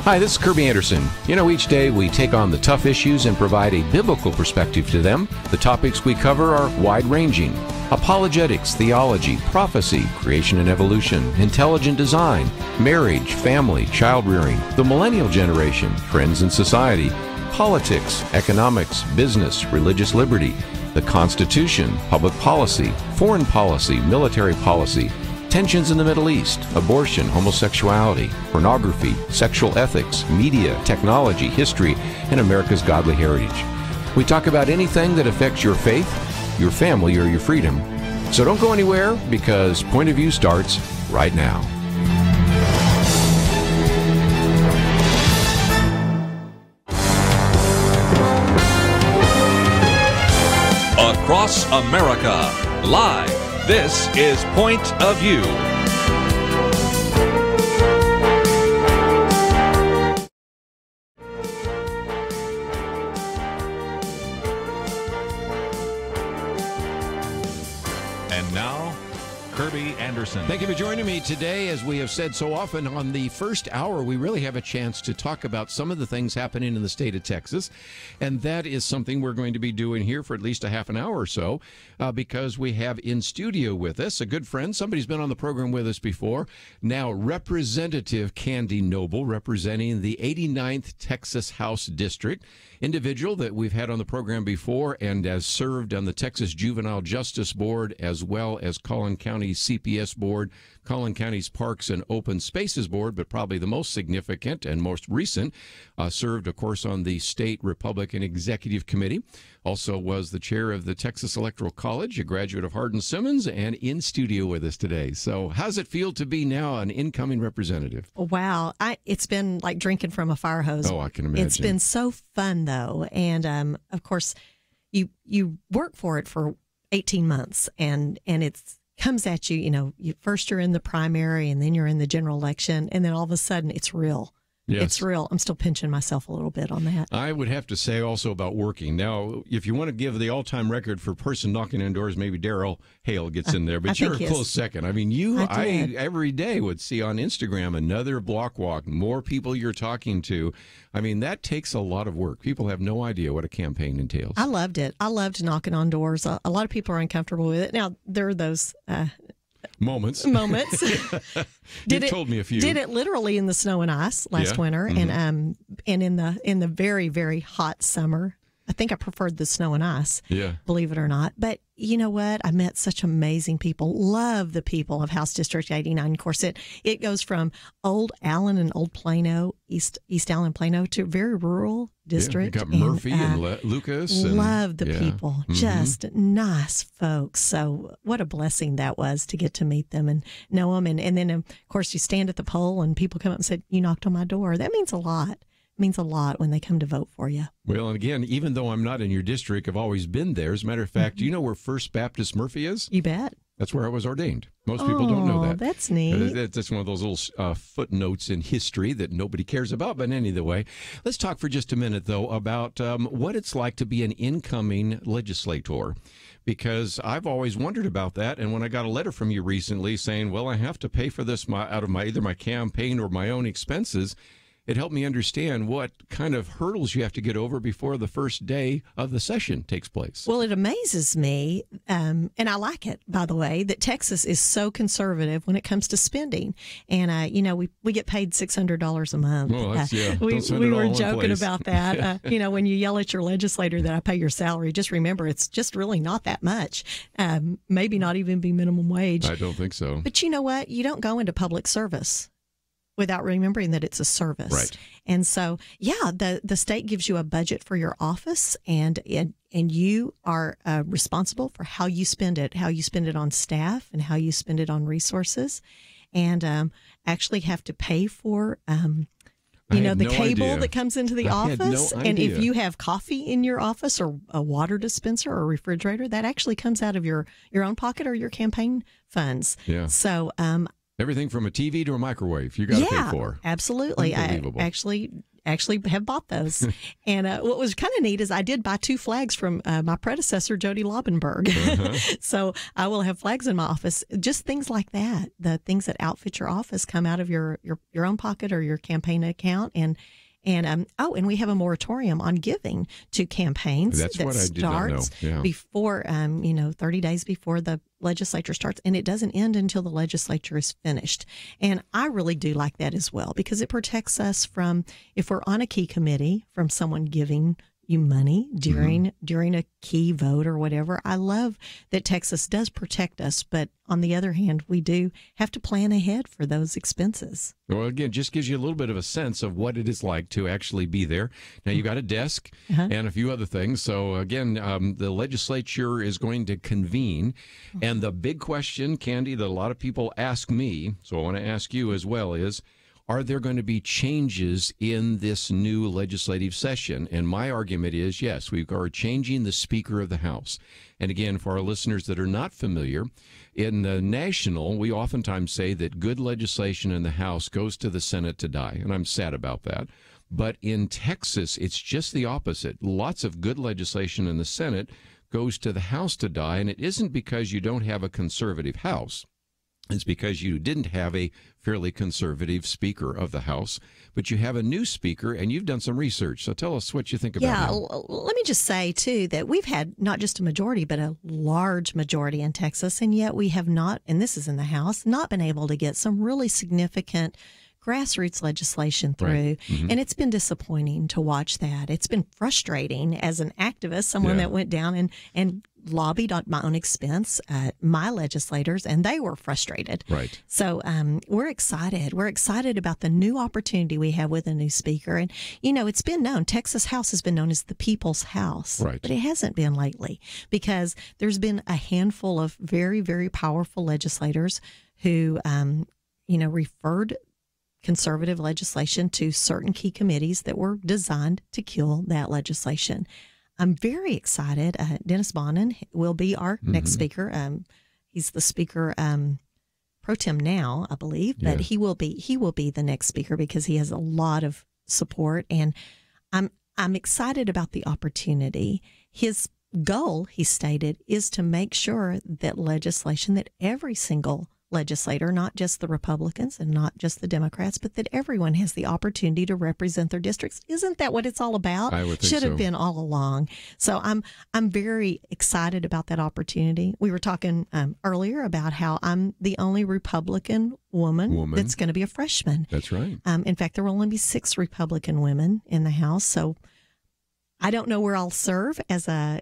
Hi, this is Kerby Anderson. You know, each day we take on the tough issues and provide a biblical perspective to them. The topics we cover are wide-ranging: apologetics, theology, prophecy, creation and evolution, intelligent design, marriage, family, child-rearing, the millennial generation, trends in society, politics, economics, business, religious liberty, the Constitution, public policy, foreign policy, military policy, tensions in the Middle East, abortion, homosexuality, pornography, sexual ethics, media, technology, history, and America's godly heritage. We talk about anything that affects your faith, your family, or your freedom. So don't go anywhere, because Point of View starts right now. Across America, live. This is Point of View. And now, Kerby Anderson. Thank you for joining me today. As we have said so often, on the first hour, we really have a chance to talk about some of the things happening in the state of Texas. And that is something we're going to be doing here for at least a half an hour or so, because we have in studio with us a good friend. Somebody's been on the program with us before. Now, Representative Candy Noble, representing the 89th Texas House District. Individual that we've had on the program before and has served on the Texas Juvenile Justice Board, as well as Collin County's CPS Board, Collin County's Parks and Open Spaces Board, but probably the most significant and most recent, served, of course, on the State Republican Executive Committee. Also was the chair of the Texas Electoral College, a graduate of Hardin-Simmons, and in studio with us today. So how's it feel to be now an incoming representative? Wow. It's been like drinking from a fire hose. Oh, I can imagine. It's been so fun, though. And, of course, you work for it for 18 months, and it's comes at you, first you're in the primary, and then you're in the general election, and then all of a sudden it's real. Yes. It's real. I'm still pinching myself a little bit on that. I would have to say also about working. Now, if you want to give the all-time record for person knocking on doors, maybe Daryl Hale gets in there, but you're a close second. I mean, I every day would see on Instagram another block walk, more people you're talking to. I mean, that takes a lot of work. People have no idea what a campaign entails. I loved it. I loved knocking on doors. A lot of people are uncomfortable with it. Now, there are those... Moments. You told me a few. Did it literally in the snow and ice last winter, and in the very, very hot summer. I think I preferred the snow and ice. Yeah. Believe it or not. But you know what? I met such amazing people. Love the people of House District 89. Of course, it goes from Old Allen and Old Plano, East Allen, Plano, to a very rural district. You got Murphy and Lucas. Love the people. Just nice folks. So what a blessing that was to get to meet them and know them. And then, of course, you stand at the poll and people come up and say, "You knocked on my door." That means a lot. Means a lot when they come to vote for you. Well, and again, even though I'm not in your district, I've always been there. As a matter of fact, do you know where First Baptist Murphy is? You bet. That's where I was ordained. Most people don't know that. That's neat. That's one of those little footnotes in history that nobody cares about. But anyway, let's talk for just a minute, though, about what it's like to be an incoming legislator. Because I've always wondered about that. And when I got a letter from you recently saying, well, I have to pay for this out of either my campaign or my own expenses, it helped me understand what kind of hurdles you have to get over before the first day of the session takes place. Well, it amazes me, and I like it, by the way, that Texas is so conservative when it comes to spending. And, we get paid $600 a month. Well, we were joking about that. When you yell at your legislator that I pay your salary, just remember it's just really not that much. Maybe not even be minimum wage. I don't think so. But you know what? You don't go into public service without remembering that it's a service. Right. And so, the state gives you a budget for your office, and you are responsible for how you spend it on staff and how you spend it on resources, and actually have to pay for the cable that comes into the office. And if you have coffee in your office or a water dispenser or a refrigerator, that actually comes out of your own pocket or your campaign funds. Yeah. So Everything from a TV to a microwave, you got to pay for. Absolutely. I actually have bought those. And what was kind of neat is I did buy 2 flags from my predecessor, Jody Laubenberg. So I will have flags in my office. Just things like that. The things that outfit your office come out of your own pocket or your campaign account. And we have a moratorium on giving to campaigns. That's what I did not know. Yeah. Before 30 days before the legislature starts, and it doesn't end until the legislature is finished. And I really do like that as well, because it protects us from, if we're on a key committee, from someone giving you money during a key vote or whatever. I love that Texas does protect us, but on the other hand, we do have to plan ahead for those expenses. Well, again, just gives you a little bit of a sense of what it is like to actually be there. Now, you got a desk and a few other things. So, again, the legislature is going to convene. And the big question, Candy, that a lot of people ask me, so I want to ask you as well, is, are there going to be changes in this new legislative session? And my argument is, yes, we are changing the Speaker of the House. And again, for our listeners that are not familiar, in the national, we oftentimes say that good legislation in the House goes to the Senate to die. And I'm sad about that. But in Texas, it's just the opposite. Lots of good legislation in the Senate goes to the House to die. And it isn't because you don't have a conservative House. It's because you didn't have a fairly conservative Speaker of the House, but you have a new Speaker, and you've done some research. So tell us what you think about him. Let me just say, too, that we've had not just a majority, but a large majority in Texas, and yet we have not, and this is in the House, not been able to get some really significant grassroots legislation through. Right. And it's been disappointing to watch that. It's been frustrating as an activist, someone that went down and lobbied at my own expense, my legislators, and they were frustrated. Right. So we're excited. We're excited about the new opportunity we have with a new Speaker. And, it's been known, Texas House has been known as the People's House. Right. But it hasn't been lately, because there's been a handful of very, very powerful legislators who, referred conservative legislation to certain key committees that were designed to kill that legislation. I'm very excited. Dennis Bonnen will be our next Speaker. He's the Speaker pro tem now, I believe, but he will be the next Speaker because he has a lot of support, and I'm excited about the opportunity. His goal, he stated, is to make sure that legislation, that every single legislator, not just the Republicans and not just the Democrats, but that everyone has the opportunity to represent their districts. Isn't that what it's all about? I would think Should have so. been all along. So I'm very excited about that opportunity. We were talking earlier about how I'm the only Republican woman that's going to be a freshman. That's right. In fact, there will only be 6 Republican women in the House. So I don't know where I'll serve on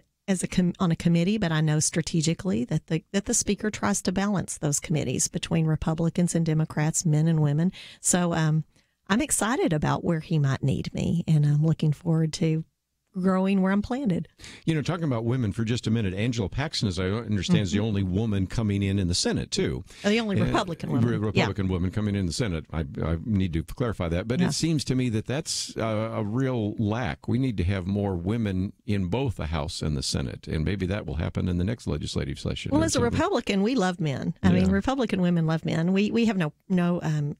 a committee, but I know strategically that the Speaker tries to balance those committees between Republicans and Democrats, men and women. So I'm excited about where he might need me, and I'm looking forward to growing where I'm planted. Talking about women for just a minute, Angela Paxson, as I understand, is the only woman coming in the Senate, too. The only Republican woman. Republican woman coming in the Senate. I need to clarify that. But it seems to me that that's a real lack. We need to have more women in both the House and the Senate, and maybe that will happen in the next legislative session. Well, as a Republican, we love men. I mean, Republican women love men. We have no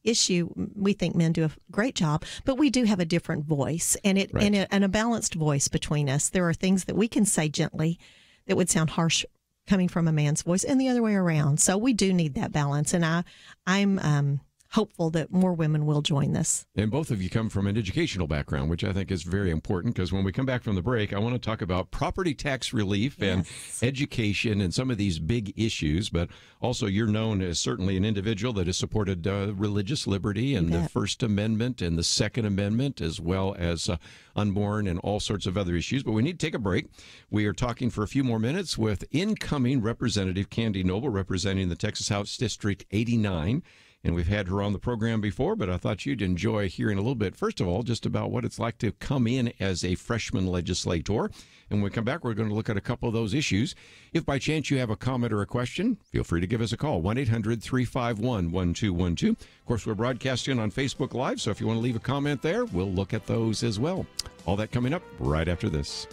issue. We think men do a great job, but we do have a different voice, and a balanced voice between us. There are things that we can say gently that would sound harsh coming from a man's voice, and the other way around. So we do need that balance, and I'm hopeful that more women will join this. And both of you come from an educational background, which I think is very important, because when we come back from the break, I want to talk about property tax relief and education and some of these big issues. But also, you're known as certainly an individual that has supported religious liberty and the First Amendment and the Second Amendment, as well as unborn and all sorts of other issues. But we need to take a break. We are talking for a few more minutes with incoming Representative Candy Noble, representing the Texas House District 89. And we've had her on the program before, but I thought you'd enjoy hearing a little bit, first of all, just about what it's like to come in as a freshman legislator. And when we come back, we're going to look at a couple of those issues. If by chance you have a comment or a question, feel free to give us a call, 1-800-351-1212. Of course, we're broadcasting on Facebook Live, so if you want to leave a comment there, we'll look at those as well. All that coming up right after this.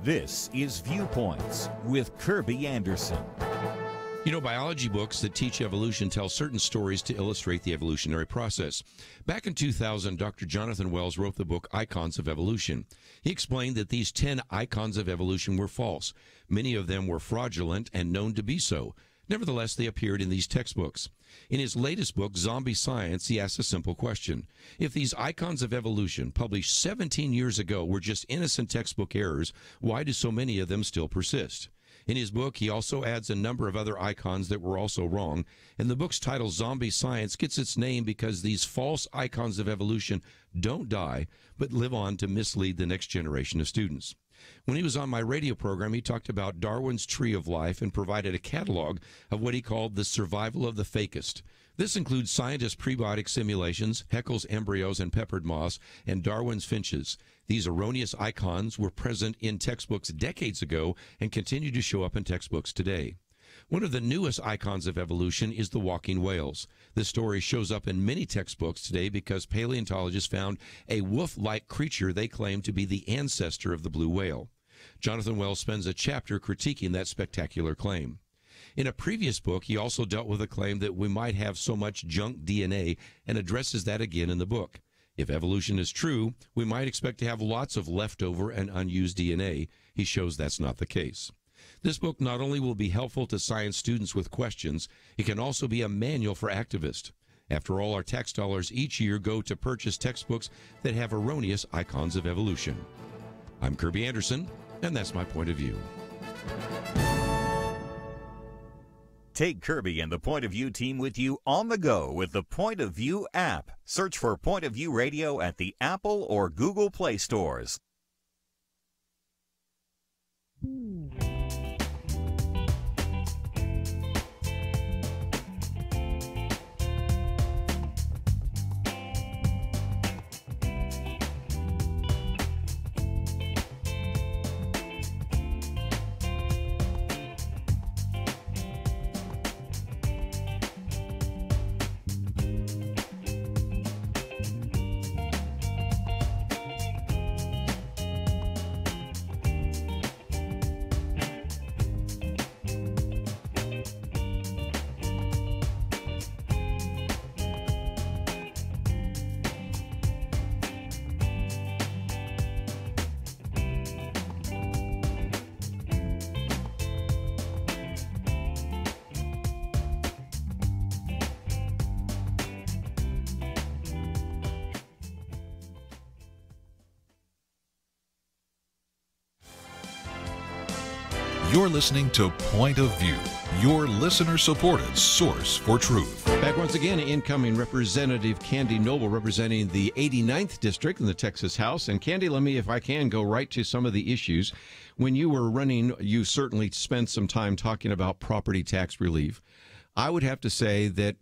This is Viewpoints with Kerby Anderson. You know, biology books that teach evolution tell certain stories to illustrate the evolutionary process. Back in 2000, Dr. Jonathan Wells wrote the book Icons of Evolution. He explained that these 10 icons of evolution were false. Many of them were fraudulent and known to be so. Nevertheless, they appeared in these textbooks. In his latest book, Zombie Science, he asks a simple question. If these icons of evolution, published 17 years ago, were just innocent textbook errors, why do so many of them still persist? In his book, he also adds a number of other icons that were also wrong, and the book's title, Zombie Science, gets its name because these false icons of evolution don't die, but live on to mislead the next generation of students. When he was on my radio program, he talked about Darwin's Tree of Life and provided a catalog of what he called the survival of the fakest. This includes scientists' prebiotic simulations, Haeckel's embryos and peppered moss, and Darwin's finches. These erroneous icons were present in textbooks decades ago and continue to show up in textbooks today. One of the newest icons of evolution is the walking whales. This story shows up in many textbooks today because paleontologists found a wolf-like creature they claim to be the ancestor of the blue whale. Jonathan Wells spends a chapter critiquing that spectacular claim. In a previous book, he also dealt with a claim that we might have so much junk DNA and addresses that again in the book. If evolution is true, we might expect to have lots of leftover and unused DNA. He shows that's not the case. This book not only will be helpful to science students with questions, it can also be a manual for activists. After all, our tax dollars each year go to purchase textbooks that have erroneous icons of evolution. I'm Kerby Anderson, and that's my point of view. Take Kerby and the Point of View team with you on the go with the Point of View app. Search for Point of View Radio at the Apple or Google Play stores. You're listening to Point of View, your listener-supported source for truth. Back once again, incoming Representative Candy Noble representing the 89th District in the Texas House. And Candy, let me, if I can, go right to some of the issues. When you were running, you certainly spent some time talking about property tax relief. I would have to say that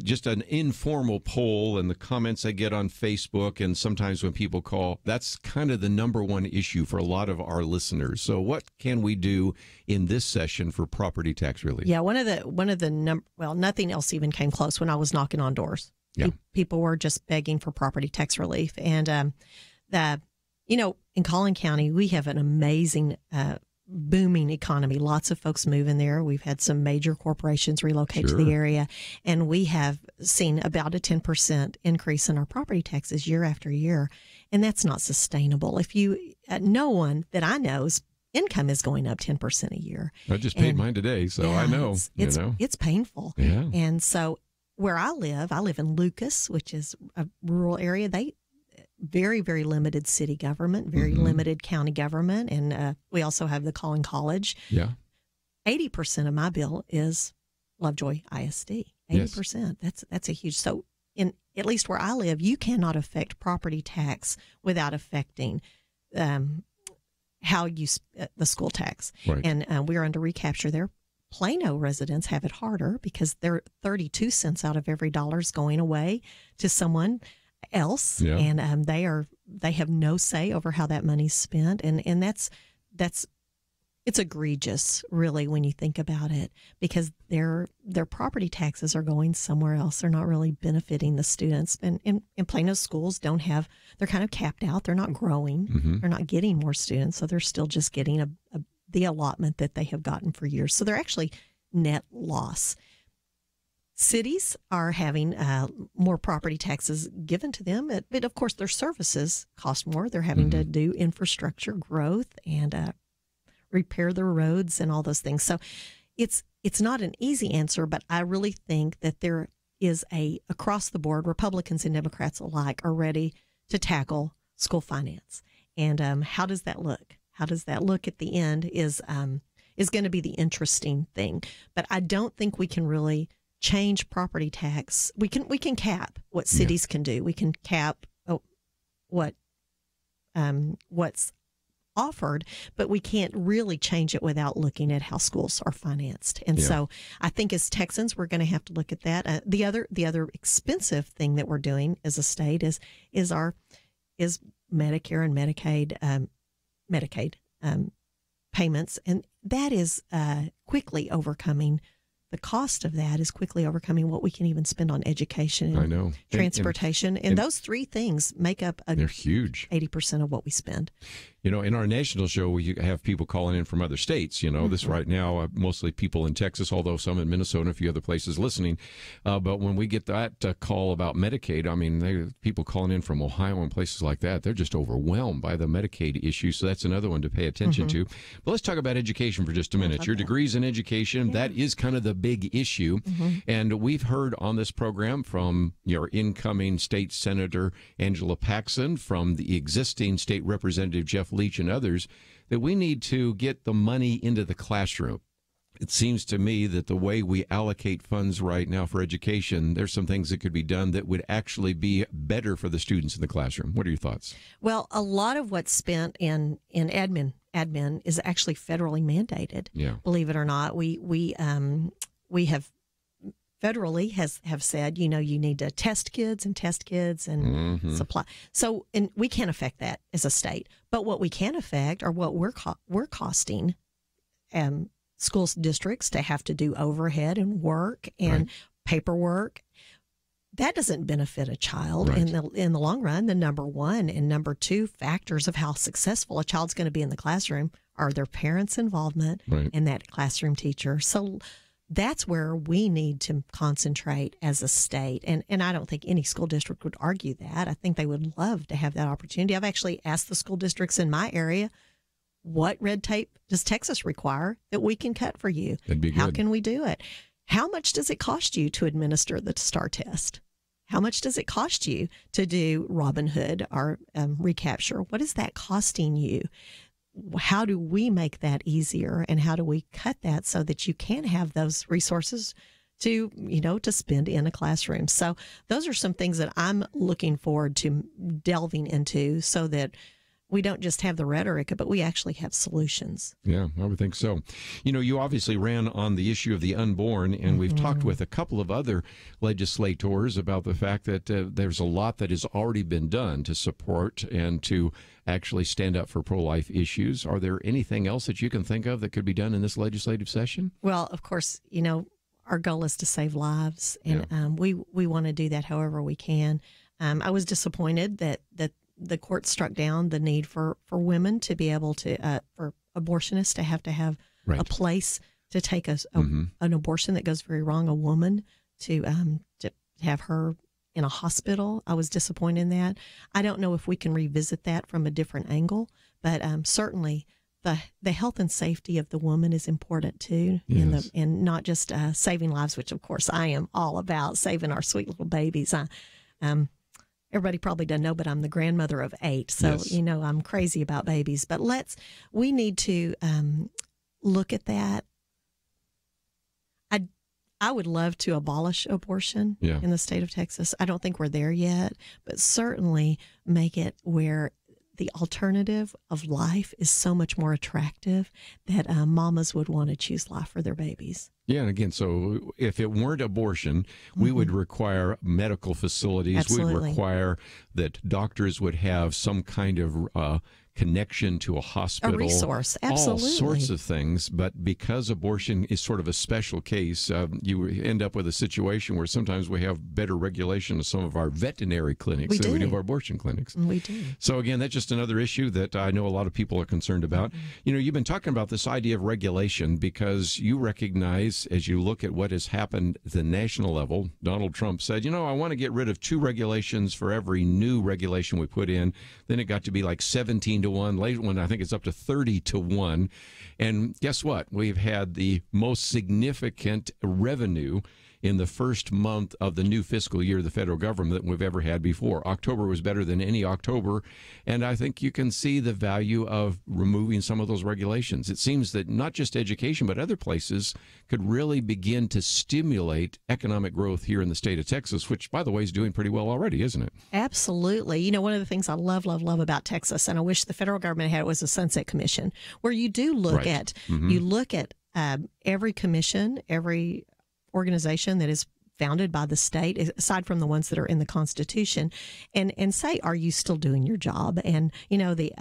just an informal poll and the comments I get on Facebook and sometimes when people call, that's kind of the number one issue for a lot of our listeners. So what can we do in this session for property tax relief? Yeah, nothing else even came close when I was knocking on doors. Yeah. People were just begging for property tax relief. And, in Collin County, we have an amazing booming economy. Lots of folks move in there. We've had some major corporations relocate to the area, and we have seen about a 10% increase in our property taxes year after year, and that's not sustainable. If no one that I know's income is going up 10% a year. I just paid mine today, so I know. It's painful. Yeah. And so where I live in Lucas, which is a rural area. Very, very limited city government, very limited county government, and we also have the Collin College. Yeah, 80% of my bill is Lovejoy ISD. 80%. Yes. That's a huge. So at least where I live, you cannot affect property tax without affecting how you the school tax. Right. And we're under recapture there. Plano residents have it harder because they're 32 cents out of every dollar is going away to someone else, and they have no say over how that money's spent, and that's it's egregious, really, when you think about it, because their property taxes are going somewhere else. They're not really benefiting the students. And Plano schools they're kind of capped out. They're not growing. Mm-hmm. They're not getting more students. So they're still just getting the allotment that they have gotten for years. So they're actually net loss. Cities are having more property taxes given to them, but of course their services cost more. They're having to do infrastructure growth and repair their roads and all those things. So it's not an easy answer, but I really think that there is across the board, Republicans and Democrats alike are ready to tackle school finance. And how does that look? How does that look at the end is going to be the interesting thing. But I don't think we can really change property tax. We can cap what cities can do. We can cap what's offered, but we can't really change it without looking at how schools are financed. And so I think as Texans, we're going to have to look at that. The other expensive thing that we're doing as a state is Medicare and Medicaid payments, and that is quickly overcoming. The cost of that is quickly overcoming what we can even spend on education and transportation. And those three things make up they're huge 80% of what we spend. You know, in our national show, we have people calling in from other states. You know, this right now, mostly people in Texas, although some in Minnesota and a few other places listening. But when we get that call about Medicaid, I mean, people calling in from Ohio and places like that, they're just overwhelmed by the Medicaid issue. So that's another one to pay attention to. But let's talk about education for just a minute. Your degrees in education, that is kind of the big issue. And we've heard on this program from your incoming state senator, Angela Paxson, from the existing state representative, Jeff Leach, and others, that we need to get the money into the classroom. It seems to me that the way we allocate funds right now for education, there's some things that could be done that would actually be better for the students in the classroom. What are your thoughts? Well, a lot of what's spent in admin is actually federally mandated. Yeah. Believe it or not, we have federally have said, you need to test kids and supply. So, and we can't affect that as a state. But what we can affect are what we're costing school districts to have to do overhead and work and paperwork. That doesn't benefit a child in the long run. The number one and number two factors of how successful a child's going to be in the classroom are their parents' involvement and that classroom teacher. So that's where we need to concentrate as a state. And I don't think any school district would argue that. I think they would love to have that opportunity. I've actually asked the school districts in my area, what red tape does Texas require that we can cut for you? That'd be good. How can we do it? How much does it cost you to administer the STAR test? How much does it cost you to do Robin Hood or recapture? What is that costing you? How do we make that easier, and how do we cut that so that you can have those resources to spend in a classroom? So those are some things that I'm looking forward to delving into so that we don't just have the rhetoric, but we actually have solutions. Yeah, I would think so. You obviously ran on the issue of the unborn, and we've talked with a couple of other legislators about the fact that there's a lot that has already been done to support and to actually stand up for pro-life issues. Are there anything else that you can think of that could be done in this legislative session? Well, of course, our goal is to save lives, and we want to do that however we can. I was disappointed that the court struck down the need for women to be able to, for abortionists to have a place to take an abortion that goes very wrong, a woman to have her in a hospital. I was disappointed in that. I don't know if we can revisit that from a different angle, but certainly the health and safety of the woman is important too, and not just saving lives, which of course I am all about, saving our sweet little babies. Everybody probably doesn't know, but I'm the grandmother of 8, so I'm crazy about babies. But we need to look at that. I would love to abolish abortion in the state of Texas. I don't think we're there yet, but certainly make it where the alternative of life is so much more attractive that mamas would want to choose life for their babies. Yeah, and again, so if it weren't abortion, we would require medical facilities. Absolutely. We would require that doctors would have some kind of connection to a hospital, a resource, absolutely, all sorts of things. But because abortion is sort of a special case, you end up with a situation where sometimes we have better regulation of some of our veterinary clinics than we do our abortion clinics. We do. So again, that's just another issue that I know a lot of people are concerned about. You know, you've been talking about this idea of regulation because you recognize, as you look at what has happened at the national level, Donald Trump said, you know, I want to get rid of 2 regulations for every new regulation we put in. Then it got to be like 17 to 1. Later one, I think it's up to 30 to 1. And guess what? We've had the most significant revenue in the first month of the new fiscal year of the federal government that we've ever had before. October was better than any October, and I think you can see the value of removing some of those regulations. It seems that not just education, but other places could really begin to stimulate economic growth here in the state of Texas, which, by the way, is doing pretty well already, isn't it? Absolutely. You know, one of the things I love about Texas, and I wish the federal government had it, was a Sunset Commission, where you do look at, you look at every commission, every organization that is founded by the state, aside from the ones that are in the Constitution, and say, are you still doing your job? And, you know, the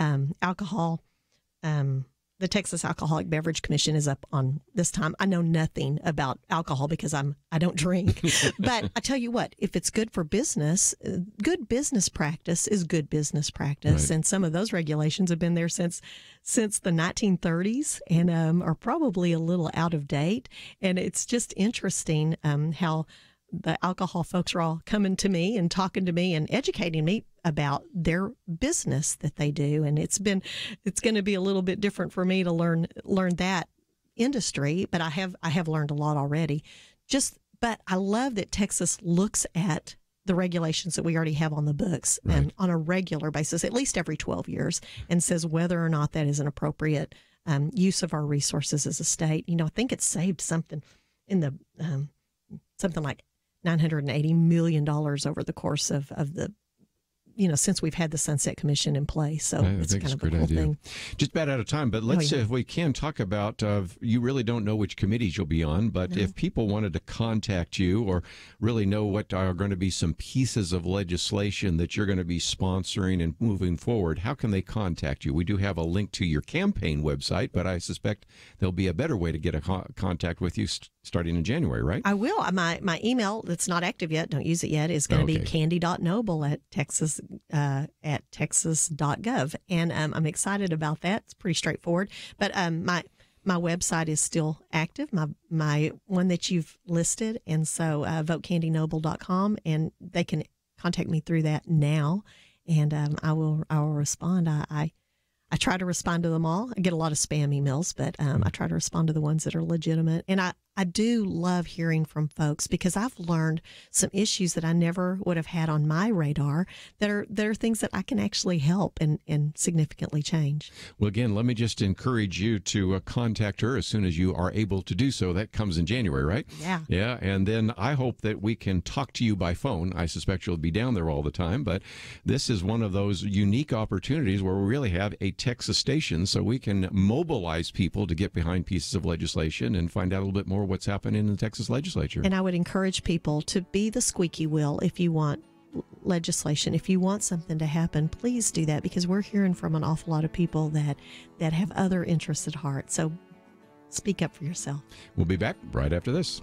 the Texas Alcoholic Beverage Commission is up on this time. I know nothing about alcohol because I don't drink. But I tell you what, if it's good for business, good business practice is good business practice. Right. And some of those regulations have been there since the 1930s and are probably a little out of date. And it's just interesting how the alcohol folks are all coming to me and talking to me and educating me about their business that they do. And it's going to be a little bit different for me to learn that industry, but I have learned a lot already. But I love that Texas looks at the regulations that we already have on the books and on a regular basis, at least every 12 years, and says whether or not that is an appropriate use of our resources as a state. You know, I think it's saved something in the something like $980 million over the course of the, you know, since we've had the Sunset Commission in place. So it's kind of a cool thing. Just about out of time, but let's see if we can talk about, you really don't know which committees you'll be on, but if people wanted to contact you or really know what are going to be some pieces of legislation that you're going to be sponsoring and moving forward, how can they contact you? We do have a link to your campaign website, but I suspect there'll be a better way to get a contact with you starting in January, right? I will. My email that's not active yet, don't use it yet, is going to be candy.noble at texas.gov. And I'm excited about that. It's pretty straightforward. But my website is still active, my one that you've listed. And so votecandynoble.com, and they can contact me through that now. And I will respond. I try to respond to them all. I get a lot of spam emails, but I try to respond to the ones that are legitimate. And I do love hearing from folks because I've learned some issues that I never would have had on my radar that are things that I can actually help and significantly change. Well, again, let me just encourage you to contact her as soon as you are able to do so. That comes in January, right? Yeah. Yeah, and then I hope that we can talk to you by phone. I suspect you'll be down there all the time, but this is one of those unique opportunities where we really have a Texas station so we can mobilize people to get behind pieces of legislation and find out a little bit more what's happening in the Texas legislature. And I would encourage people to be the squeaky wheel if you want legislation. If you want something to happen, please do that, because we're hearing from an awful lot of people that have other interests at heart. So speak up for yourself. We'll be back right after this.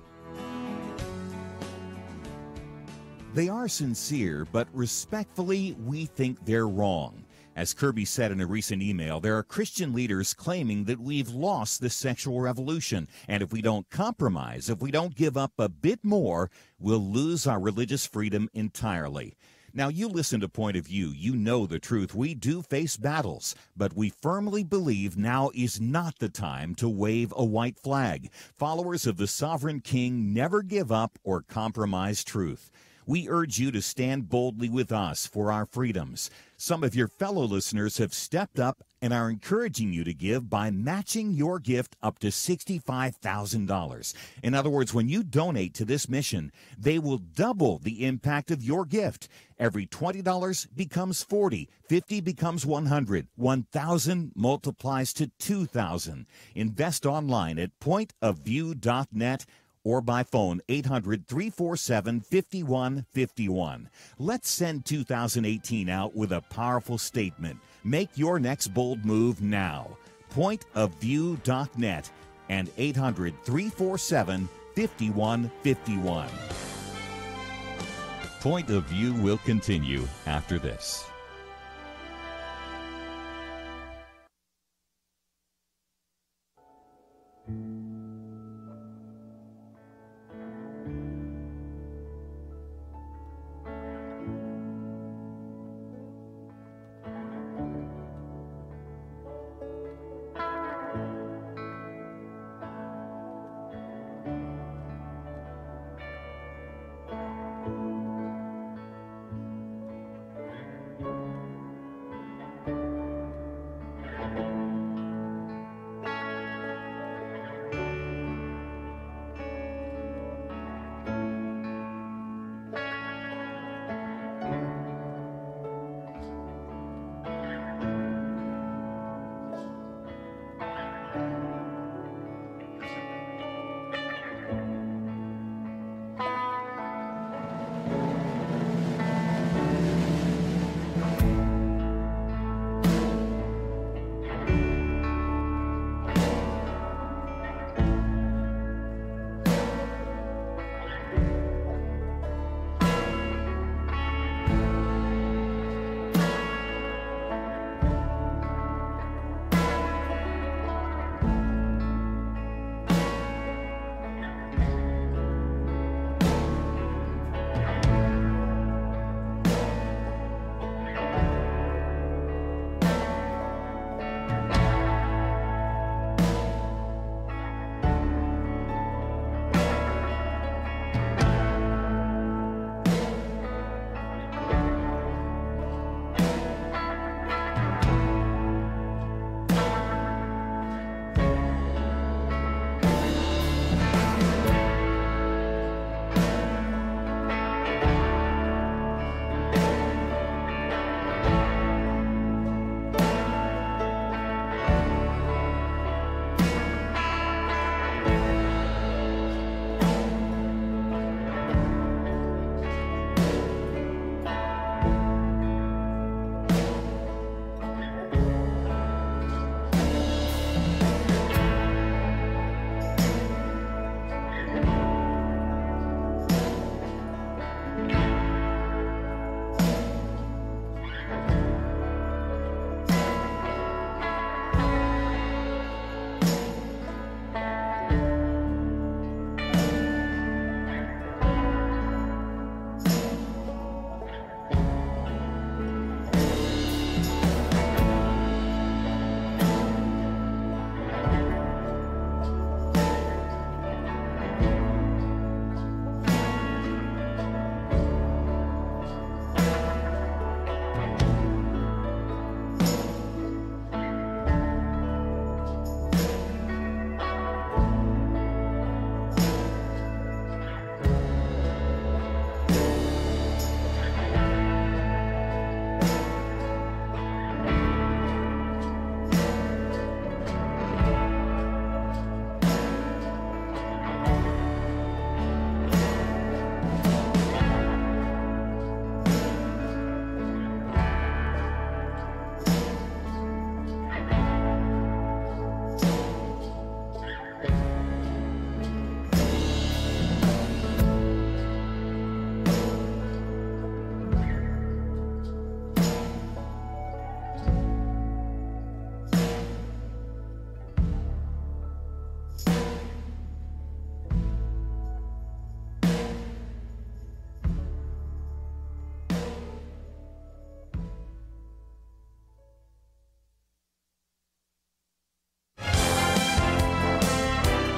They are sincere, but respectfully, we think they're wrong. As Kerby said in a recent email, there are Christian leaders claiming that we've lost the sexual revolution, and if we don't compromise, if we don't give up a bit more, we'll lose our religious freedom entirely. Now, you listen to Point of View, you know the truth. We do face battles, but we firmly believe now is not the time to wave a white flag. Followers of the sovereign king never give up or compromise truth. We urge you to stand boldly with us for our freedoms. Some of your fellow listeners have stepped up and are encouraging you to give by matching your gift up to $65,000. In other words, when you donate to this mission, they will double the impact of your gift. Every $20 becomes $40, $50 becomes $100, $1,000 multiplies to $2,000. Invest online at pointofview.net or by phone 800-347-5151. Let's send 2018 out with a powerful statement. Make your next bold move now. pointofview.net and 800-347-5151. Point of View will continue after this.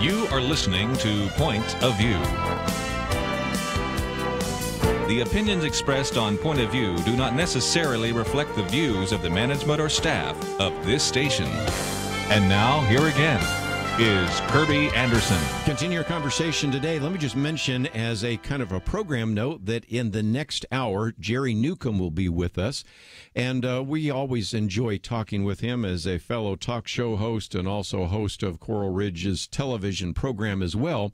You are listening to Point of View. The opinions expressed on Point of View do not necessarily reflect the views of the management or staff of this station. And now, here again, is Kerby Anderson. Continue our conversation today. Let me just mention as a kind of a program note that in the next hour, Jerry Newcombe will be with us. And we always enjoy talking with him as a fellow talk show host and also host of Coral Ridge's television program as well.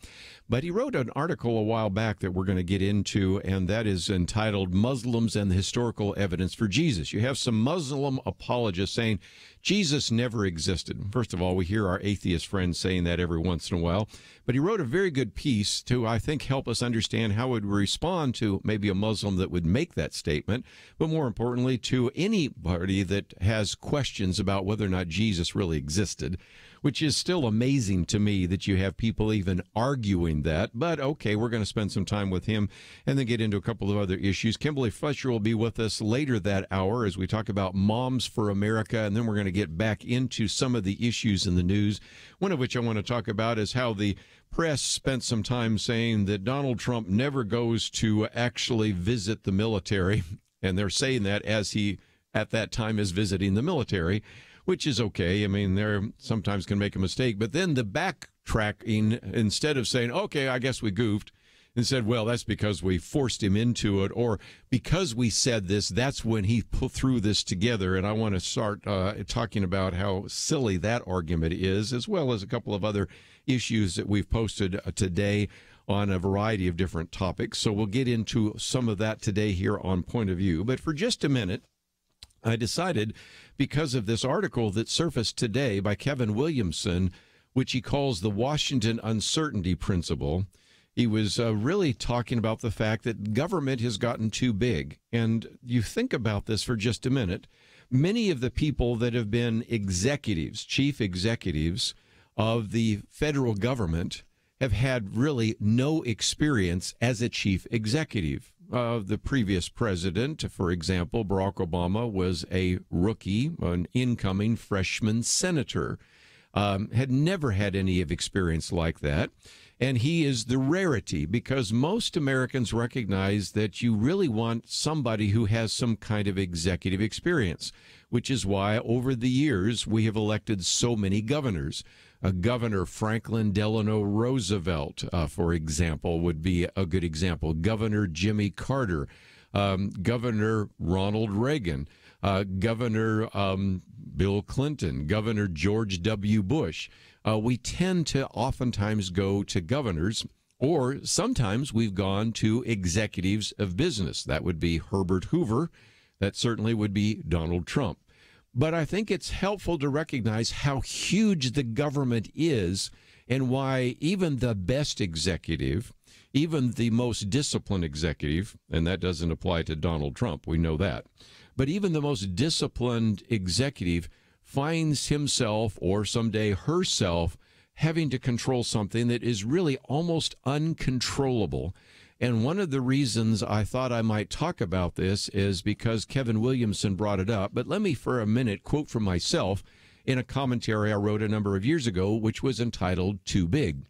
But he wrote an article a while back that we're going to get into, and that is entitled Muslims and the Historical Evidence for Jesus. You have some Muslim apologists saying Jesus never existed. First of all, we hear our atheist friends saying that every once in a while. But he wrote a very good piece to, I think, help us understand how would we respond to maybe a Muslim that would make that statement, but more importantly, to anybody that has questions about whether or not Jesus really existed, which is still amazing to me that you have people even arguing that. But okay, we're going to spend some time with him and then get into a couple of other issues. Kimberly Fletcher will be with us later that hour as we talk about Moms for America, and then we're going to get back into some of the issues in the news, one of which I want to talk about is how the press spent some time saying that Donald Trump never goes to actually visit the military, and they're saying that as he, at that time, is visiting the military, which is okay. I mean, they're sometimes can make a mistake. But then the backtracking, instead of saying, okay, I guess we goofed, and said, well, that's because we forced him into it, or because we said this, that's when he threw this together. And I want to start talking about how silly that argument is, as well as a couple of other issues that we've posted today on a variety of different topics. So we'll get into some of that today here on Point of View. But for just a minute, I decided, because of this article that surfaced today by Kevin Williamson, which he calls the Washington Uncertainty Principle, he was really talking about the fact that government has gotten too big. And you think about this for just a minute. Many of the people that have been executives, chief executives of the federal government, have had really no experience as a chief executive. The previous president, for example, Barack Obama, was a rookie, an incoming freshman senator, had never had any of experience like that. And he is the rarity because most Americans recognize that you really want somebody who has some kind of executive experience, which is why over the years we have elected so many governors. Governor Franklin Delano Roosevelt, for example, would be a good example. Governor Jimmy Carter, Governor Ronald Reagan, Governor Bill Clinton, Governor George W. Bush. We tend to oftentimes go to governors, or sometimes we've gone to executives of business. That would be Herbert Hoover. That certainly would be Donald Trump. But I think it's helpful to recognize how huge the government is and why even the best executive, even the most disciplined executive, and that doesn't apply to Donald Trump, we know that, but even the most disciplined executive finds himself or someday herself having to control something that is really almost uncontrollable. And one of the reasons I thought I might talk about this is because Kevin Williamson brought it up. But let me for a minute quote from myself in a commentary I wrote a number of years ago, which was entitled Too Big.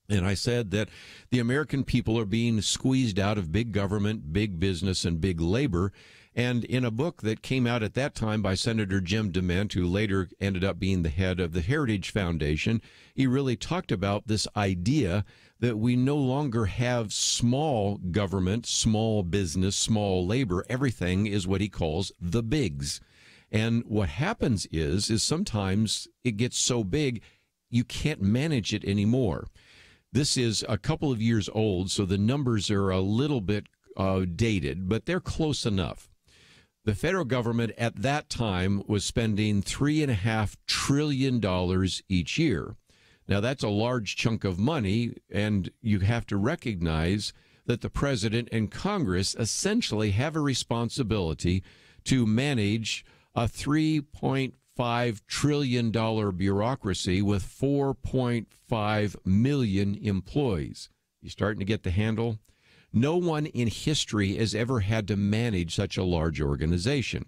And I said that the American people are being squeezed out of big government, big business, and big labor. And in a book that came out at that time by Senator Jim DeMint, who later ended up being the head of the Heritage Foundation, he really talked about this idea that we no longer have small government, small business, small labor. Everything is what he calls the bigs. And what happens is sometimes it gets so big you can't manage it anymore. This is a couple of years old, so the numbers are a little bit dated, but they're close enough. The federal government at that time was spending $3.5 trillion each year. Now, that's a large chunk of money, and you have to recognize that the president and Congress essentially have a responsibility to manage a $3.5 trillion bureaucracy with 4.5 million employees. You starting to get the handle? No one in history has ever had to manage such a large organization.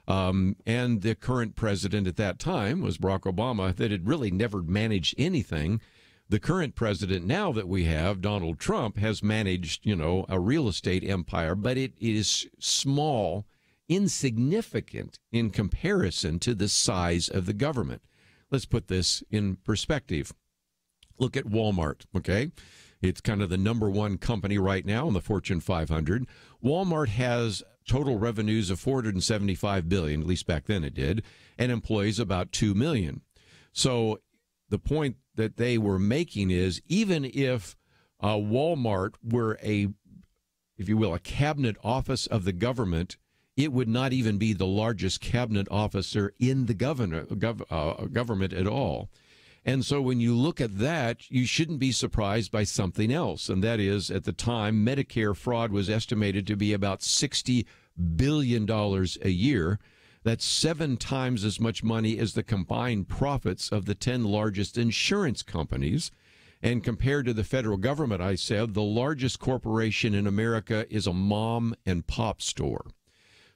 And the current president at that time was Barack Obama, that had really never managed anything. The current president now that we have, Donald Trump, has managed, a real estate empire, but it is small, insignificant in comparison to the size of the government. let's put this in perspective. Look at Walmart, okay? It's kind of the number one company right now in the Fortune 500. Walmart has total revenues of $475 billion, at least back then it did, and employs about 2 million. So the point that they were making is, even if Walmart were a, if you will, a cabinet office of the government, it would not even be the largest cabinet officer in the government at all. And so when you look at that, you shouldn't be surprised by something else. And that is, at the time, Medicare fraud was estimated to be about $60 billion a year. That's 7 times as much money as the combined profits of the 10 largest insurance companies. And compared to the federal government, I said, the largest corporation in America is a mom and pop store.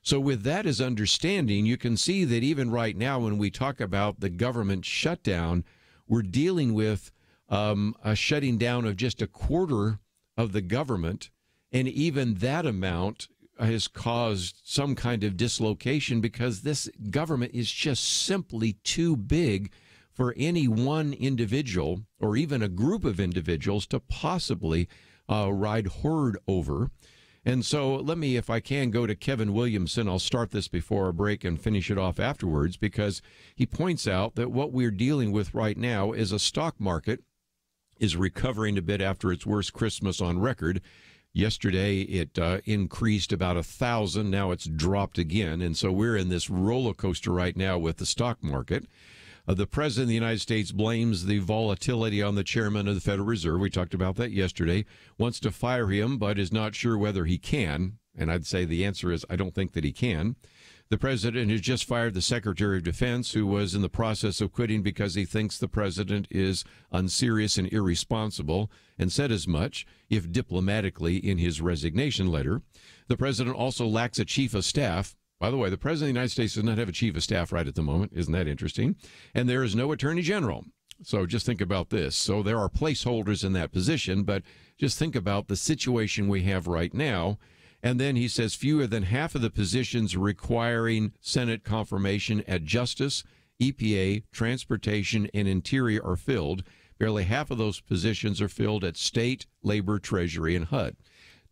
So with that as understanding, you can see that even right now, when we talk about the government shutdown, we're dealing with a shutting down of just a quarter of the government, and even that amount has caused some kind of dislocation because this government is just simply too big for any one individual or even a group of individuals to possibly ride herd over. And so let me, if I can, go to Kevin Williamson. I'll start this before our break and finish it off afterwards, because he points out that what we're dealing with right now is a stock market is recovering a bit after its worst Christmas on record. Yesterday, it increased about 1,000. Now it's dropped again. And so we're in this roller coaster right now with the stock market. The president of the United States blames the volatility on the chairman of the Federal Reserve. We talked about that yesterday. Wants to fire him, but is not sure whether he can. And I'd say the answer is I don't think that he can. The president has just fired the Secretary of Defense, who was in the process of quitting because he thinks the president is unserious and irresponsible, and said as much, if diplomatically, in his resignation letter. The president also lacks a chief of staff. By the way, the president of the United States does not have a chief of staff right at the moment. Isn't that interesting? And there is no attorney general. So just think about this. So there are placeholders in that position, but just think about the situation we have right now. And then he says fewer than half of the positions requiring Senate confirmation at Justice, EPA, Transportation, and Interior are filled. Barely half of those positions are filled at State, Labor, Treasury, and HUD.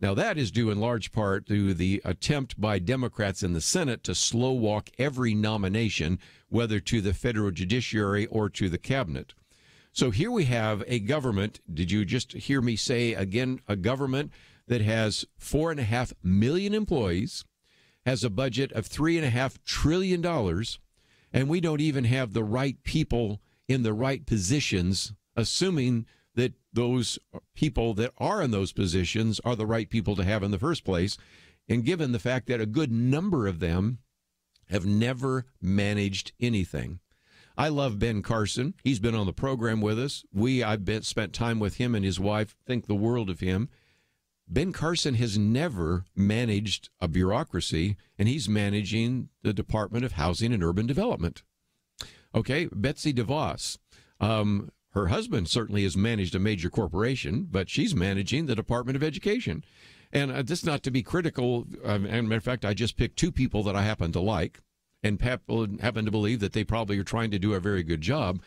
Now, that is due in large part to the attempt by Democrats in the Senate to slow walk every nomination, whether to the federal judiciary or to the cabinet. So here we have a government, did you just hear me say again, a government that has 4.5 million employees, has a budget of $3.5 trillion, and we don't even have the right people in the right positions, assuming that those people that are in those positions are the right people to have in the first place, and given the fact that a good number of them have never managed anything. I love Ben Carson. He's been on the program with us. I've spent time with him and his wife, think the world of him. Ben Carson has never managed a bureaucracy, and he's managing the Department of Housing and Urban Development. Okay, Betsy DeVos. Her husband certainly has managed a major corporation, but she's managing the Department of Education. And this is not to be critical. As a matter of fact, I just picked 2 people that I happen to like, and people happen to believe that they probably are trying to do a very good job.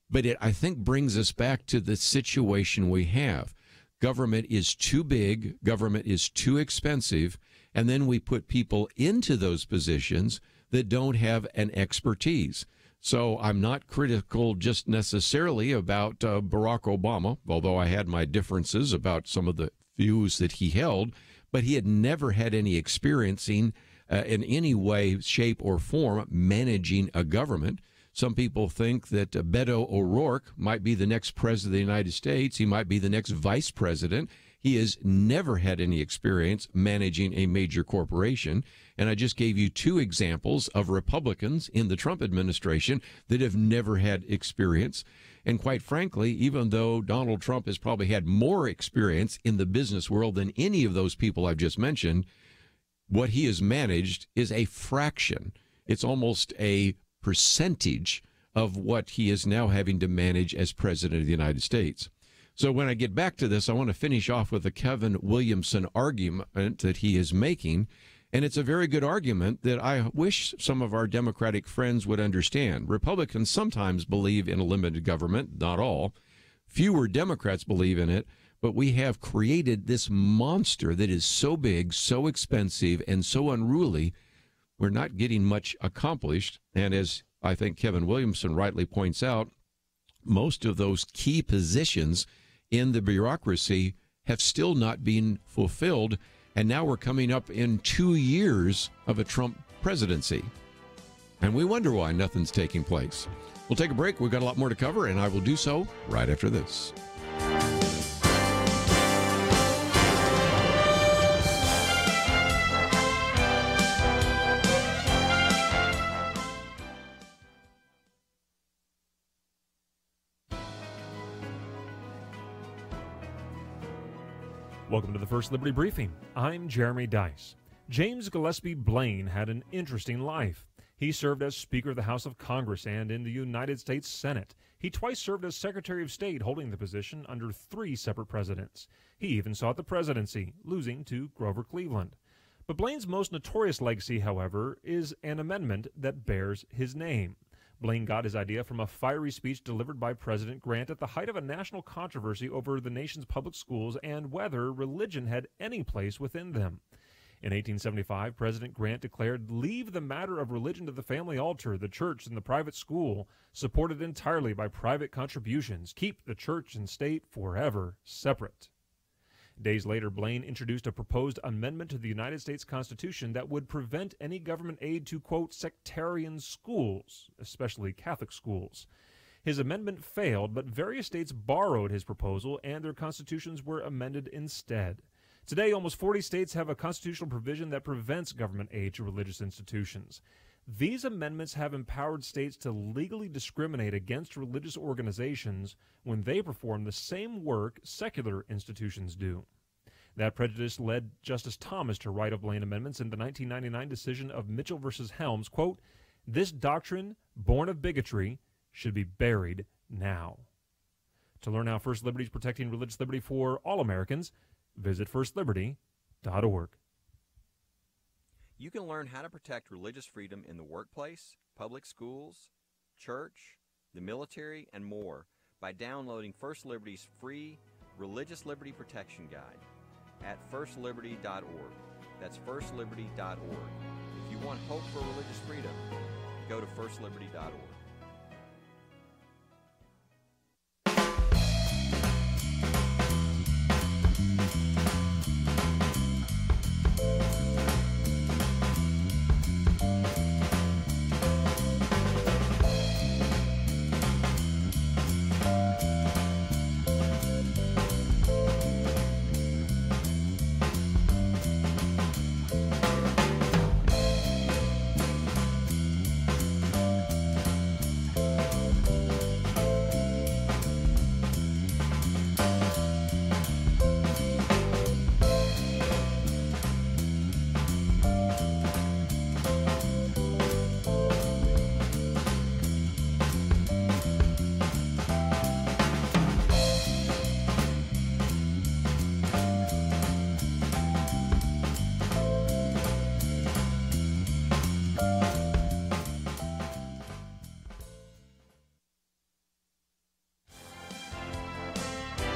But it, I think, brings us back to the situation we have. Government is too big. Government is too expensive. And then we put people into those positions that don't have an expertise. So I'm not critical just necessarily about Barack Obama, although I had my differences about some of the views that he held, but he had never had any experiencing in any way, shape, or form managing a government. Some people think that Beto O'Rourke might be the next president of the United States. He might be the next vice president. He has never had any experience managing a major corporation. And I just gave you 2 examples of Republicans in the Trump administration that have never had experience. And quite frankly, even though Donald Trump has probably had more experience in the business world than any of those people I've just mentioned, what he has managed is a fraction. It's almost a percentage of what he is now having to manage as president of the United States. So when I get back to this, I want to finish off with the Kevin Williamson argument that he is making. And it's a very good argument that I wish some of our Democratic friends would understand. Republicans sometimes believe in a limited government, not all. Fewer Democrats believe in it, but we have created this monster that is so big, so expensive, and so unruly, we're not getting much accomplished. And as I think Kevin Williamson rightly points out, most of those key positions in the bureaucracy have still not been fulfilled. And now we're coming up in 2 years of a Trump presidency. And we wonder why nothing's taking place. We'll take a break. We've got a lot more to cover, and I will do so right after this. Welcome to the First Liberty Briefing. I'm Jeremy Dice. James Gillespie Blaine had an interesting life. He served as Speaker of the House of Congress and in the United States Senate. He twice served as Secretary of State, holding the position under 3 separate presidents. He even sought the presidency, losing to Grover Cleveland. But Blaine's most notorious legacy, however, is an amendment that bears his name. Blaine got his idea from a fiery speech delivered by President Grant at the height of a national controversy over the nation's public schools and whether religion had any place within them. In 1875, President Grant declared, "Leave the matter of religion to the family altar, the church, and the private school, supported entirely by private contributions. Keep the church and state forever separate." Days later, Blaine introduced a proposed amendment to the United States Constitution that would prevent any government aid to, quote, sectarian schools, especially Catholic schools. His amendment failed, but various states borrowed his proposal and their constitutions were amended instead. Today, almost 40 states have a constitutional provision that prevents government aid to religious institutions. These amendments have empowered states to legally discriminate against religious organizations when they perform the same work secular institutions do. That prejudice led Justice Thomas to write of Blaine amendments in the 1999 decision of Mitchell v. Helms, quote, "This doctrine, born of bigotry, should be buried now." To learn how First Liberty is protecting religious liberty for all Americans, visit firstliberty.org. You can learn how to protect religious freedom in the workplace, public schools, church, the military, and more by downloading First Liberty's free Religious Liberty Protection Guide at firstliberty.org. That's firstliberty.org. If you want hope for religious freedom, go to firstliberty.org.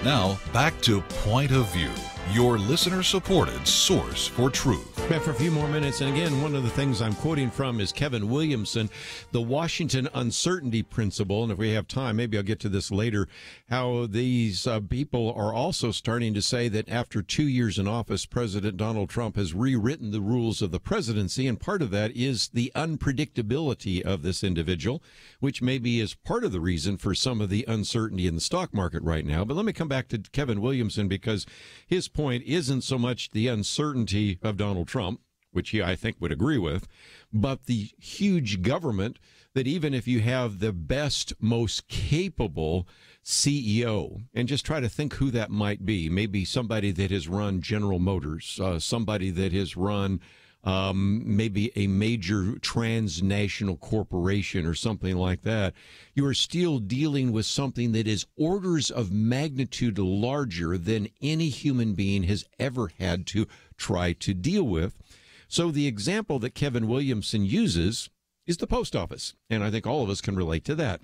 Now, back to Point of View, your listener-supported source for truth. Back for a few more minutes. And again, one of the things I'm quoting from is Kevin Williamson, the Washington uncertainty principle. And if we have time, maybe I'll get to this later, how these people are also starting to say that after 2 years in office, President Donald Trump has rewritten the rules of the presidency. And part of that is the unpredictability of this individual, which maybe is part of the reason for some of the uncertainty in the stock market right now. But let me come back to Kevin Williamson, because his point isn't so much the uncertainty of Donald Trump, which he, I think, would agree with, but the huge government that even if you have the best, most capable CEO, and just try to think who that might be, maybe somebody that has run General Motors, somebody that has run maybe a major transnational corporation or something like that, you are still dealing with something that is orders of magnitude larger than any human being has ever had to try to deal with. So the example that Kevin Williamson uses is the post office, and I think all of us can relate to that.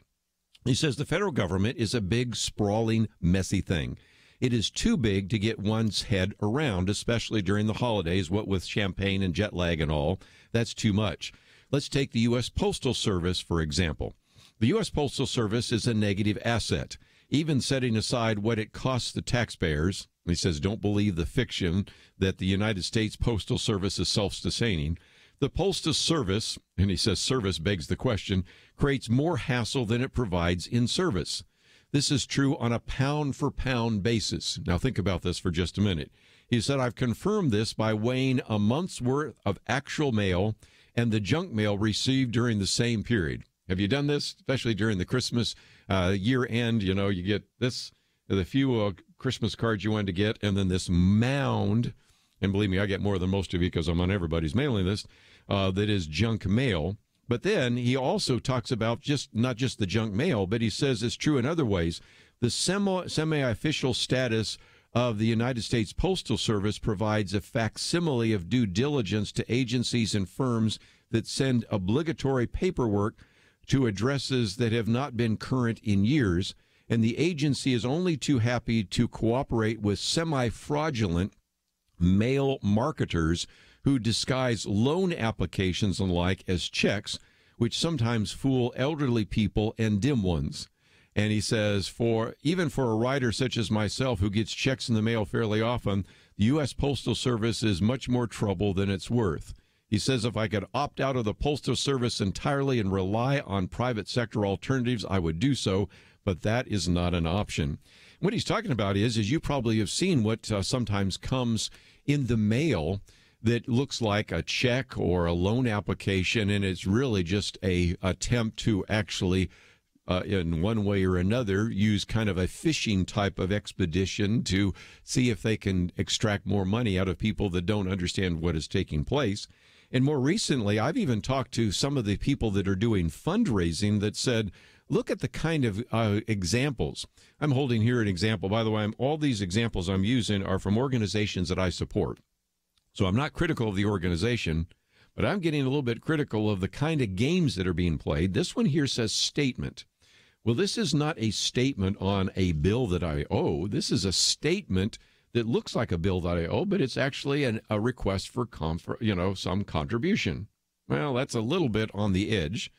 He says the federal government is a big, sprawling, messy thing. It is too big to get one's head around, especially during the holidays, what with champagne and jet lag and all. That's too much. Let's take the U.S. Postal Service, for example. The U.S. Postal Service is a negative asset. Even setting aside what it costs the taxpayers, he says, don't believe the fiction that the United States Postal Service is self-sustaining. The Postal Service, and he says service begs the question, creates more hassle than it provides in service. This is true on a pound-for-pound basis. Now think about this for just a minute. He said, I've confirmed this by weighing a month's worth of actual mail and the junk mail received during the same period. Have you done this, especially during the Christmas year end? You know, you get this, the few Christmas cards you wanted to get, and then this mound, and believe me, I get more than most of you because I'm on everybody's mailing list, that is junk mail. But then he also talks about not just the junk mail, but he says it's true in other ways. The semi-official status of the United States Postal Service provides a facsimile of due diligence to agencies and firms that send obligatory paperwork to addresses that have not been current in years, and the agency is only too happy to cooperate with semi-fraudulent mail marketers who disguise loan applications and like as checks, which sometimes fool elderly people and dim ones. And he says, even for a writer such as myself who gets checks in the mail fairly often, the U.S. Postal Service is much more trouble than it's worth. He says if I could opt out of the Postal Service entirely and rely on private sector alternatives, I would do so, but that is not an option. What he's talking about is you probably have seen what sometimes comes in the mail that looks like a check or a loan application, and it's really just a attempt to actually, in one way or another, use kind of a fishing type of expedition to see if they can extract more money out of people that don't understand what is taking place. And more recently, I've even talked to some of the people that are doing fundraising that said, look at the kind of examples. I'm holding here an example. By the way, all these examples I'm using are from organizations that I support. So I'm not critical of the organization, but I'm getting a little bit critical of the kind of games that are being played. This one here says statement. Well, this is not a statement on a bill that I owe. This is a statement that looks like a bill that I owe, but it's actually a request for some contribution. Well, that's a little bit on the edge.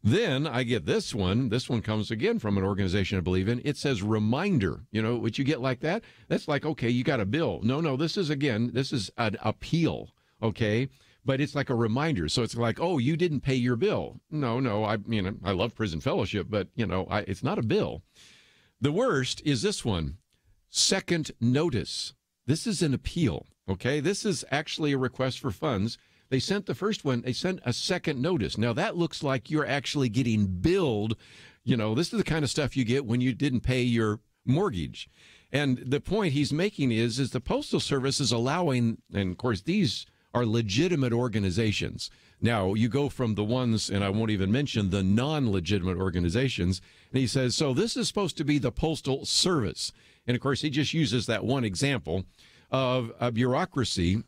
Then I get this one. This one comes again from an organization I believe in. It says reminder. You know what you get like that? That's like, okay, you got a bill. No, this is an appeal, okay? But it's like a reminder. So it's like, oh, you didn't pay your bill. No, I love prison fellowship, but, it's not a bill. The worst is this one, second notice. This is an appeal, okay? This is actually a request for funds. They sent the first one, they sent a second notice. Now, that looks like you're actually getting billed. This is the kind of stuff you get when you didn't pay your mortgage. And the point he's making is the Postal Service is allowing, and of course, these are legitimate organizations. Now, you go from the ones, and I won't even mention the non-legitimate organizations, and he says, so this is supposed to be the Postal Service. And of course, he just uses that one example of a bureaucracy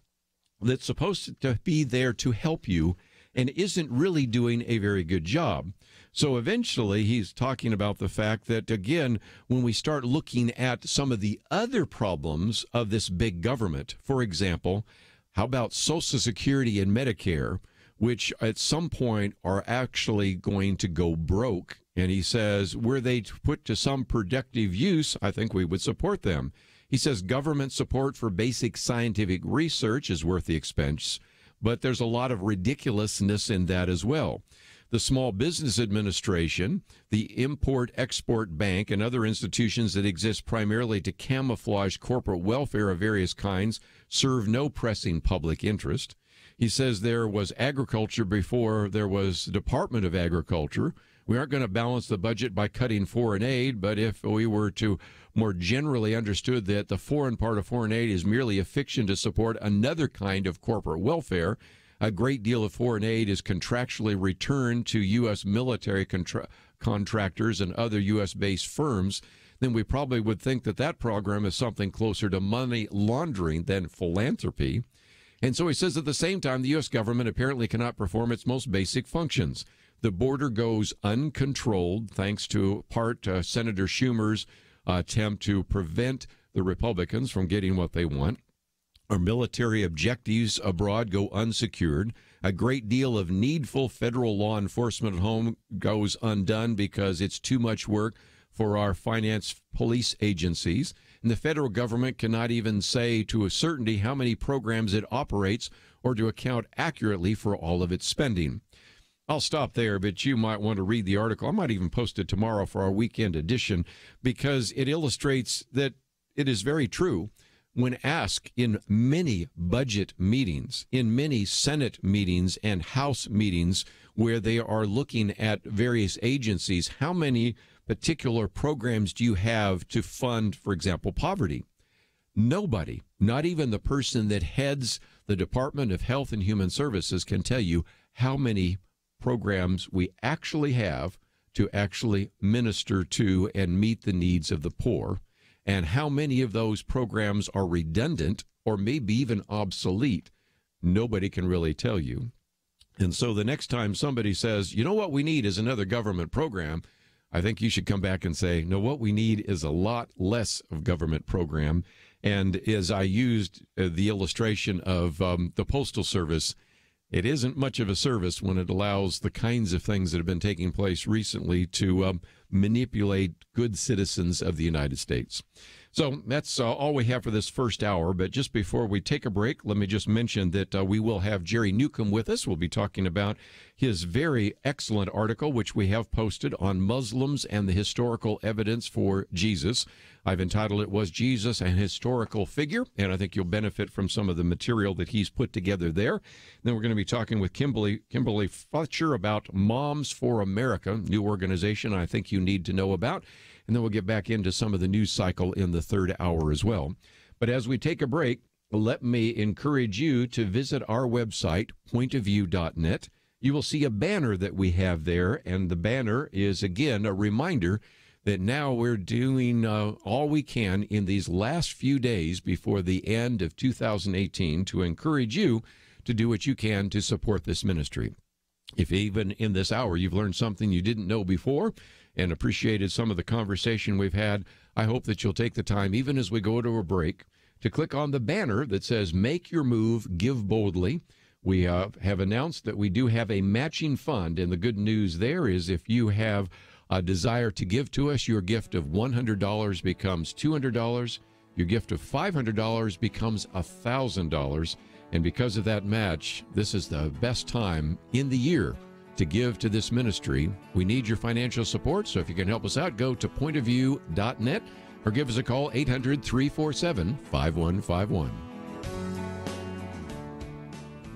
that's supposed to be there to help you and isn't really doing a very good job. So eventually he's talking about the fact that, again, when we start looking at some of the other problems of this big government, for example, how about Social Security and Medicare, which at some point are actually going to go broke? And he says, were they put to some productive use, I think we would support them. He says government support for basic scientific research is worth the expense, but there's a lot of ridiculousness in that as well. The Small Business Administration, the Import-Export Bank, and other institutions that exist primarily to camouflage corporate welfare of various kinds serve no pressing public interest. He says there was agriculture before there was Department of Agriculture. We aren't going to balance the budget by cutting foreign aid, but if we were to more generally understood that the foreign part of foreign aid is merely a fiction to support another kind of corporate welfare, a great deal of foreign aid is contractually returned to U.S. military contractors and other U.S.-based firms, then we probably would think that that program is something closer to money laundering than philanthropy. And so he says at the same time, the U.S. government apparently cannot perform its most basic functions. The border goes uncontrolled, thanks to part Senator Schumer's attempt to prevent the Republicans from getting what they want. Our military objectives abroad go unsecured. A great deal of needful federal law enforcement at home goes undone because it's too much work for our finance police agencies. And the federal government cannot even say to a certainty how many programs it operates or to account accurately for all of its spending. I'll stop there, but you might want to read the article. I might even post it tomorrow for our weekend edition because it illustrates that it is very true. When asked in many budget meetings, in many Senate meetings and House meetings where they are looking at various agencies, how many particular programs do you have to fund, for example, poverty? Nobody, not even the person that heads the Department of Health and Human Services, can tell you how many programs we actually have to actually minister to and meet the needs of the poor, and how many of those programs are redundant or maybe even obsolete. Nobody can really tell you. And so the next time somebody says, you know what we need is another government program, I think you should come back and say, no, what we need is a lot less of government program. And as I used the illustration of the Postal Service, it isn't much of a service when it allows the kinds of things that have been taking place recently to manipulate good citizens of the United States. So that's all we have for this first hour. But just before we take a break, let me just mention that we will have Jerry Newcombe with us. We'll be talking about his very excellent article, which we have posted on Muslims and the historical evidence for Jesus. I've entitled it, Was Jesus an Historical Figure? And I think you'll benefit from some of the material that he's put together there. Then we're going to be talking with Kimberly Fletcher about Moms for America, new organization I think you need to know about. And then we'll get back into some of the news cycle in the third hour as well. But as we take a break, let me encourage you to visit our website, pointofview.net. You will see a banner that we have there, and the banner is, again, a reminder that now we're doing all we can in these last few days before the end of 2018 to encourage you to do what you can to support this ministry. If even in this hour you've learned something you didn't know before and appreciated some of the conversation we've had, I hope that you'll take the time, even as we go to a break, to click on the banner that says, Make Your Move, Give Boldly. We have announced that we do have a matching fund, and the good news there is if you have a desire to give to us, your gift of $100 becomes $200. Your gift of $500 becomes $1,000. And because of that match, this is the best time in the year to give to this ministry. We need your financial support, so if you can help us out, go to pointofview.net or give us a call, 800-347-5151.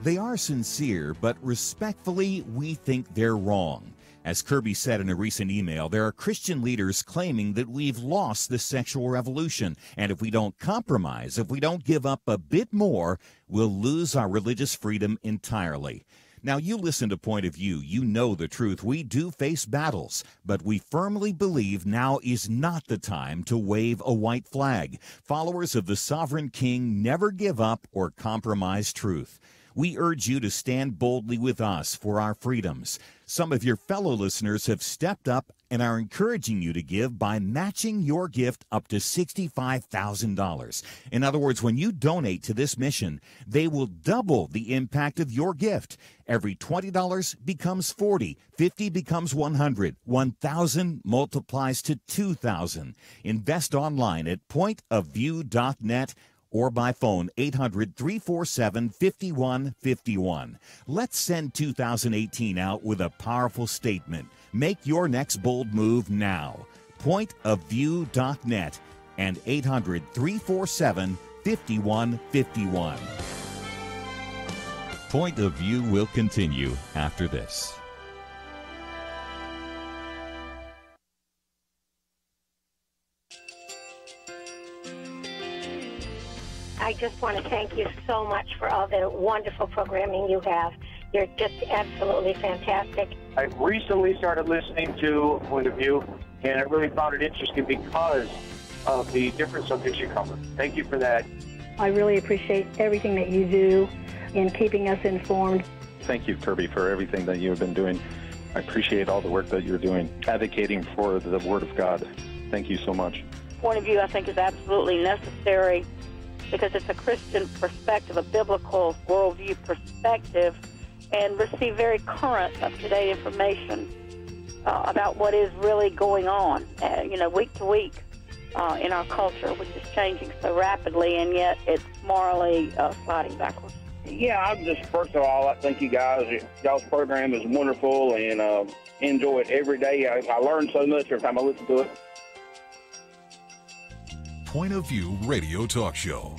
They are sincere, but respectfully, we think they're wrong. As Kerby said in a recent email, there are Christian leaders claiming that we've lost the sexual revolution, and if we don't compromise, if we don't give up a bit more, we'll lose our religious freedom entirely. Now, you listen to Point of View, you know the truth. We do face battles, but we firmly believe now is not the time to wave a white flag. Followers of the sovereign king never give up or compromise truth. We urge you to stand boldly with us for our freedoms. Some of your fellow listeners have stepped up and are encouraging you to give by matching your gift up to $65,000. In other words, when you donate to this mission, they will double the impact of your gift. Every $20 becomes $40, $50 becomes $100, $1,000 multiplies to $2,000. Invest online at pointofview.net or by phone 800-347-5151. Let's send 2018 out with a powerful statement. Make your next bold move now. Pointofview.net and 800-347-5151. Point of View will continue after this. I just want to thank you so much for all the wonderful programming you have. You're just absolutely fantastic. I recently started listening to Point of View, and I really found it interesting because of the different subjects you cover. Thank you for that. I really appreciate everything that you do. in keeping us informed. Thank you, Kerby, for everything that you have been doing. I appreciate all the work that you're doing, advocating for the Word of God. Thank you so much. Point of view, I think, is absolutely necessary because it's a Christian perspective, a biblical worldview perspective, and receive very current, up-to-date information about what is really going on, week to week in our culture, which is changing so rapidly, and yet it's morally sliding backwards. Yeah, I'm just, first of all, I thank you guys. Y'all's program is wonderful, and enjoy it every day. I learn so much every time I listen to it. Point of View Radio Talk Show.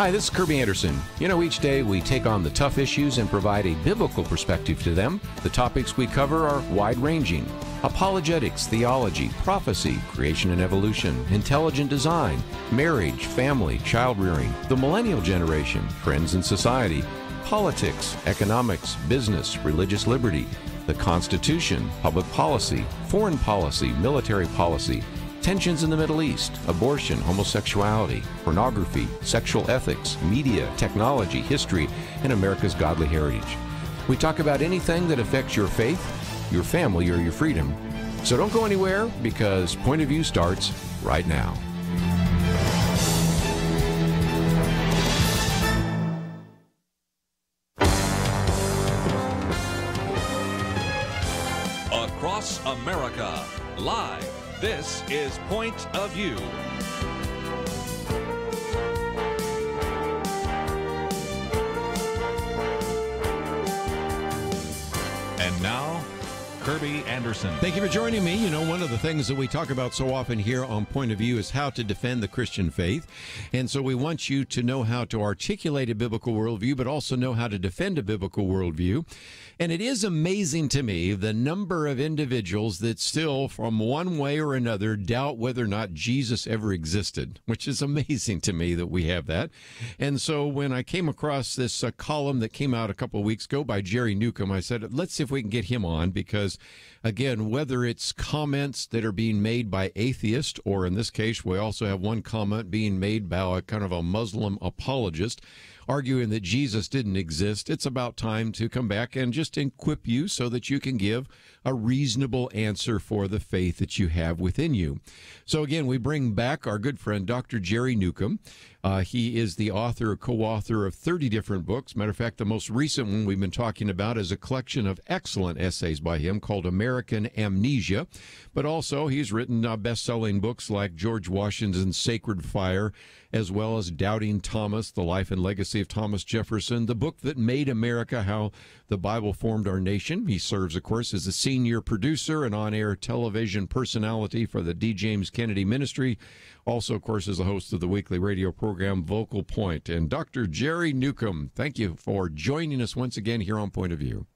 Hi, this is Kerby Anderson. You know, each day we take on the tough issues and provide a biblical perspective to them. The topics we cover are wide-ranging: apologetics, theology, prophecy, creation and evolution, intelligent design, marriage, family, child-rearing, the millennial generation, trends in society, politics, economics, business, religious liberty, the Constitution, public policy, foreign policy, military policy, tensions in the Middle East, abortion, homosexuality, pornography, sexual ethics, media, technology, history, and America's godly heritage. We talk about anything that affects your faith, your family, or your freedom. So don't go anywhere, because Point of View starts right now. Across America, live. This is Point of View. And now, Kerby Anderson. Thank you for joining me. You know, one of the things that we talk about so often here on Point of View is how to defend the Christian faith. And so we want you to know how to articulate a biblical worldview, but also know how to defend a biblical worldview. And it is amazing to me the number of individuals that still, from one way or another, doubt whether or not Jesus ever existed, which is amazing to me that we have that. And so when I came across this column that came out a couple of weeks ago by Jerry Newcombe, I said, let's see if we can get him on, because again, whether it's comments that are being made by atheists, or in this case, we also have one comment being made by a kind of a Muslim apologist, arguing that Jesus didn't exist, it's about time to come back and just equip you so that you can give a reasonable answer for the faith that you have within you. So again, we bring back our good friend, Dr. Jerry Newcombe. He is the author or co-author of 30 different books. Matter of fact, the most recent one we've been talking about is a collection of excellent essays by him called American Amnesia. But also, he's written best-selling books like George Washington's Sacred Fire, as well as Doubting Thomas, The Life and Legacy of Thomas Jefferson, the book that made America, How the Bible Formed Our Nation. He serves, of course, as the senior producer and on-air television personality for the D. James Kennedy Ministry. Also, of course, is the host of the weekly radio program Vocal Point. And Dr. Jerry Newcombe, thank you for joining us once again here on Point of View.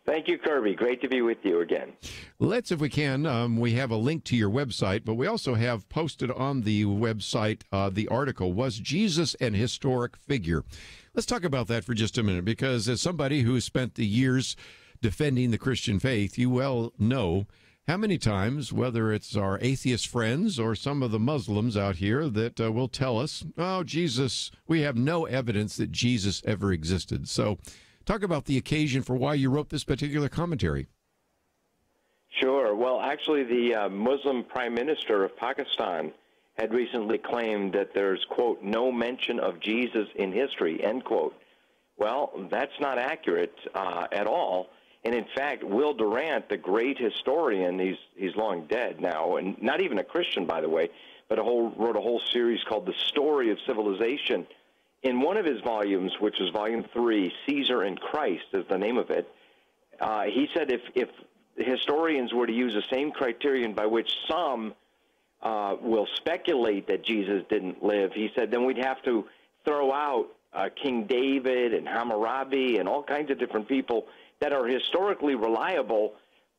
Thank you, Kerby. Great to be with you again. Let's, if we can, we have a link to your website, but we also have posted on the website the article, Was Jesus an Historic Figure? Let's talk about that for just a minute, because as somebody who has spent the years defending the Christian faith, you well know how many times, whether it's our atheist friends or some of the Muslims out here that will tell us, oh, Jesus, we have no evidence that Jesus ever existed. So talk about the occasion for why you wrote this particular commentary. Sure. Well, actually, the Muslim Prime Minister of Pakistan had recently claimed that there's, quote, no mention of Jesus in history, end quote. Well, that's not accurate at all. And in fact, Will Durant, the great historian, he's long dead now, and not even a Christian, by the way, but wrote a whole series called The Story of Civilization. In one of his volumes, which is volume 3, Caesar and Christ is the name of it, he said if historians were to use the same criterion by which some will speculate that Jesus didn't live, he said, then we'd have to throw out King David and Hammurabi and all kinds of different people that are historically reliable,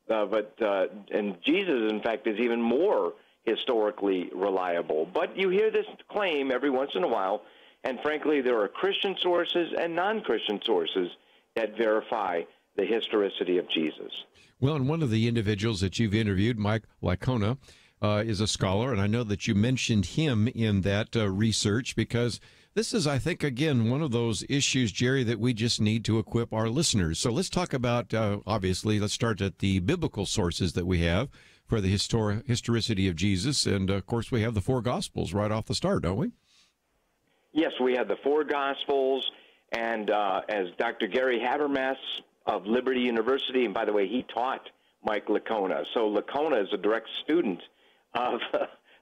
and Jesus, in fact, is even more historically reliable. But you hear this claim every once in a while, and frankly, there are Christian sources and non-Christian sources that verify the historicity of Jesus. Well, and one of the individuals that you've interviewed, Mike Licona, is a scholar, and I know that you mentioned him in that research, because this is, I think, again, one of those issues, Jerry, that we just need to equip our listeners. So let's talk about, obviously, let's start at the biblical sources that we have for the historicity of Jesus. And, of course, we have the four Gospels right off the start, don't we? Yes, we have the four Gospels, and as Dr. Gary Habermas of Liberty University, and by the way, he taught Mike Licona. So Licona is a direct student of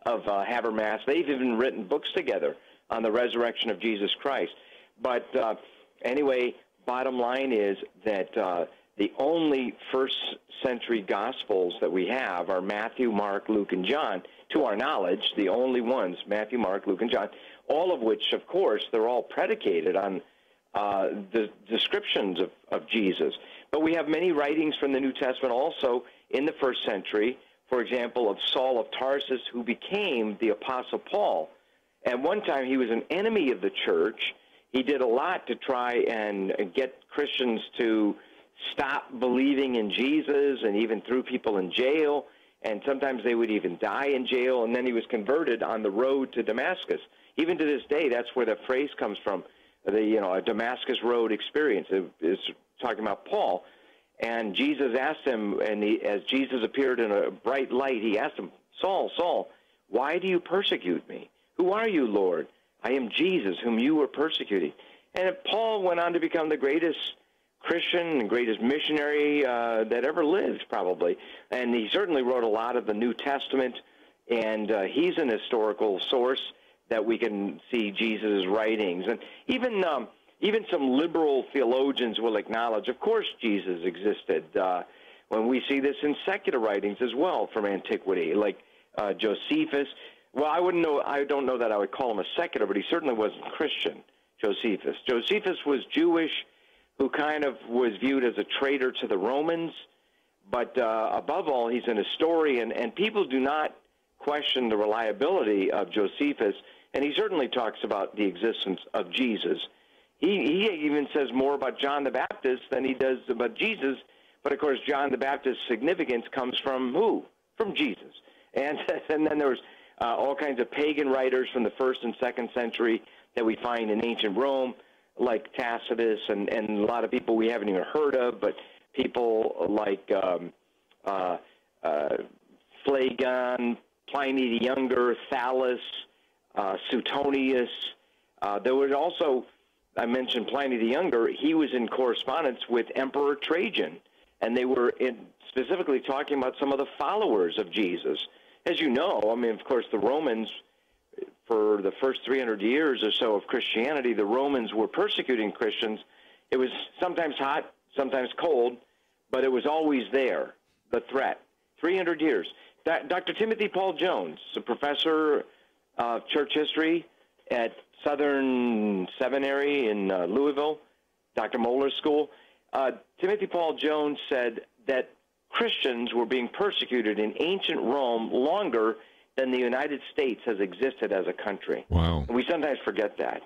Habermas. They've even written books together on the resurrection of Jesus Christ. But anyway, bottom line is that the only first-century Gospels that we have are Matthew, Mark, Luke, and John. To our knowledge, the only ones, Matthew, Mark, Luke, and John, all of which, of course, they're all predicated on the descriptions of Jesus. But we have many writings from the New Testament also in the first century, for example, of Saul of Tarsus, who became the Apostle Paul. At one time, he was an enemy of the church. He did a lot to try and get Christians to stop believing in Jesus, and even threw people in jail, and sometimes they would even die in jail, and then he was converted on the road to Damascus. Even to this day, that's where the phrase comes from, a Damascus Road experience. It is talking about Paul. And Jesus asked him, and as Jesus appeared in a bright light, he asked him, Saul, Saul, why do you persecute me? Who are you, Lord? I am Jesus, whom you were persecuting. And Paul went on to become the greatest Christian and greatest missionary that ever lived, probably. And he certainly wrote a lot of the New Testament, and he's an historical source that we can see Jesus' writings. And even some liberal theologians will acknowledge, of course, Jesus existed. When we see this in secular writings as well from antiquity, like Josephus. Well, I don't know that I would call him a secular, but he certainly wasn't Christian, Josephus. Josephus was Jewish, who kind of was viewed as a traitor to the Romans, but above all, he's an historian, and people do not question the reliability of Josephus, and he certainly talks about the existence of Jesus. He even says more about John the Baptist than he does about Jesus, but of course, John the Baptist's significance comes from who? From Jesus. And then there was all kinds of pagan writers from the 1st and 2nd century that we find in ancient Rome, like Tacitus and a lot of people we haven't even heard of, but people like Phlegon, Pliny the Younger, Thales, Suetonius. There was also, I mentioned Pliny the Younger, he was in correspondence with Emperor Trajan, and they were specifically talking about some of the followers of Jesus. As you know, I mean, of course, the Romans, for the first 300 years or so of Christianity, the Romans were persecuting Christians. It was sometimes hot, sometimes cold, but it was always there, the threat. 300 years. Dr. Timothy Paul Jones, a professor of church history at Southern Seminary in Louisville, Dr. Mohler's school, Timothy Paul Jones said that Christians were being persecuted in ancient Rome longer than the United States has existed as a country. Wow. And we sometimes forget that.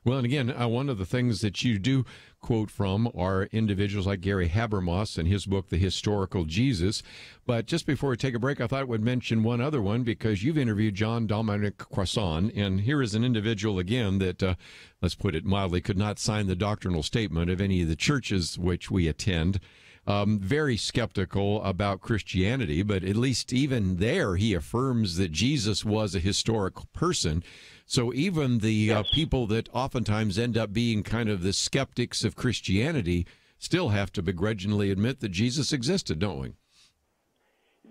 Well, and again, one of the things that you do quote from are individuals like Gary Habermas and his book, The Historical Jesus. But just before we take a break, I thought I would mention one other one, because you've interviewed John Dominic Croissant, and here is an individual, again, that, let's put it mildly, could not sign the doctrinal statement of any of the churches which we attend. Very skeptical about Christianity, but at least even there he affirms that Jesus was a historical person. So even the people that oftentimes end up being kind of the skeptics of Christianity still have to begrudgingly admit that Jesus existed, don't we?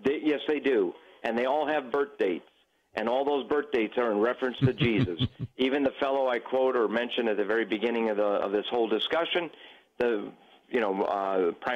Yes, they do. And they all have birth dates. And all those birth dates are in reference to Jesus. Even the fellow I quote or mentioned at the very beginning of this whole discussion, Prime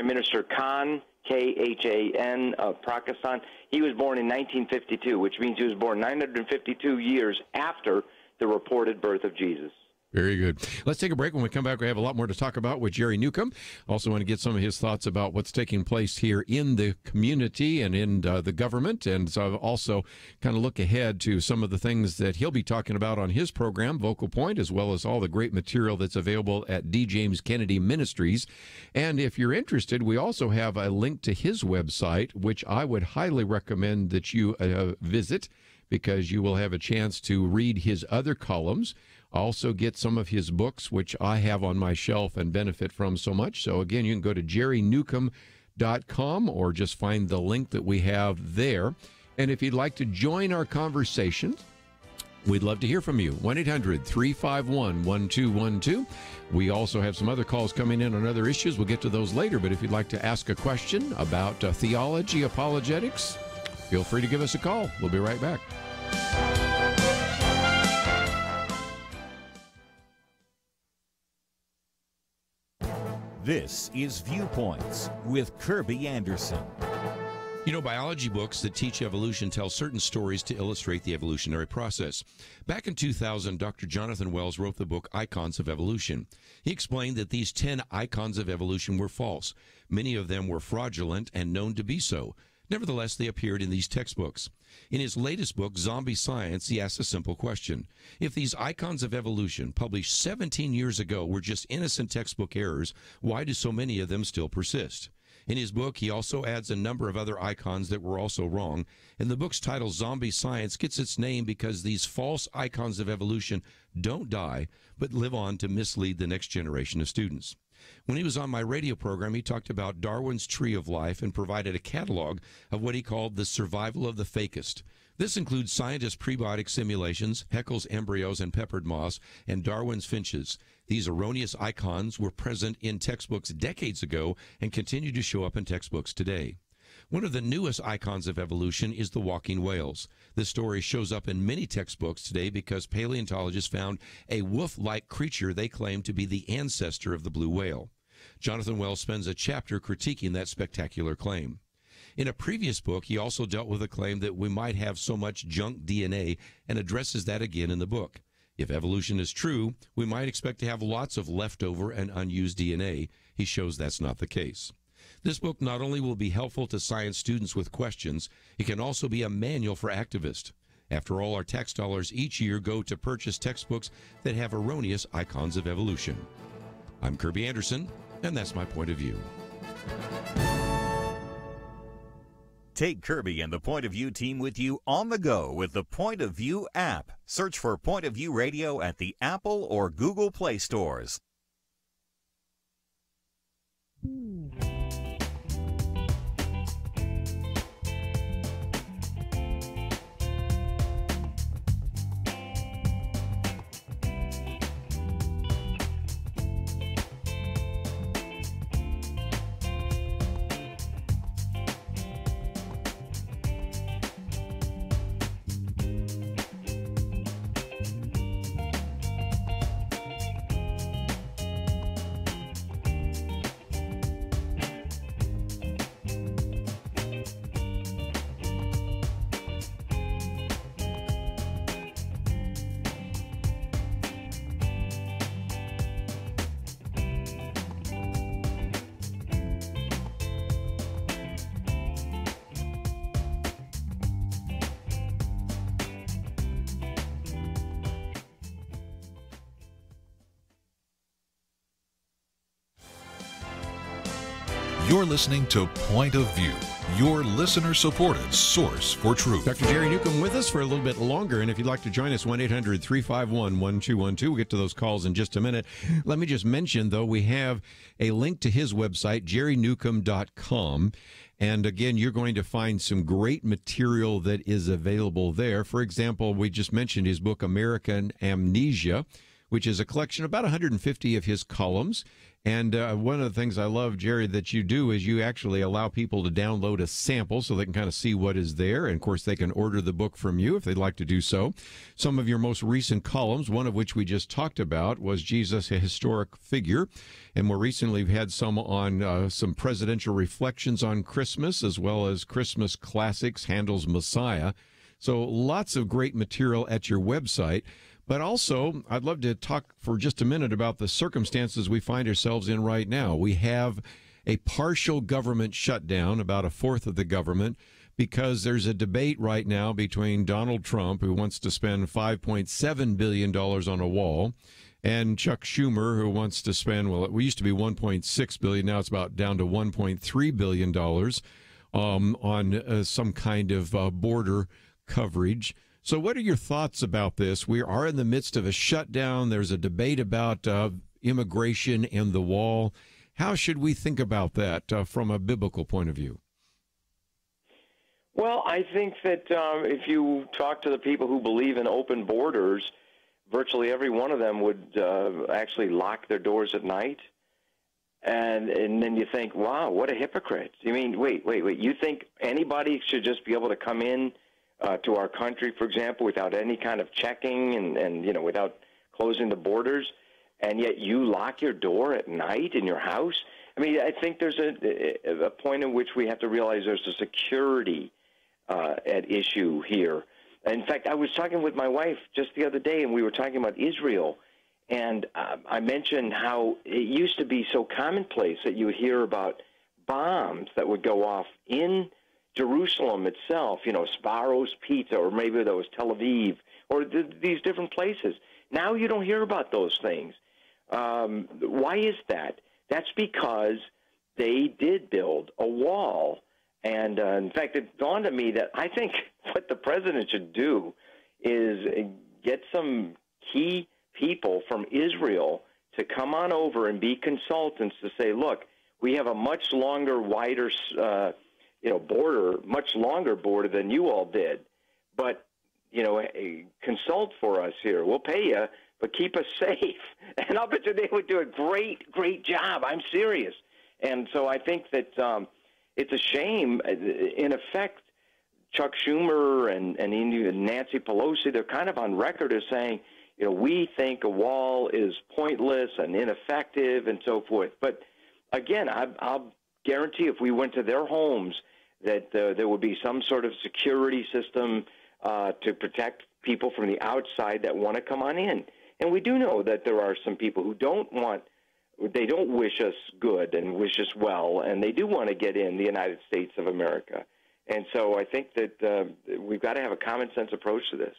Minister Khan, Khan of Pakistan, he was born in 1952, which means he was born 952 years after the reported birth of Jesus. Very good. Let's take a break. When we come back, we have a lot more to talk about with Jerry Newcombe. Also want to get some of his thoughts about what's taking place here in the community and in the government, and so also kind of look ahead to some of the things that he'll be talking about on his program, Vocal Point, as well as all the great material that's available at D. James Kennedy Ministries. And if you're interested, we also have a link to his website, which I would highly recommend that you visit, because you will have a chance to read his other columns. Also get some of his books, which I have on my shelf and benefit from so much. So again, you can go to jerrynewcombe.com or just find the link that we have there. And if you'd like to join our conversation, we'd love to hear from you. 1-800-351-1212. We also have some other calls coming in on other issues. We'll get to those later. But if you'd like to ask a question about theology, apologetics, feel free to give us a call. We'll be right back. This is Viewpoints with Kerby Anderson. You know, biology books that teach evolution tell certain stories to illustrate the evolutionary process. Back in 2000, Dr. Jonathan Wells wrote the book Icons of Evolution. He explained that these 10 icons of evolution were false. Many of them were fraudulent and known to be so. Nevertheless, they appeared in these textbooks. In his latest book, Zombie Science, he asks a simple question. If these icons of evolution, published 17 years ago, were just innocent textbook errors, why do so many of them still persist? In his book, he also adds a number of other icons that were also wrong. And the book's title, Zombie Science, gets its name because these false icons of evolution don't die, but live on to mislead the next generation of students. When he was on my radio program, he talked about Darwin's Tree of Life and provided a catalog of what he called the survival of the fakest. This includes scientists' prebiotic simulations, Haeckel's embryos and peppered moss, and Darwin's finches. These erroneous icons were present in textbooks decades ago and continue to show up in textbooks today. One of the newest icons of evolution is the walking whales. This story shows up in many textbooks today because paleontologists found a wolf-like creature they claim to be the ancestor of the blue whale. Jonathan Wells spends a chapter critiquing that spectacular claim. In a previous book, he also dealt with a claim that we might have so much junk DNA and addresses that again in the book. If evolution is true, we might expect to have lots of leftover and unused DNA. He shows that's not the case. This book not only will be helpful to science students with questions, it can also be a manual for activists. After all, our tax dollars each year go to purchase textbooks that have erroneous icons of evolution. I'm Kerby Anderson, and that's my point of view. Take Kerby and the Point of View team with you on the go with the Point of View app. Search for Point of View Radio at the Apple or Google Play stores. You're listening to Point of View, your listener-supported source for truth. Dr. Jerry Newcombe with us for a little bit longer, and if you'd like to join us, 1-800-351-1212. We'll get to those calls in just a minute. Let me just mention, though, we have a link to his website, jerrynewcombe.com. And again, you're going to find some great material that is available there. For example, we just mentioned his book, American Amnesia, which is a collection of about 150 of his columns. And one of the things I love, Jerry, that you do is you actually allow people to download a sample so they can kind of see what is there. And, of course, they can order the book from you if they'd like to do so. Some of your most recent columns, one of which we just talked about, was Jesus, a Historic Figure. And more recently, we've had some on some presidential reflections on Christmas, as well as Christmas classics, Handel's Messiah. So lots of great material at your website. But also, I'd love to talk for just a minute about the circumstances we find ourselves in right now. We have a partial government shutdown, about a fourth of the government, because there's a debate right now between Donald Trump, who wants to spend $5.7 billion on a wall, and Chuck Schumer, who wants to spend, well, it used to be $1.6 billion, now it's about down to $1.3 billion on some kind of border coverage. So what are your thoughts about this? We are in the midst of a shutdown. There's a debate about immigration and the wall. How should we think about that from a biblical point of view? Well, I think that if you talk to the people who believe in open borders, virtually every one of them would actually lock their doors at night. And then you think, wow, what a hypocrite. You mean, wait. You think anybody should just be able to come in to our country, for example, without any kind of checking and you know, without closing the borders, and yet you lock your door at night in your house? I mean, I think there's a point in which we have to realize there's a security at issue here. In fact, I was talking with my wife just the other day, and we were talking about Israel, and I mentioned how it used to be so commonplace that you would hear about bombs that would go off in Jerusalem itself, you know, Sbarro's Pizza, or maybe that was Tel Aviv, or these different places. Now you don't hear about those things. Why is that? That's because they did build a wall. And, in fact, it dawned on me that I think what the president should do is get some key people from Israel to come on over and be consultants to say, look, we have a much longer, wider, border, much longer border than you all did. But, you know, consult for us here. We'll pay you, but keep us safe. And I'll bet you they would do a great job. I'm serious. And so I think that it's a shame. In effect, Chuck Schumer and Nancy Pelosi, they're kind of on record as saying, you know, we think a wall is pointless and ineffective and so forth. But, again, I'll guarantee if we went to their homes that there would be some sort of security system to protect people from the outside that want to come on in. And we do know that there are some people who don't wish us good and wish us well, and they do want to get in the United States of America. And so I think that we've got to have a common sense approach to this.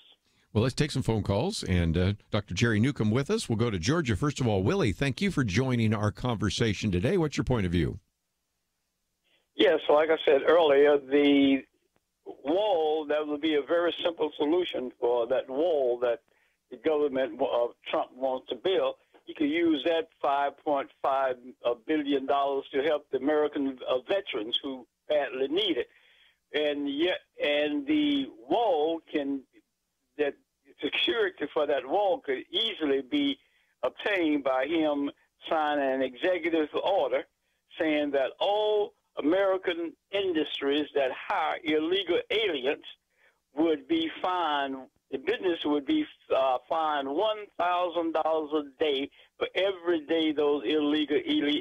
Well, let's take some phone calls, and Dr. Jerry Newcombe with us. We'll go to Georgia. First of all, Willie, thank you for joining our conversation today. What's your point of view? Yes, like I said earlier, the wall, that would be a very simple solution for that wall that the government of Trump wants to build. You could use that $5.5 billion to help the American veterans who badly need it. And the wall that security for that wall could easily be obtained by him signing an executive order saying that all American industries that hire illegal aliens would be fined. The business would be fined $1,000 a day for every day those illegal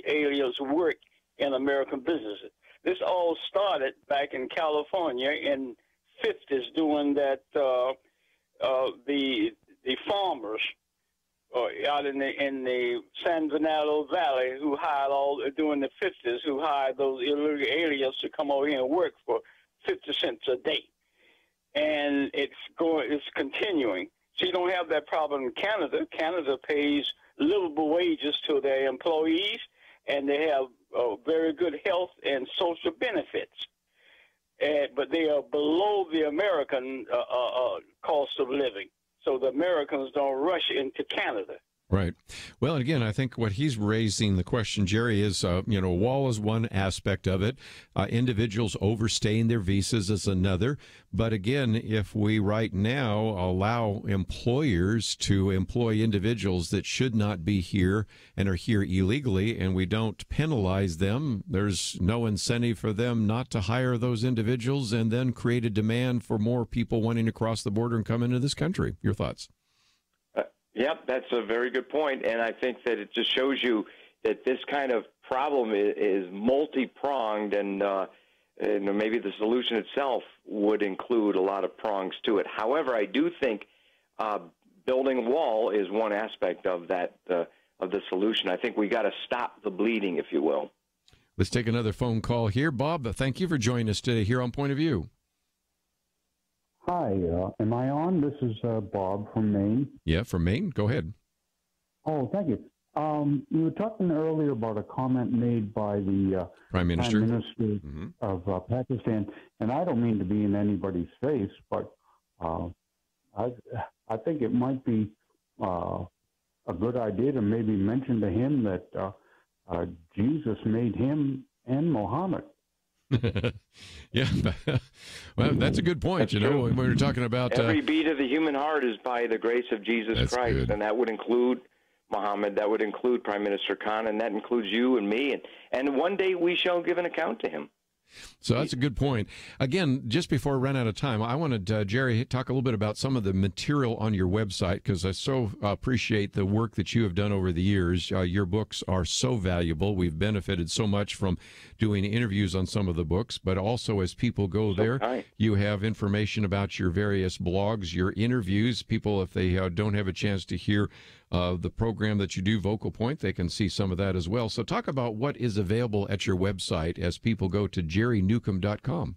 aliens work in American businesses. This all started back in California in '50s, doing that. The farmers out in the San Bernardino Valley who hired during the '50s, who hired those illegal aliens to come over here and work for 50 cents a day. And it's continuing. So you don't have that problem in Canada. Canada pays livable wages to their employees, and they have very good health and social benefits. But they are below the American cost of living. So the Americans don't rush into Canada. Right. Well, and again, I think what he's raising the question, Jerry, is, a wall is one aspect of it. Individuals overstaying their visas is another. But again, if we right now allow employers to employ individuals that should not be here and are here illegally, and we don't penalize them, there's no incentive for them not to hire those individuals and then create a demand for more people wanting to cross the border and come into this country. Your thoughts? Yep, that's a very good point, and I think that it just shows you that this kind of problem is multi-pronged, and maybe the solution itself would include a lot of prongs to it. However, I do think building a wall is one aspect of that of the solution. I think we got to stop the bleeding, if you will. Let's take another phone call here. Bob, thank you for joining us today here on Point of View. Hi, am I on? This is Bob from Maine. Yeah, from Maine. Go ahead. Oh, thank you. You were talking earlier about a comment made by the Prime Minister, of Pakistan, and I don't mean to be in anybody's face, but I think it might be a good idea to maybe mention to him that Jesus made him and Muhammad. Yeah, well, that's a good point. That's when we're talking about every beat of the human heart is by the grace of Jesus Christ, good. And that would include Muhammad, that would include Prime Minister Khan, and that includes you and me, and one day we shall give an account to him. So that's a good point. Again, just before we run out of time, I wanted Jerry talk a little bit about some of the material on your website, because I so appreciate the work that you have done over the years. Your books are so valuable. We've benefited so much from doing interviews on some of the books, but also as people go there, you have information about your various blogs, your interviews. People, if they don't have a chance to hear the program that you do, Vocal Point, they can see some of that as well. So talk about what is available at your website as people go to jerrynewcombe.com.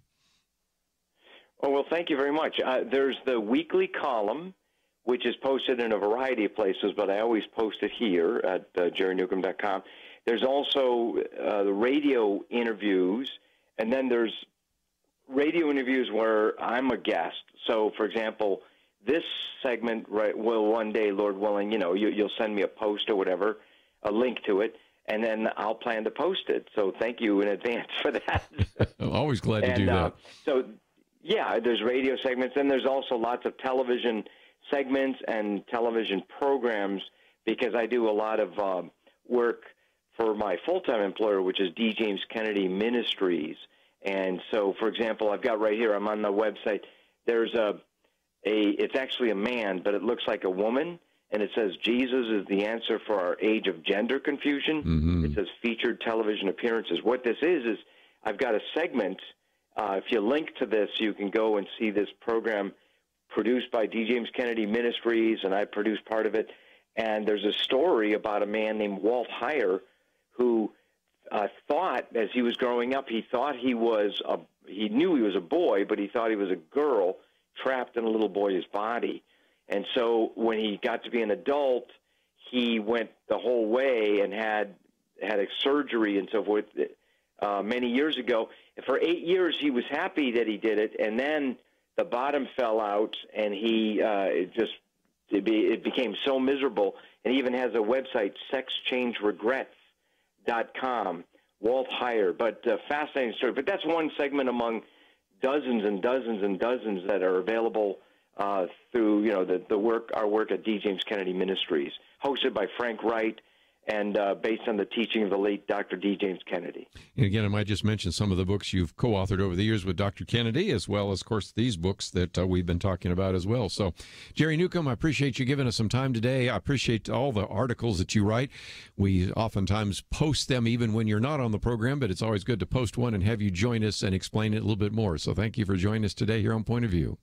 Oh, well, thank you very much. There's the weekly column, which is posted in a variety of places, but I always post it here at jerrynewcombe.com. There's also the radio interviews, and then there's radio interviews where I'm a guest. So, for example, this segment will one day, Lord willing, you'll send me a post or whatever, a link to it, and then I'll plan to post it. So thank you in advance for that. I'm always glad to do that. So, yeah, there's radio segments, and there's also lots of television segments and television programs, because I do a lot of work for my full-time employer, which is D. James Kennedy Ministries. And so, for example, I've got right here, I'm on the website, there's it's actually a man, but it looks like a woman, and it says, Jesus is the answer for our age of gender confusion. Mm-hmm. It says featured television appearances. What this is I've got a segment. If you link to this, you can go and see this program produced by D. James Kennedy Ministries, and I produced part of it. And there's a story about a man named Walt Heyer who thought, as he was growing up, he knew he was a boy, but he thought he was a girl trapped in a little boy's body. And so when he got to be an adult, he went the whole way and had a surgery and so forth many years ago. For 8 years, he was happy that he did it, and then the bottom fell out, and it became so miserable. And he even has a website, sexchangeregrets.com, Walt Heyer. But fascinating story. But that's one segment among dozens and dozens and dozens that are available through our work at D. James Kennedy Ministries, hosted by Frank Wright, and based on the teaching of the late Dr. D. James Kennedy. And again, I might just mention some of the books you've co-authored over the years with Dr. Kennedy, as well as, of course, these books that we've been talking about as well. So, Jerry Newcombe, I appreciate you giving us some time today. I appreciate all the articles that you write. We oftentimes post them even when you're not on the program, but it's always good to post one and have you join us and explain it a little bit more. So thank you for joining us today here on Point of View.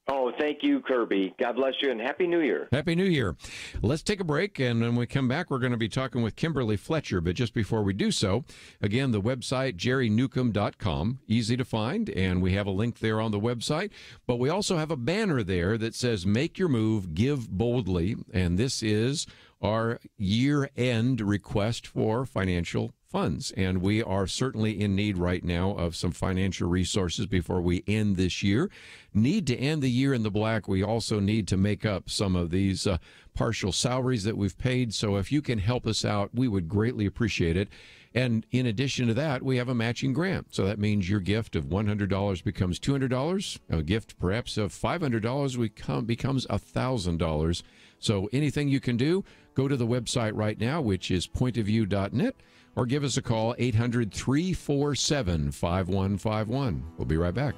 Oh, thank you, Kerby. God bless you, and Happy New Year. Happy New Year. Let's take a break, and when we come back, we're going to be talking with Kimberly Fletcher. But just before we do so, again, the website, jerrynewcombe.com, easy to find, and we have a link there on the website. But we also have a banner there that says, Make Your Move, Give Boldly, and this is our year-end request for financial funds. And we are certainly in need right now of some financial resources before we end this year. Need to end the year in the black. We also need to make up some of these partial salaries that we've paid. So if you can help us out, we would greatly appreciate it. And in addition to that, we have a matching grant. So that means your gift of $100 becomes $200. A gift perhaps of $500 becomes $1,000. So anything you can do, go to the website right now, which is pointofview.net, or give us a call, 800-347-5151. We'll be right back.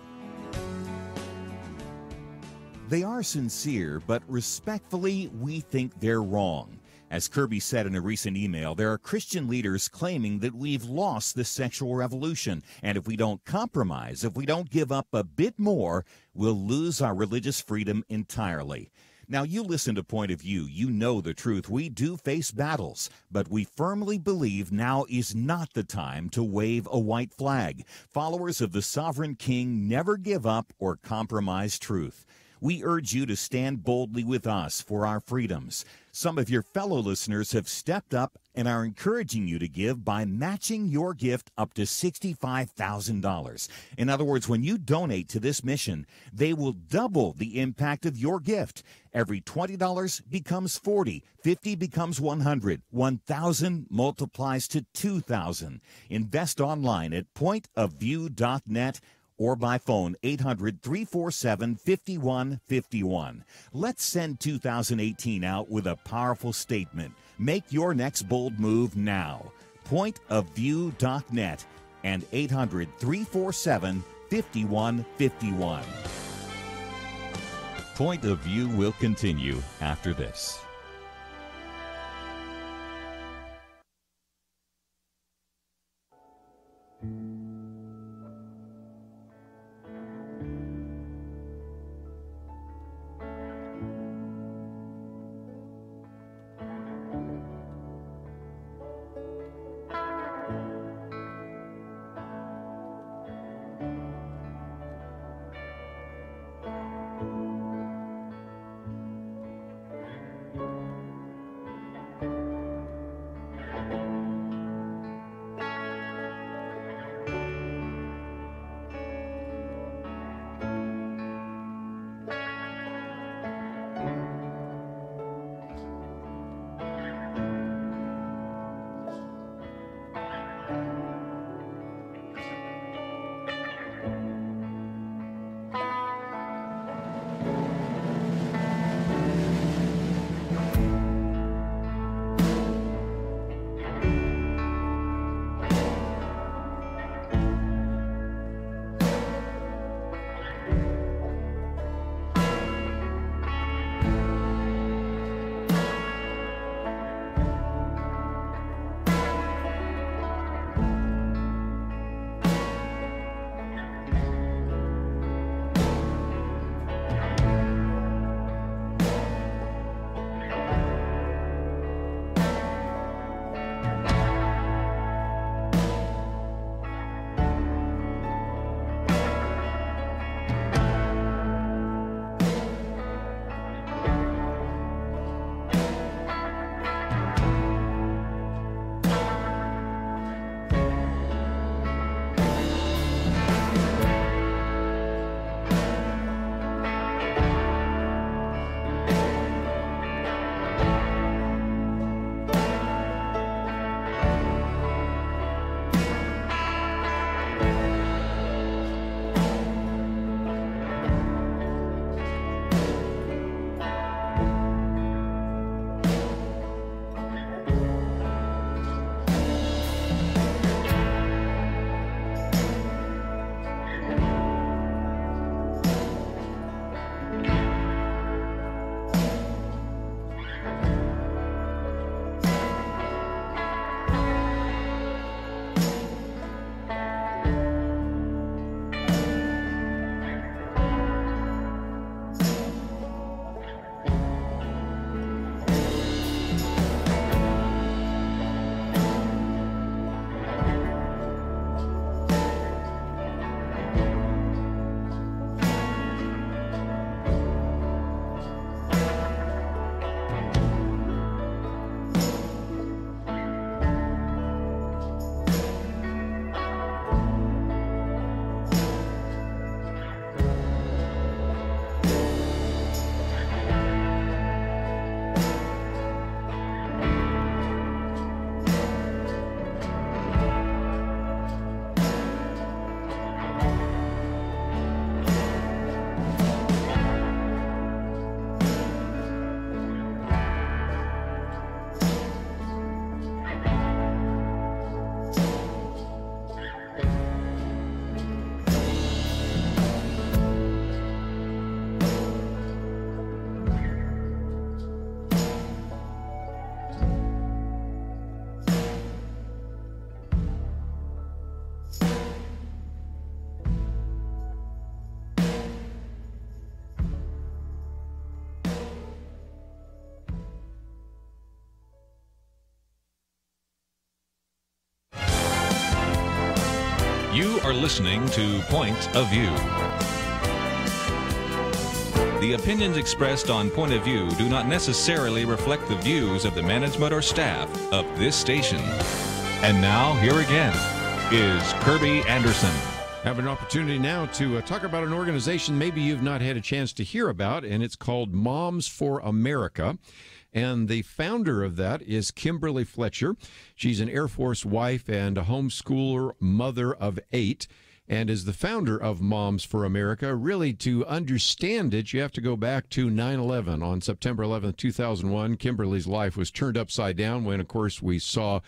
They are sincere, but respectfully, we think they're wrong. As Kerby said in a recent email, there are Christian leaders claiming that we've lost the sexual revolution, and if we don't compromise, if we don't give up a bit more, we'll lose our religious freedom entirely. Now, you listen to Point of View. You know the truth. We do face battles, but we firmly believe now is not the time to wave a white flag. Followers of the sovereign king never give up or compromise truth. We urge you to stand boldly with us for our freedoms. Some of your fellow listeners have stepped up and are encouraging you to give by matching your gift up to $65,000. In other words, when you donate to this mission, they will double the impact of your gift. Every $20 becomes $40, $50 becomes $100, $1,000 multiplies to $2,000. Invest online at pointofview.net or by phone 800-347-5151. Let's send 2018 out with a powerful statement. Make your next bold move now. Pointofview.net. and 800-347-5151. Point of View will continue after this. You are listening to Point of View. The opinions expressed on Point of View do not necessarily reflect the views of the management or staff of this station. And now, here again, is Kerby Anderson. Have an opportunity now to talk about an organization maybe you've not had a chance to hear about, and it's called Moms for America. And the founder of that is Kimberly Fletcher. She's an Air Force wife and a homeschooler, mother of 8. and is the founder of Moms for America. Really, to understand it, you have to go back to 9/11. On September 11th, 2001, Kimberly's life was turned upside down when, of course, we saw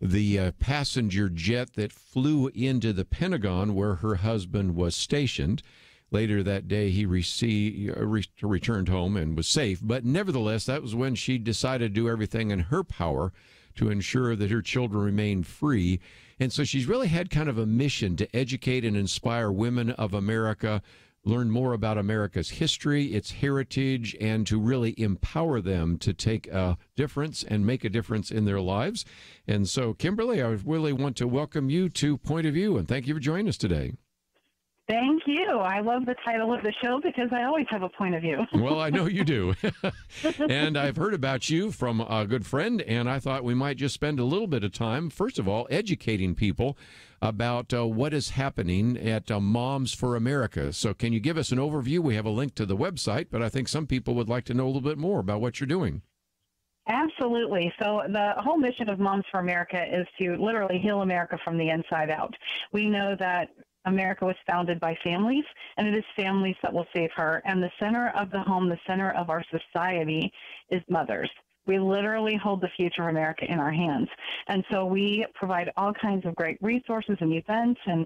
the passenger jet that flew into the Pentagon where her husband was stationed. Later that day, he returned home and was safe. But nevertheless, that was when she decided to do everything in her power to ensure that her children remained free. And so she's really had kind of a mission to educate and inspire women of America, learn more about America's history, its heritage, and to really empower them to take a difference and make a difference in their lives. And so, Kimberly, I really want to welcome you to Point of View, and thank you for joining us today. Thank you. I love the title of the show because I always have a point of view. Well, I know you do. And I've heard about you from a good friend, and I thought we might just spend a little bit of time, first of all, educating people about what is happening at Moms for America. So can you give us an overview? We have a link to the website, but I think some people would like to know a little bit more about what you're doing. Absolutely. So the whole mission of Moms for America is to literally heal America from the inside out. We know that America was founded by families, and it is families that will save her. And the center of the home, the center of our society, is mothers. We literally hold the future of America in our hands. And so we provide all kinds of great resources and events and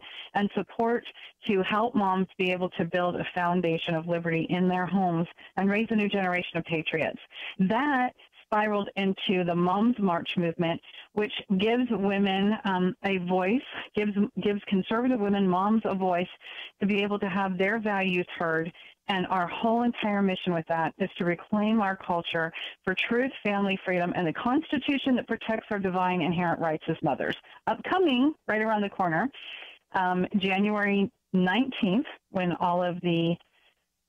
support to help moms be able to build a foundation of liberty in their homes and raise a new generation of patriots. That spiraled into the Moms March movement, which gives women a voice, gives conservative women, moms, a voice to be able to have their values heard. And our whole entire mission with that is to reclaim our culture for truth, family, freedom, and the Constitution that protects our divine inherent rights as mothers. Upcoming, right around the corner, January 19th, when all of the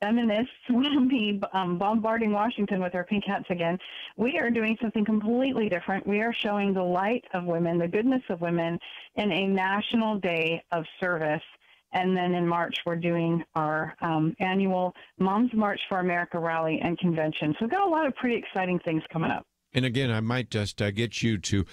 feminists will be bombarding Washington with their pink hats again, we are doing something completely different. We are showing the light of women, the goodness of women, in a national day of service. And then in March, we're doing our annual Moms March for America rally and convention. So we've got a lot of pretty exciting things coming up. And again, I might just get you to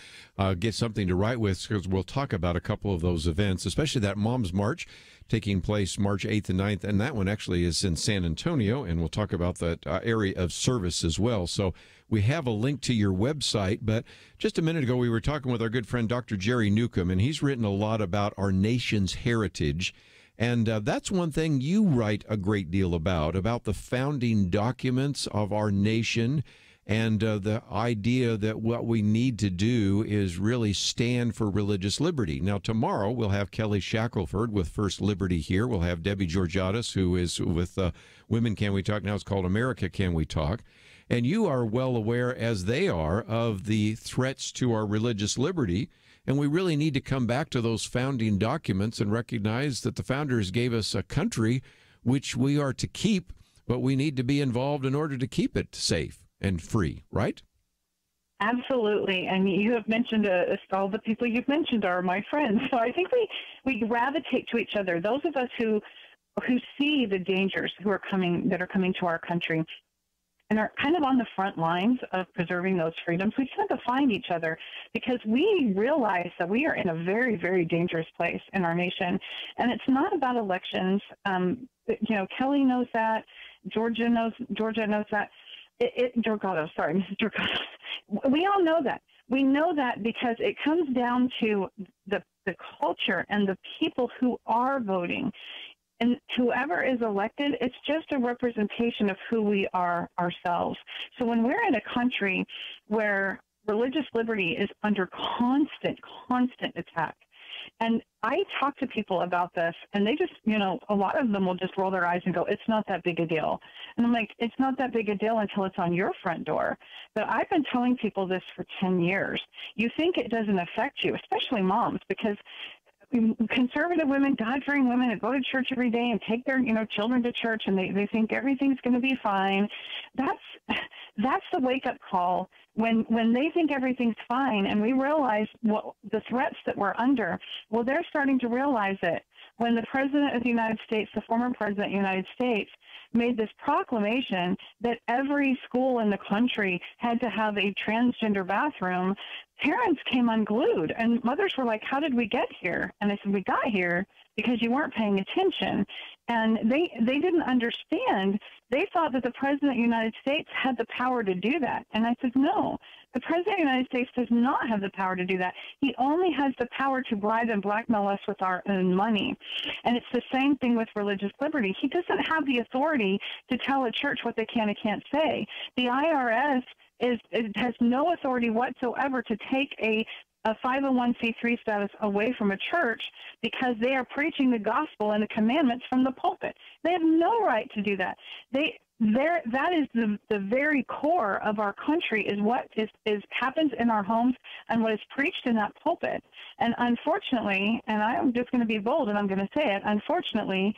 get something to write with, because we'll talk about a couple of those events, especially that Moms March taking place March 8th and 9th. And that one actually is in San Antonio. And we'll talk about that area of service as well. So we have a link to your website. But just a minute ago, we were talking with our good friend, Dr. Jerry Newcombe, and he's written a lot about our nation's heritage. And that's one thing you write a great deal about the founding documents of our nation. And the idea that what we need to do is really stand for religious liberty. Now, tomorrow we'll have Kelly Shackelford with First Liberty here. We'll have Debbie Georgiadis, who is with Women Can We Talk. Now it's called America Can We Talk. And you are well aware, as they are, of the threats to our religious liberty. And we really need to come back to those founding documents and recognize that the founders gave us a country which we are to keep, but we need to be involved in order to keep it safe and free, right? Absolutely. And you have mentioned all the people you've mentioned are my friends. So I think we gravitate to each other. Those of us who see the dangers that are coming to our country and are kind of on the front lines of preserving those freedoms, we tend to find each other because we realize that we are in a very, very dangerous place in our nation. And it's not about elections. Kelly knows that. Georgia knows that. Mrs. Dragados. We all know that. We know that because it comes down to the culture and the people who are voting. And whoever is elected, it's just a representation of who we are ourselves. So when we're in a country where religious liberty is under constant attack, and I talk to people about this, and they just, a lot of them will just roll their eyes and go, it's not that big a deal. And I'm like, it's not that big a deal until it's on your front door. But I've been telling people this for 10 years. You think it doesn't affect you, especially moms, because conservative women, God-fearing women that go to church every day and take their, children to church, and they think everything's going to be fine. That's the wake-up call when they think everything's fine, and we realize what the threats that we're under. Well, they're starting to realize it. when the President of the United States, the former President of the United States, made this proclamation that every school in the country had to have a transgender bathroom, parents came unglued, and mothers were like, how did we get here? And I said, we got here because you weren't paying attention. And they didn't understand. They thought that the President of the United States had the power to do that. And I said, no, the President of the United States does not have the power to do that. He only has the power to bribe and blackmail us with our own money. And it's the same thing with religious liberty. He doesn't have the authority to tell a church what they can and can't say. The IRS has no authority whatsoever to take a 501c3 status away from a church because they are preaching the gospel and the commandments from the pulpit. They have no right to do that. That is the very core of our country, is what happens in our homes and what is preached in that pulpit. And unfortunately, and I'm just going to be bold and I'm going to say it, unfortunately,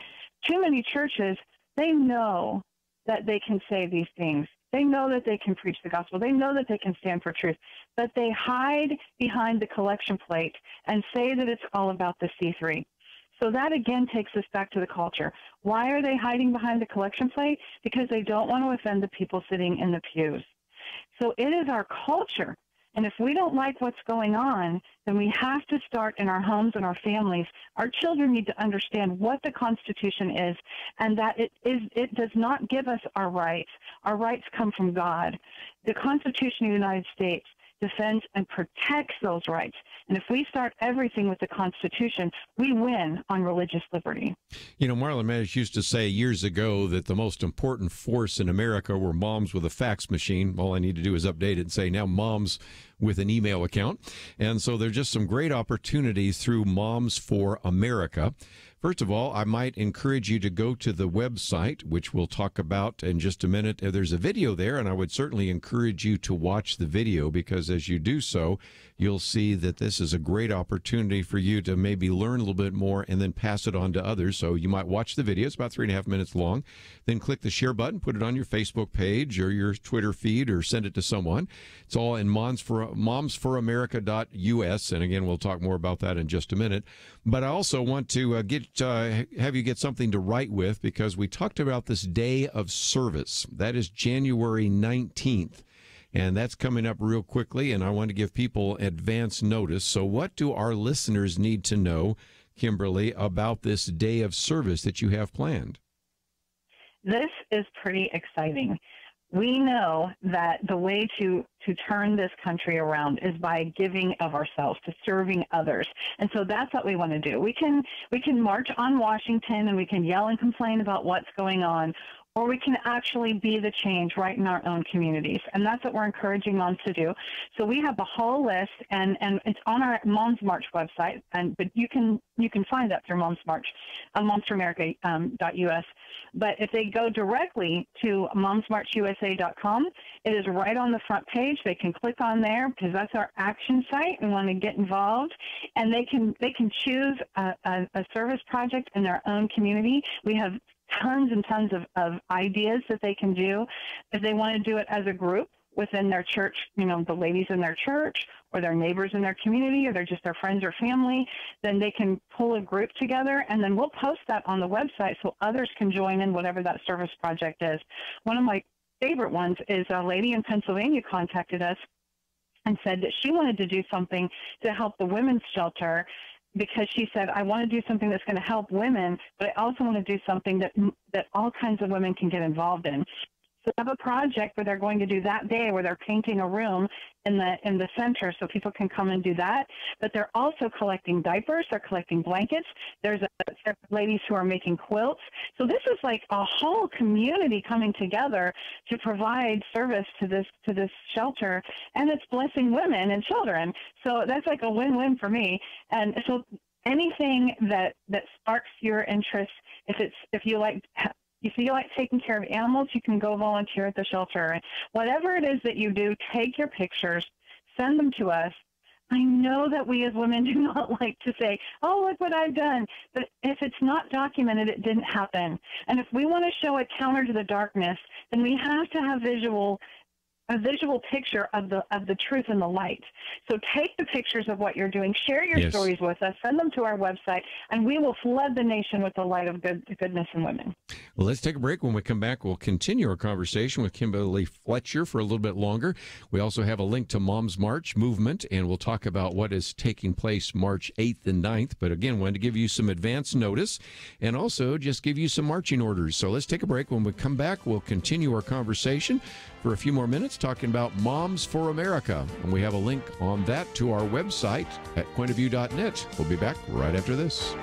too many churches, they know that they can say these things. They know that they can preach the gospel. They know that they can stand for truth, but they hide behind the collection plate and say that it's all about the C3. So that again takes us back to the culture. Why are they hiding behind the collection plate? Because they don't want to offend the people sitting in the pews. So it is our culture. And if we don't like what's going on, then we have to start in our homes and our families. Our children need to understand what the Constitution is, and that it does not give us our rights. Our rights come from God. The Constitution of the United States defends and protects those rights. And if we start everything with the Constitution, we win on religious liberty. You know, Marlon Meadows used to say years ago that the most important force in America were moms with a fax machine. All I need to do is update it and say now moms with an email account. And so there's just some great opportunities through Moms for America. First of all, I might encourage you to go to the website, which we'll talk about in just a minute. There's a video there, and I would certainly encourage you to watch the video, because as you do so, you'll see that this is a great opportunity for you to maybe learn a little bit more and then pass it on to others. So you might watch the video. It's about 3.5 minutes long. Then click the share button, put it on your Facebook page or your Twitter feed, or send it to someone. It's all in momsforamerica.us. And again, we'll talk more about that in just a minute. But I also want to have you get something to write with, because we talked about this day of service. That is January 19th. And that's coming up real quickly, and I want to give people advance notice. So what do our listeners need to know, Kimberly, about this day of service that you have planned? This is pretty exciting. We know that the way to turn this country around is by giving of ourselves, to serving others. And so that's what we want to do. We can march on Washington and we can yell and complain about what's going on, or we can actually be the change right in our own communities. And that's what we're encouraging moms to do. So we have a whole list, and it's on our Moms March website, but you can find that through Moms March, momsforamerica.us. But if they go directly to momsmarchusa.com, it is right on the front page. They can click on there, because that's our action site. We want to get involved, and they can choose a service project in their own community. We have tons and tons of ideas that they can do. If they want to do it as a group within their church, you know, the ladies in their church or their neighbors in their community, or they're just their friends or family, then they can pull a group together, and then we'll post that on the website so others can join in whatever that service project is. One of my favorite ones is a lady in Pennsylvania contacted us and said that she wanted to do something to help the women's shelter, because she said, I want to do something that's going to help women, but I also want to do something that all kinds of women can get involved in. So they have a project where they're going to do that day, where they're painting a room in the center so people can come and do that. But they're also collecting diapers. They're collecting blankets. There's ladies who are making quilts. So this is like a whole community coming together to provide service to this shelter, and it's blessing women and children. So that's like a win-win for me. And so anything that sparks your interest, if you like taking care of animals, you can go volunteer at the shelter. Whatever it is that you do, take your pictures, send them to us. I know that we as women do not like to say, oh, look what I've done. But if it's not documented, it didn't happen. And if we want to show a counter to the darkness, then we have to have visual a visual picture of the truth and the light. So take the pictures of what you're doing, share your stories with us, send them to our website, and we will flood the nation with the light of goodness in women. Well, let's take a break. When we come back, we'll continue our conversation with Kimberly Fletcher for a little bit longer. We also have a link to Mom's March movement, and we'll talk about what is taking place March 8th and 9th. But again, wanted to give you some advance notice and also just give you some marching orders. So let's take a break. When we come back, we'll continue our conversation for a few more minutes talking about Moms for America. And we have a link on that to our website at pointofview.net. We'll be back right after this.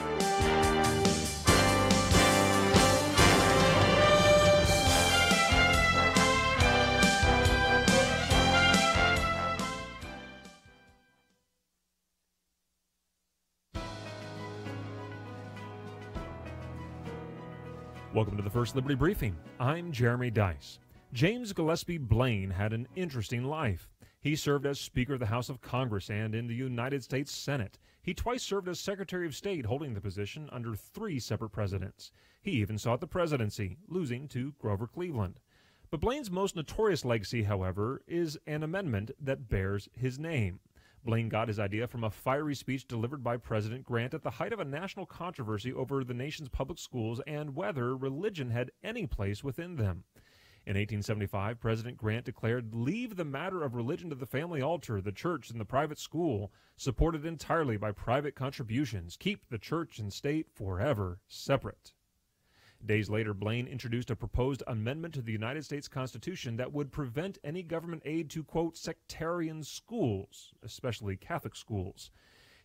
Welcome to the First Liberty Briefing. I'm Jeremy Dice. James Gillespie Blaine had an interesting life. He served as Speaker of the House of Congress and in the United States Senate. He twice served as Secretary of State, holding the position under 3 separate presidents. He even sought the presidency, losing to Grover Cleveland. But Blaine's most notorious legacy, however, is an amendment that bears his name. Blaine got his idea from a fiery speech delivered by President Grant at the height of a national controversy over the nation's public schools and whether religion had any place within them. In 1875, President Grant declared, "Leave the matter of religion to the family altar, the church, and the private school, supported entirely by private contributions. Keep the church and state forever separate." Days later, Blaine introduced a proposed amendment to the United States Constitution that would prevent any government aid to, quote, sectarian schools, especially Catholic schools.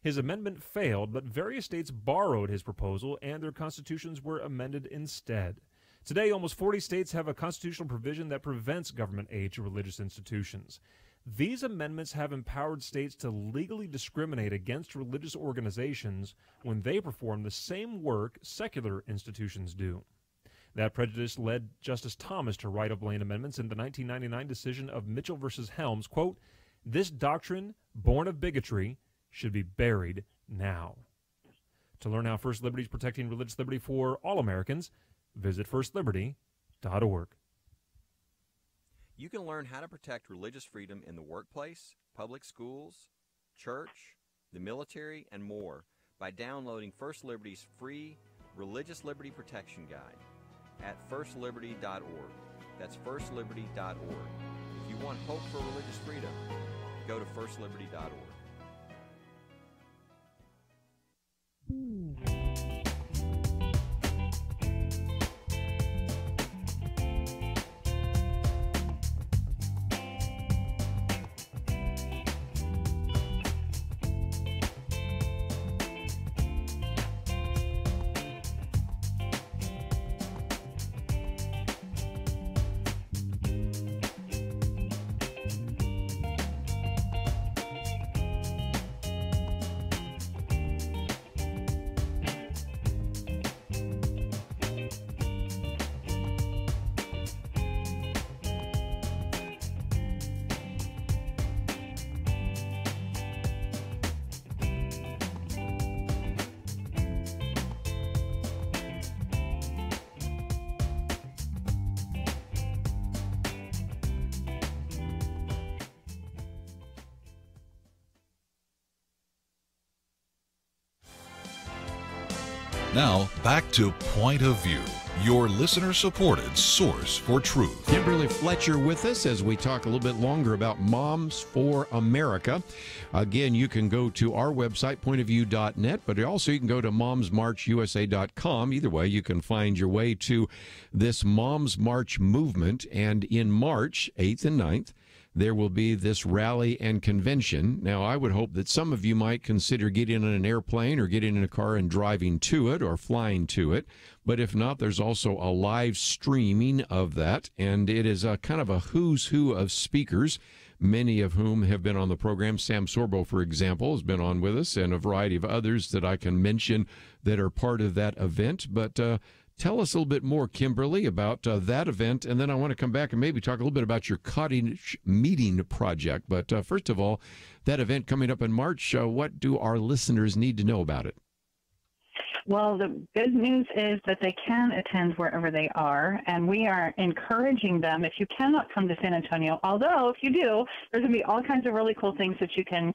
His amendment failed, but various states borrowed his proposal and their constitutions were amended instead. Today, almost 40 states have a constitutional provision that prevents government aid to religious institutions. These amendments have empowered states to legally discriminate against religious organizations when they perform the same work secular institutions do. That prejudice led Justice Thomas to write of Blaine amendments in the 1999 decision of Mitchell v. Helms, quote, "This doctrine, born of bigotry, should be buried now." To learn how First Liberty is protecting religious liberty for all Americans, visit firstliberty.org. You can learn how to protect religious freedom in the workplace, public schools, church, the military, and more by downloading First Liberty's free Religious Liberty Protection Guide at firstliberty.org. That's firstliberty.org. If you want hope for religious freedom, go to firstliberty.org. Now, back to Point of View, your listener-supported source for truth. Kimberly Fletcher with us as we talk a little bit longer about Moms for America. Again, you can go to our website, pointofview.net, but also you can go to momsmarchusa.com. Either way, you can find your way to this Moms March movement. And in March 8th and 9th, there will be this rally and convention. Now, I would hope that some of you might consider getting on an airplane or getting in a car and driving to it or flying to it. But if not, there's also a live streaming of that, and it is a kind of a who's who of speakers, many of whom have been on the program. Sam Sorbo, for example, has been on with us, and a variety of others that I can mention that are part of that event. But tell us a little bit more, Kimberly, about that event, and then I want to come back and maybe talk a little bit about your cottage meeting project. But first of all, that event coming up in March, what do our listeners need to know about it? Well, the good news is that they can attend wherever they are, and we are encouraging them. If you cannot come to San Antonio, although if you do, there's going to be all kinds of really cool things that you can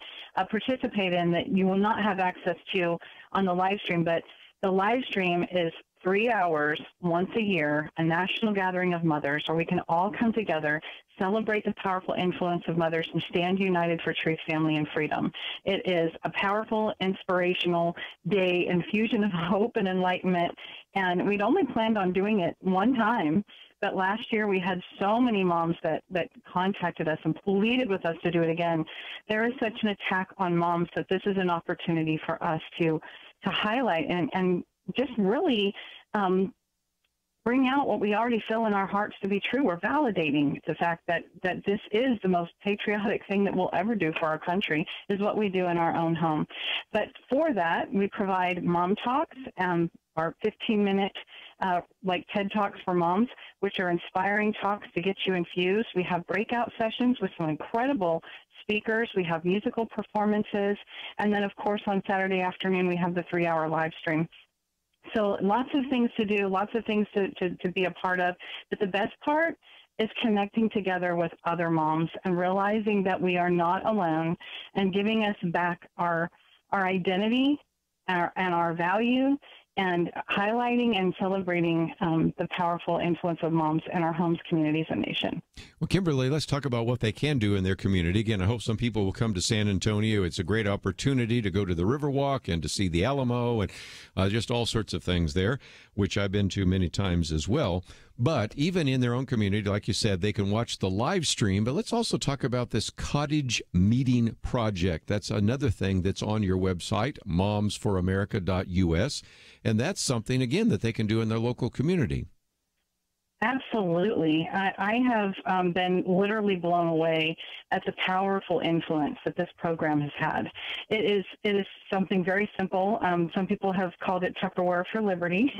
participate in that you will not have access to on the live stream. But the live stream is 3 hours once a year, a national gathering of mothers where we can all come together, celebrate the powerful influence of mothers, and stand united for truth, family, and freedom. It is a powerful, inspirational day, infusion of hope and enlightenment, and we'd only planned on doing it one time, but last year we had so many moms that contacted us and pleaded with us to do it again. There is such an attack on moms that this is an opportunity for us to highlight and just really bring out what we already feel in our hearts to be true. We're validating the fact that this is the most patriotic thing that we'll ever do for our country, is what we do in our own home. But for that, we provide mom talks, our 15-minute like TED Talks for moms, which are inspiring talks to get you infused. We have breakout sessions with some incredible speakers. We have musical performances. And then, of course, on Saturday afternoon, we have the 3-hour live stream. So lots of things to do, lots of things to be a part of. But the best part is connecting together with other moms and realizing that we are not alone, and giving us back our identity and our value, and highlighting and celebrating the powerful influence of moms in our homes, communities, and nation. Well, Kimberly, let's talk about what they can do in their community. Again, I hope some people will come to San Antonio. It's a great opportunity to go to the Riverwalk and to see the Alamo and just all sorts of things there, which I've been to many times as well. But even in their own community, like you said, they can watch the live stream. But let's also talk about this cottage meeting project. That's another thing that's on your website, momsforamerica.us. And that's something, again, that they can do in their local community. Absolutely. I have been literally blown away at the powerful influence that this program has had. It is something very simple. Some people have called it Tupperware for Liberty.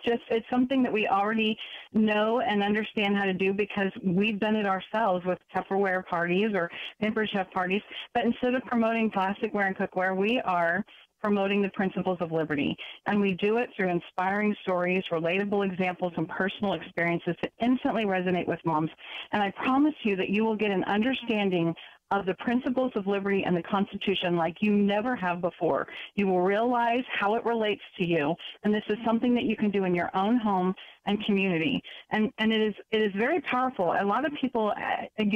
It's something that we already know and understand how to do because we've done it ourselves with Tupperware parties or Paper Chef parties. But instead of promoting plasticware and cookware, we are promoting the principles of liberty. And we do it through inspiring stories, relatable examples, and personal experiences that instantly resonate with moms. And I promise you that you will get an understanding of the principles of liberty and the Constitution like you never have before. You will realize how it relates to you. And this is something that you can do in your own home and community. And it is very powerful. A lot of people, they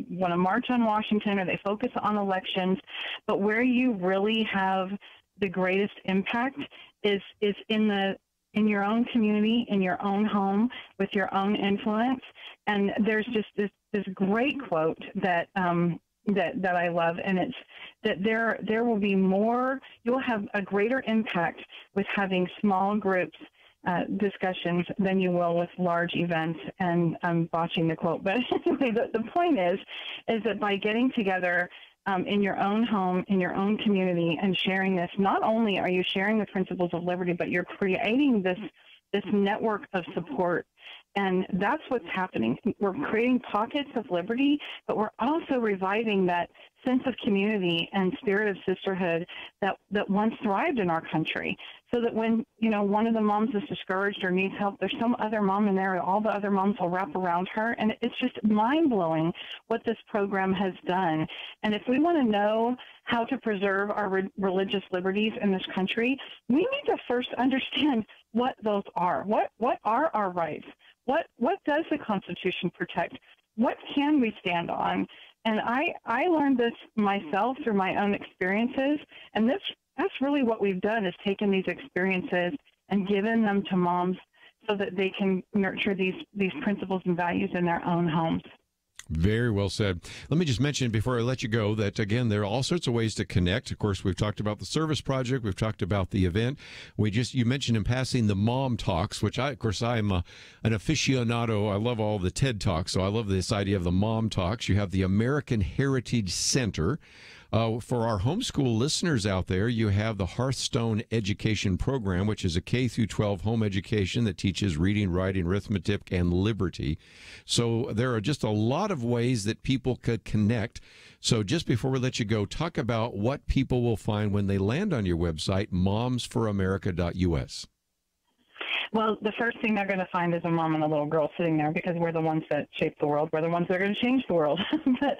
want to march on Washington or they focus on elections, but where you really have the greatest impact is in your own community, in your own home, with your own influence. And there's just this great quote that I love, and it's that there will be more. You'll have a greater impact with having small groups discussions than you will with large events. And I'm botching the quote, but anyway, the point is that by getting together in your own home, in your own community, and sharing this, not only are you sharing the principles of liberty, but you're creating this network of support. And that's what's happening. We're creating pockets of liberty, but we're also reviving that sense of community and spirit of sisterhood that once thrived in our country. So that when, one of the moms is discouraged or needs help, there's some other mom in there, all the other moms will wrap around her. And it's just mind-blowing what this program has done. And if we want to know how to preserve our religious liberties in this country, we need to first understand what those are. What are our rights? What does the Constitution protect? What can we stand on? And I learned this myself through my own experiences, and that's really what we've done, is taken these experiences and given them to moms so that they can nurture these principles and values in their own homes. Very well said. Let me just mention before I let you go that, again, there are all sorts of ways to connect. Of course, we've talked about the service project. We've talked about the event. You mentioned in passing the Mom Talks, which I'm an aficionado. I love all the TED Talks, so I love this idea of the Mom Talks. You have the American Heritage Center. For our homeschool listeners out there, you have the Hearthstone Education Program, which is a K through 12 home education that teaches reading, writing, arithmetic, and liberty. So there are just a lot of ways that people could connect. So just before we let you go, talk about what people will find when they land on your website, momsforamerica.us. Well, the first thing they're going to find is a mom and a little girl sitting there, because we're the ones that shape the world. We're the ones that are going to change the world. But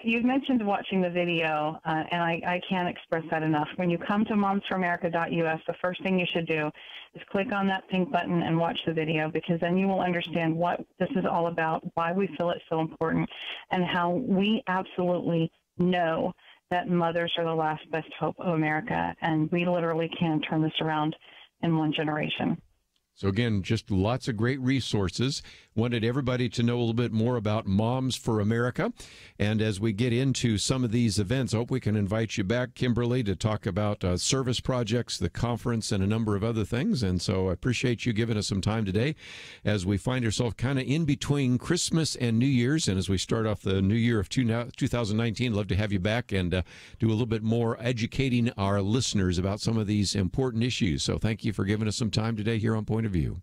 you mentioned watching the video, and I can't express that enough. When you come to momsforamerica.us, the first thing you should do is click on that pink button and watch the video, because then you will understand what this is all about, why we feel it's so important, and how we absolutely know that mothers are the last best hope of America, and we literally can turn this around in one generation. So again, just lots of great resources. Wanted everybody to know a little bit more about Moms for America. And as we get into some of these events, I hope we can invite you back, Kimberly, to talk about service projects, the conference, and a number of other things. And so I appreciate you giving us some time today as we find ourselves kind of in between Christmas and New Year's. And as we start off the new year of 2019, love to have you back and do a little bit more educating our listeners about some of these important issues. So thank you for giving us some time today here on Point of View.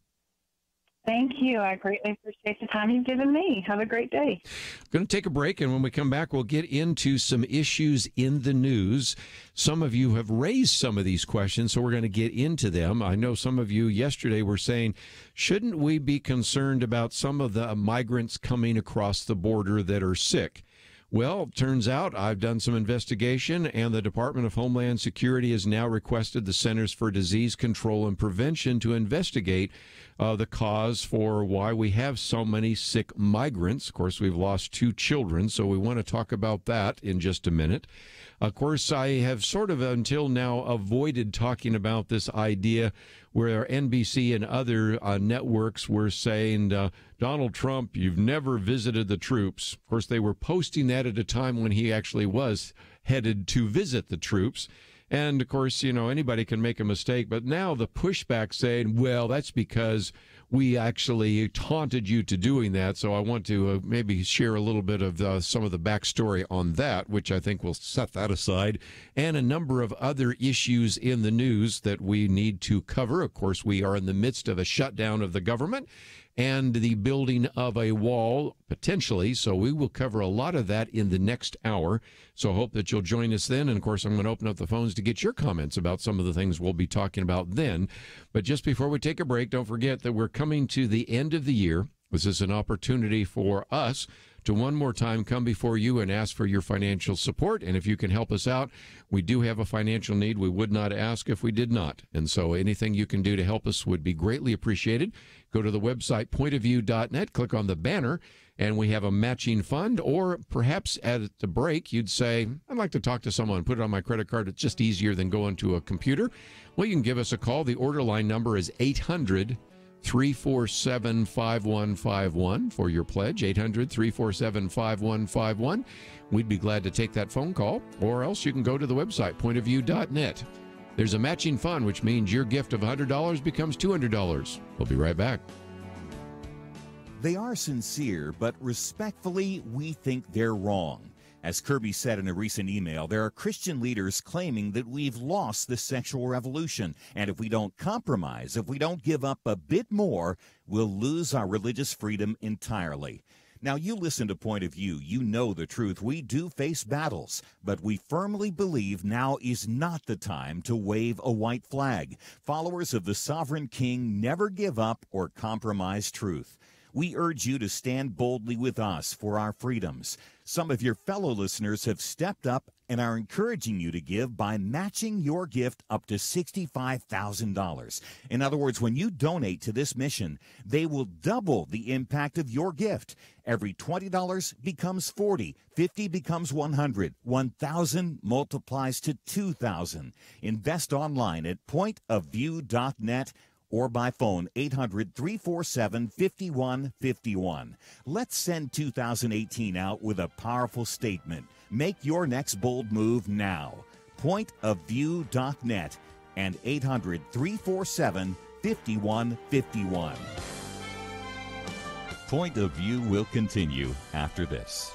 Thank you. I greatly appreciate the time you've given me. Have a great day. Going to take a break, and when we come back, we'll get into some issues in the news. Some of you have raised some of these questions, so we're going to get into them. I know some of you yesterday were saying, shouldn't we be concerned about some of the migrants coming across the border that are sick? Well, turns out I've done some investigation, and the Department of Homeland Security has now requested the Centers for Disease Control and Prevention to investigate the cause for why we have so many sick migrants. Of course, we've lost 2 children, so we want to talk about that in just a minute. Of course, I have sort of until now avoided talking about this idea where NBC and other networks were saying, Donald Trump, you've never visited the troops. Of course, they were posting that at a time when he actually was headed to visit the troops. And, of course, you know, anybody can make a mistake. But now the pushback saying, well, that's because we actually taunted you to doing that. So I want to maybe share a little bit of some of the backstory on that, which I think will set that aside, and a number of other issues in the news that we need to cover. Of course, we are in the midst of a shutdown of the government and the building of a wall, potentially. So we will cover a lot of that in the next hour. So I hope that you'll join us then. And, of course, I'm going to open up the phones to get your comments about some of the things we'll be talking about then. But just before we take a break, don't forget that we're coming to the end of the year. This is an opportunity for us to one more time come before you and ask for your financial support. And if you can help us out, we do have a financial need. We would not ask if we did not. And so anything you can do to help us would be greatly appreciated. Go to the website, pointofview.net, click on the banner, and we have a matching fund. Or perhaps at the break, you'd say, I'd like to talk to someone, put it on my credit card. It's just easier than going to a computer. Well, you can give us a call. The order line number is 800-347-5151 for your pledge, 800-347-5151. We'd be glad to take that phone call, or else you can go to the website, pointofview.net. There's a matching fund, which means your gift of $100 becomes $200. We'll be right back. They are sincere, but respectfully, we think they're wrong. As Kerby said in a recent email, there are Christian leaders claiming that we've lost the sexual revolution, and if we don't compromise, if we don't give up a bit more, we'll lose our religious freedom entirely. Now, you listen to Point of View. You know the truth. We do face battles, but we firmly believe now is not the time to wave a white flag. Followers of the sovereign king never give up or compromise truth. We urge you to stand boldly with us for our freedoms. Some of your fellow listeners have stepped up and are encouraging you to give by matching your gift up to $65,000. In other words, when you donate to this mission, they will double the impact of your gift. Every $20 becomes $40, $50 becomes $100, $1,000 multiplies to $2,000. Invest online at pointofview.net or by phone 800-347-5151. Let's send 2018 out with a powerful statement. Make your next bold move now. Pointofview.net and 800-347-5151. Point of View will continue after this.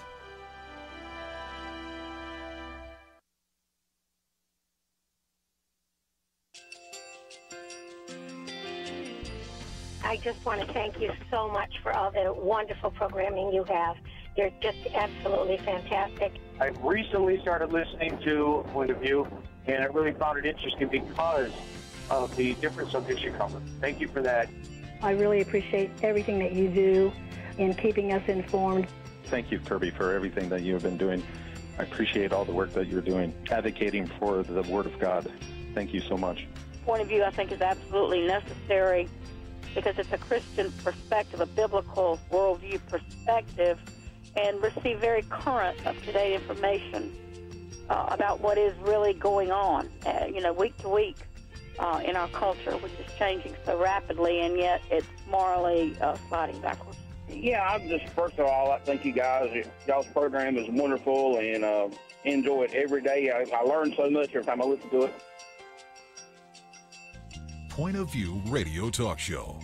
I just want to thank you so much for all the wonderful programming you have. You're just absolutely fantastic. I recently started listening to Point of View, and I really found it interesting because of the different subjects you cover. Thank you for that. I really appreciate everything that you do in keeping us informed. Thank you, Kerby, for everything that you have been doing. I appreciate all the work that you're doing, advocating for the Word of God. Thank you so much. Point of view, I think, is absolutely necessary because it's a Christian perspective, a biblical worldview perspective, and receive very current, up-to-date information about what is really going on, week to week in our culture, which is changing so rapidly, and yet it's morally sliding backwards. Yeah, I'm just, first of all, I thank you guys. Y'all's program is wonderful, and enjoy it every day. I learn so much every time I listen to it. Point of View Radio Talk Show.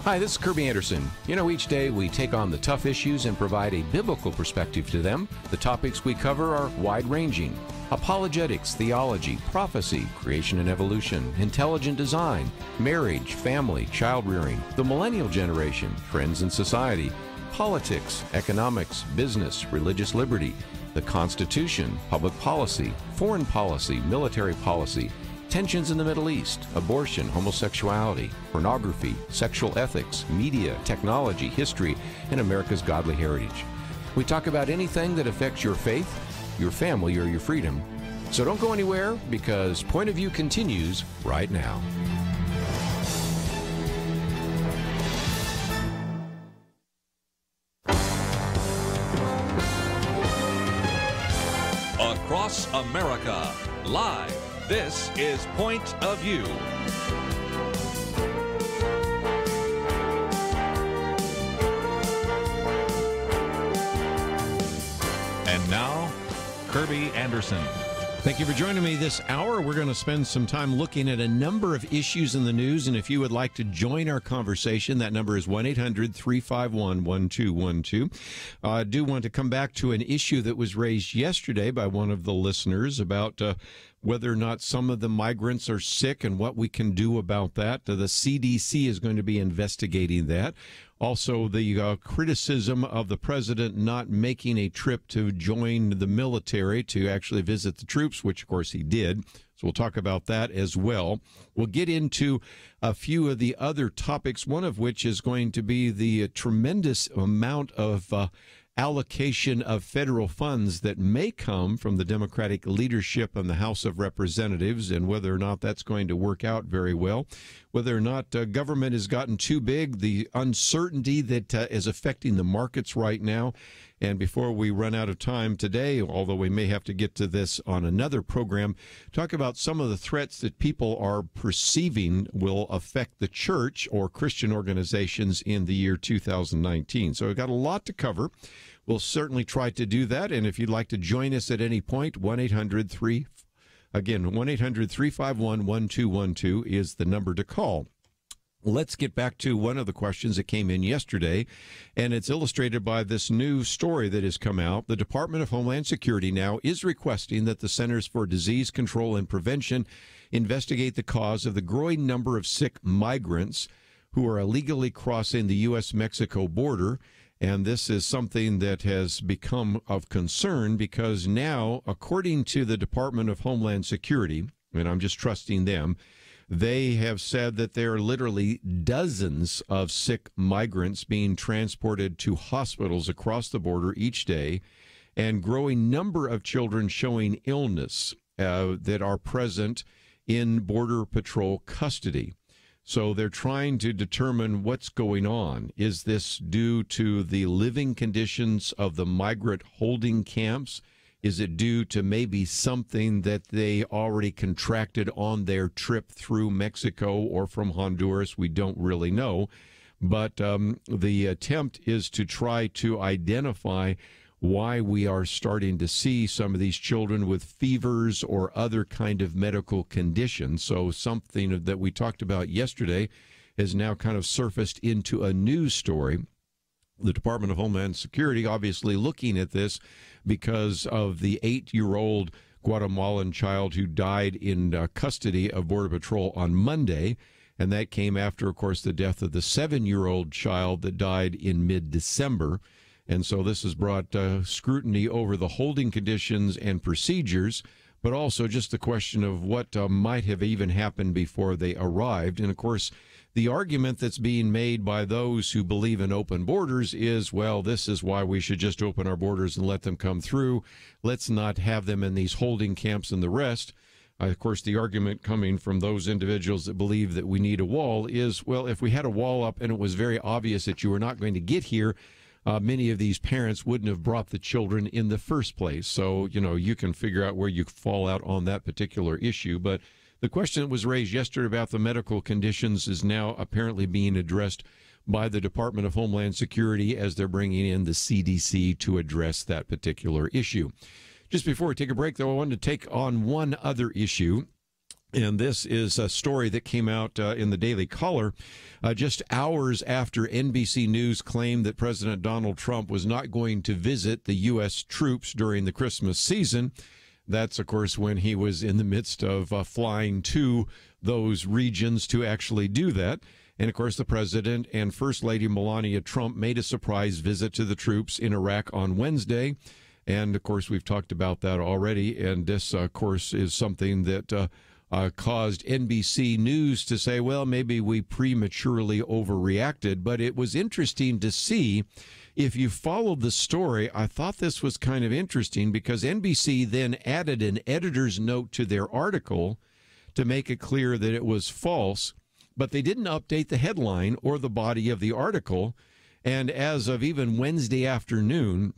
Hi, this is Kerby Anderson. You know, each day we take on the tough issues and provide a biblical perspective to them. The topics we cover are wide-ranging: apologetics, theology, prophecy, creation and evolution, intelligent design, marriage, family, child-rearing, the millennial generation, trends in society, politics, economics, business, religious liberty, the Constitution, public policy, foreign policy, military policy, tensions in the Middle East, abortion, homosexuality, pornography, sexual ethics, media, technology, history, and America's godly heritage. We talk about anything that affects your faith, your family, or your freedom. So don't go anywhere, because Point of View continues right now. Across America, live. This is Point of View. And now, Kerby Anderson. Thank you for joining me this hour. We're going to spend some time looking at a number of issues in the news, and if you would like to join our conversation, that number is 1-800-351-1212. I do want to come back to an issue that was raised yesterday by one of the listeners about whether or not some of the migrants are sick and what we can do about that. The CDC is going to be investigating that. Also, the criticism of the president not making a trip to join the military to actually visit the troops, which, of course, he did. So we'll talk about that as well. We'll get into a few of the other topics, one of which is going to be the tremendous amount of allocation of federal funds that may come from the Democratic leadership in the House of Representatives, and whether or not that's going to work out very well, whether or not government has gotten too big, the uncertainty that is affecting the markets right now. And before we run out of time today, although we may have to get to this on another program, talk about some of the threats that people are perceiving will affect the church or Christian organizations in the year 2019. So we've got a lot to cover. We'll certainly try to do that. And if you'd like to join us at any point, 1-800-351-1212 is the number to call. Let's get back to one of the questions that came in yesterday, and it's illustrated by this new story that has come out. The Department of Homeland Security now is requesting that the Centers for Disease Control and Prevention investigate the cause of the growing number of sick migrants who are illegally crossing the U.S.-Mexico border. And this is something that has become of concern because now, according to the Department of Homeland Security, and I'm just trusting them, they have said that there are literally dozens of sick migrants being transported to hospitals across the border each day, and growing number of children showing illness that are present in Border Patrol custody. So they're trying to determine what's going on. Is this due to the living conditions of the migrant holding camps? Is it due to maybe something that they already contracted on their trip through Mexico or from Honduras? We don't really know. But the attempt is to try to identify why we are starting to see some of these children with fevers or other kind of medical conditions. So something that we talked about yesterday has now kind of surfaced into a news story. The Department of Homeland Security obviously looking at this because of the 8-year-old Guatemalan child who died in custody of Border Patrol on Monday. And that came after, of course, the death of the 7-year-old child that died in mid-December. And so this has brought scrutiny over the holding conditions and procedures, but also just the question of what might have even happened before they arrived. And, of course, the argument that's being made by those who believe in open borders is, well, this is why we should just open our borders and let them come through. Let's not have them in these holding camps and the rest. Of course, the argument coming from those individuals that believe that we need a wall is, well, if we had a wall up and it was very obvious that you were not going to get here, many of these parents wouldn't have brought the children in the first place. So, you can figure out where you fall out on that particular issue. But the question that was raised yesterday about the medical conditions is now apparently being addressed by the Department of Homeland Security as they're bringing in the CDC to address that particular issue. Just before we take a break, though, I wanted to take on one other issue. And this is a story that came out in the Daily Caller just hours after NBC News claimed that President Donald Trump was not going to visit the U.S. troops during the Christmas season. That's, of course, when he was in the midst of flying to those regions to actually do that. And, of course, the president and First Lady Melania Trump made a surprise visit to the troops in Iraq on Wednesday. And, of course, we've talked about that already. And this, of course, is something that caused NBC News to say, well, maybe we prematurely overreacted. But it was interesting to see. If you followed the story, I thought this was kind of interesting because NBC then added an editor's note to their article to make it clear that it was false, but they didn't update the headline or the body of the article. And as of even Wednesday afternoon,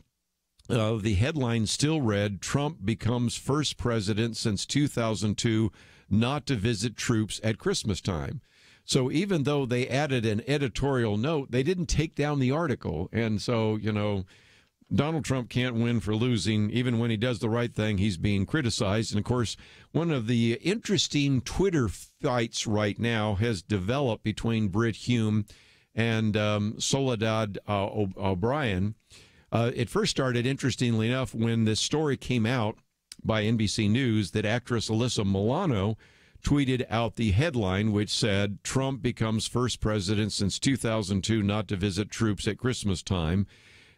the headline still read, Trump becomes first president since 2002 not to visit troops at Christmas time. So even though they added an editorial note, they didn't take down the article. And so, you know, Donald Trump can't win for losing. Even when he does the right thing, he's being criticized. And, of course, one of the interesting Twitter fights right now has developed between Brit Hume and Soledad O'Brien. It first started, interestingly enough, when this story came out by NBC News that actress Alyssa Milano tweeted out the headline, which said, Trump becomes first president since 2002 not to visit troops at Christmas time.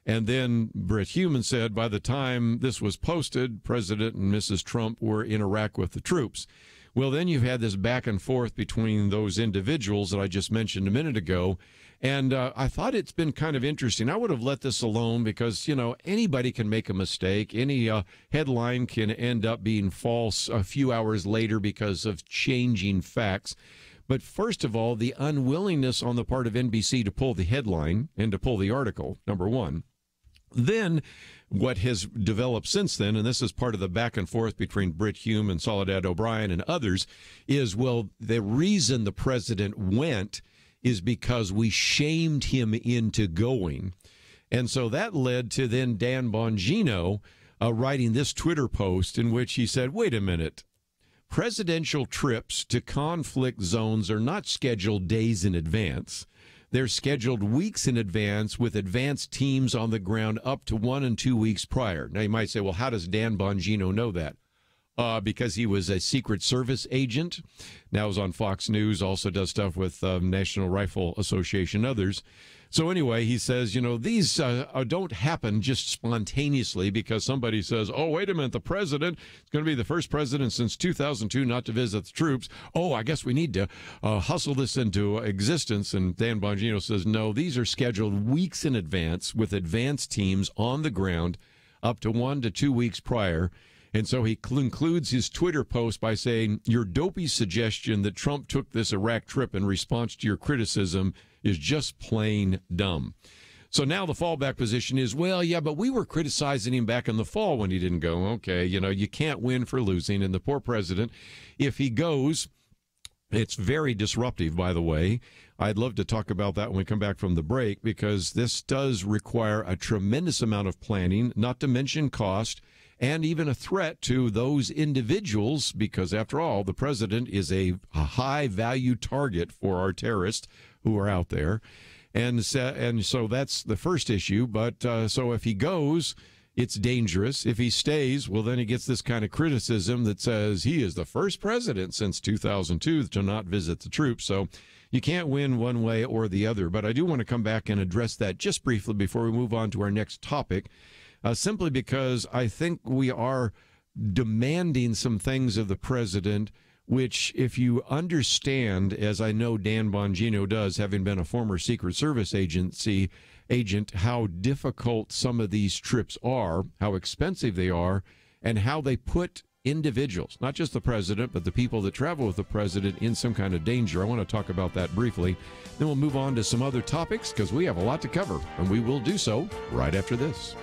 And then Brit Hume said, by the time this was posted, President and Mrs. Trump were in Iraq with the troops. Well, then you've had this back and forth between those individuals that I just mentioned a minute ago. And I thought it's been kind of interesting. I would have let this alone because, you know, anybody can make a mistake. Any headline can end up being false a few hours later because of changing facts. But first of all, the unwillingness on the part of NBC to pull the headline and to pull the article, number one. Then what has developed since then, and this is part of the back and forth between Brit Hume and Soledad O'Brien and others, is, well, the reason the president went is because we shamed him into going. And so that led to then Dan Bongino writing this Twitter post in which he said, wait a minute, presidential trips to conflict zones are not scheduled days in advance. They're scheduled weeks in advance with advanced teams on the ground up to 1 and 2 weeks prior. Now, you might say, well, how does Dan Bongino know that? Because he was a Secret Service agent. Now is on Fox News, also does stuff with National Rifle Association, others. So anyway, he says, you know, these don't happen just spontaneously because somebody says, oh, wait a minute, the president is going to be the first president since 2002 not to visit the troops. Oh, I guess we need to hustle this into existence. And Dan Bongino says, no, these are scheduled weeks in advance with advanced teams on the ground up to 1 to 2 weeks prior. And so he concludes his Twitter post by saying, your dopey suggestion that Trump took this Iraq trip in response to your criticism is just plain dumb. So now the fallback position is, well, yeah, but we were criticizing him back in the fall when he didn't go. Okay, you know, you can't win for losing. And the poor president, if he goes, it's very disruptive, by the way. I'd love to talk about that when we come back from the break, because this does require a tremendous amount of planning, not to mention cost, and even a threat to those individuals, because after all, the president is a high-value target for our terrorists who are out there. And so that's the first issue. But so if he goes, it's dangerous. If he stays, well, then he gets this kind of criticism that says he is the first president since 2002 to not visit the troops. So you can't win one way or the other. But I do want to come back and address that just briefly before we move on to our next topic. Simply because I think we are demanding some things of the president, which if you understand, as I know Dan Bongino does, having been a former Secret Service agent, how difficult some of these trips are, how expensive they are, and how they put individuals, not just the president, but the people that travel with the president in some kind of danger. I want to talk about that briefly. Then we'll move on to some other topics because we have a lot to cover, and we will do so right after this.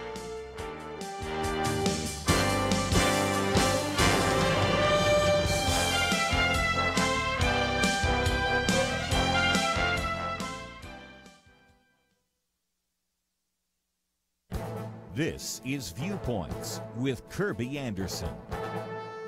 This is Viewpoints with Kerby Anderson.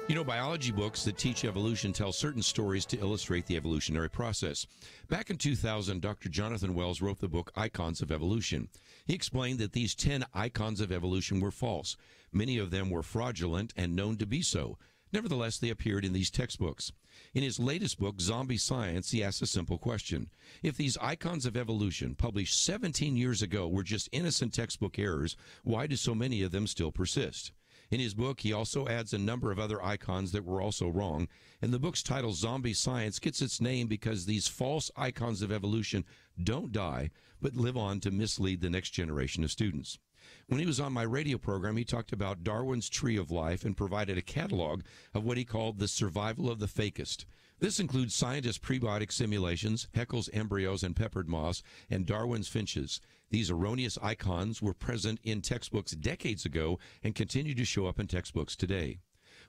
You know, biology books that teach evolution tell certain stories to illustrate the evolutionary process. Back in 2000, Dr. Jonathan Wells wrote the book Icons of Evolution. He explained that these 10 icons of evolution were false. Many of them were fraudulent and known to be so. Nevertheless, they appeared in these textbooks. In his latest book, Zombie Science, he asks a simple question. If these icons of evolution, published 17 years ago, were just innocent textbook errors, why do so many of them still persist? In his book, he also adds a number of other icons that were also wrong, and the book's title, Zombie Science, gets its name because these false icons of evolution don't die, but live on to mislead the next generation of students. When he was on my radio program, he talked about Darwin's Tree of Life and provided a catalog of what he called the survival of the fakest. This includes scientists' prebiotic simulations, Haeckel's embryos and peppered moths, and Darwin's finches. These erroneous icons were present in textbooks decades ago and continue to show up in textbooks today.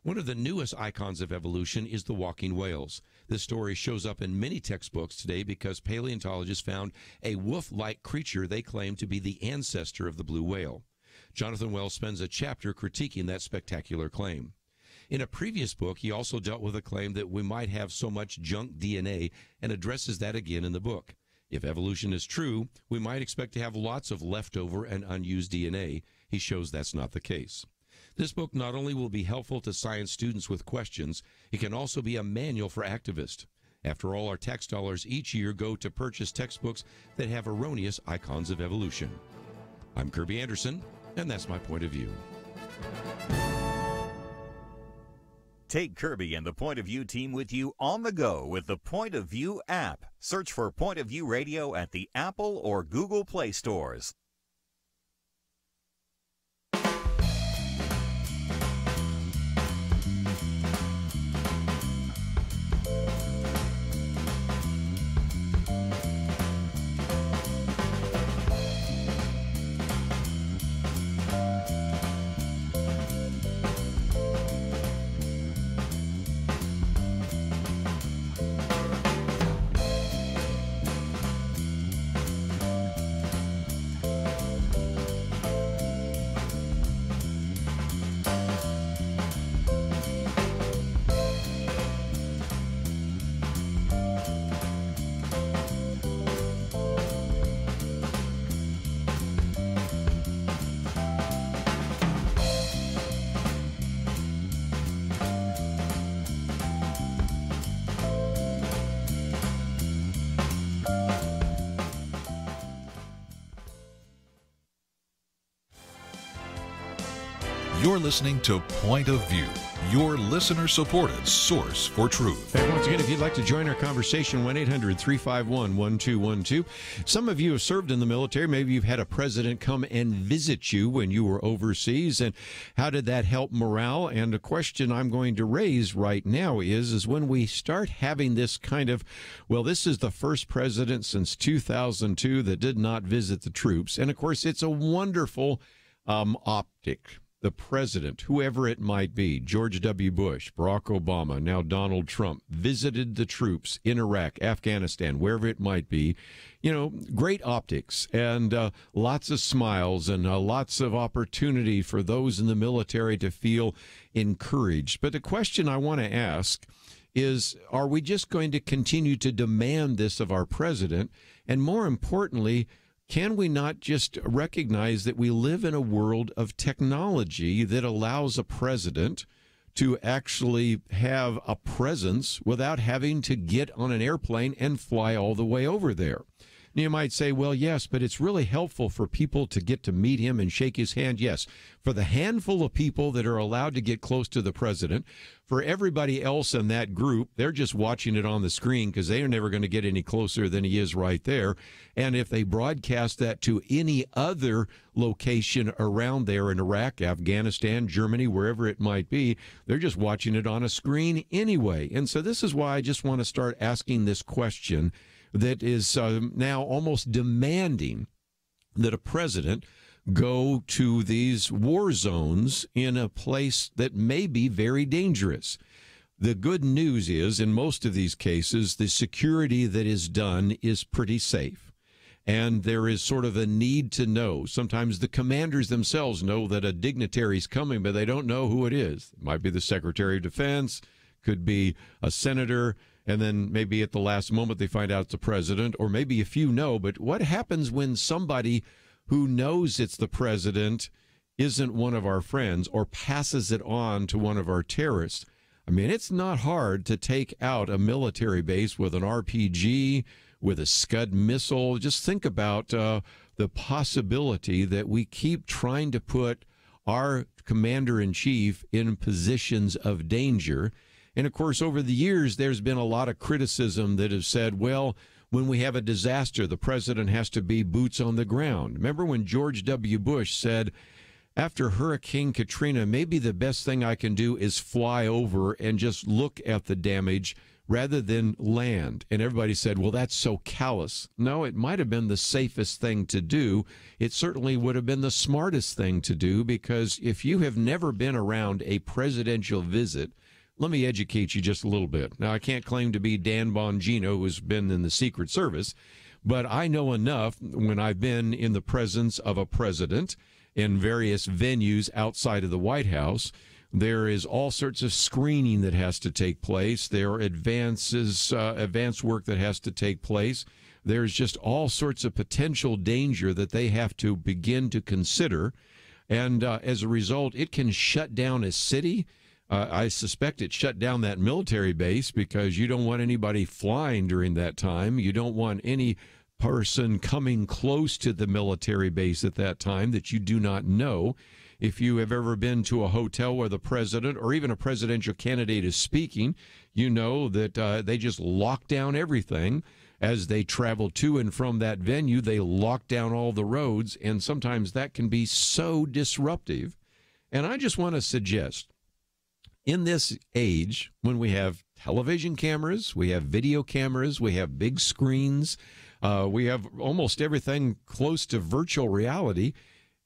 One of the newest icons of evolution is the walking whales. This story shows up in many textbooks today because paleontologists found a wolf-like creature they claim to be the ancestor of the blue whale. Jonathan Wells spends a chapter critiquing that spectacular claim. In a previous book, he also dealt with a claim that we might have so much junk DNA and addresses that again in the book. If evolution is true, we might expect to have lots of leftover and unused DNA. He shows that's not the case. This book not only will be helpful to science students with questions, it can also be a manual for activists. After all, our tax dollars each year go to purchase textbooks that have erroneous icons of evolution. I'm Kerby Anderson, and that's my point of view. Take Kerby and the Point of View team with you on the go with the Point of View app. Search for Point of View Radio at the Apple or Google Play stores. You're listening to Point of View, your listener-supported source for truth. And once again, if you'd like to join our conversation, 1-800-351-1212. Some of you have served in the military. Maybe you've had a president come and visit you when you were overseas. And how did that help morale? And a question I'm going to raise right now is when we start having this kind of, well, this is the first president since 2002 that did not visit the troops. And, of course, it's a wonderful optic. The president, whoever it might be, George W. Bush, Barack Obama, now Donald Trump, visited the troops in Iraq, Afghanistan, wherever it might be. You know, great optics and lots of smiles and lots of opportunity for those in the military to feel encouraged. But the question I want to ask is, are we just going to continue to demand this of our president? And more importantly, can we not just recognize that we live in a world of technology that allows a president to actually have a presence without having to get on an airplane and fly all the way over there? And you might say, well, yes, but it's really helpful for people to get to meet him and shake his hand. Yes, for the handful of people that are allowed to get close to the president. For everybody else in that group, they're just watching it on the screen because they are never going to get any closer than he is right there. And if they broadcast that to any other location around there in Iraq, Afghanistan, Germany, wherever it might be, they're just watching it on a screen anyway. And so this is why I just want to start asking this question that is now almost demanding that a president go to these war zones in a place that may be very dangerous. The good news is, in most of these cases, the security that is done is pretty safe. And there is sort of a need to know. Sometimes the commanders themselves know that a dignitary is coming, but they don't know who it is. It might be the Secretary of Defense, could be a senator, and then maybe at the last moment they find out it's the president, or maybe a few know. But what happens when somebody who knows it's the president isn't one of our friends or passes it on to one of our terrorists? I mean, it's not hard to take out a military base with an RPG, with a Scud missile. Just think about the possibility that we keep trying to put our commander-in-chief in positions of danger. And, of course, over the years, there's been a lot of criticism that has said, well, when we have a disaster, the president has to be boots on the ground. Remember when George W. Bush said, after Hurricane Katrina, maybe the best thing I can do is fly over and just look at the damage rather than land. And everybody said, well, that's so callous. No, it might have been the safest thing to do. It certainly would have been the smartest thing to do, because if you have never been around a presidential visit, let me educate you just a little bit. Now, I can't claim to be Dan Bongino, who's been in the Secret Service, but I know enough when I've been in the presence of a president in various venues outside of the White House. There is all sorts of screening that has to take place. There are advanced work that has to take place. There's just all sorts of potential danger that they have to begin to consider. And as a result, it can shut down a city. I suspect it shut down that military base because you don't want anybody flying during that time. You don't want any person coming close to the military base at that time that you do not know. If you have ever been to a hotel where the president or even a presidential candidate is speaking, you know that they just lock down everything. As they travel to and from that venue, they lock down all the roads, and sometimes that can be so disruptive. And I just want to suggest, in this age, when we have television cameras, we have video cameras, we have big screens, we have almost everything close to virtual reality,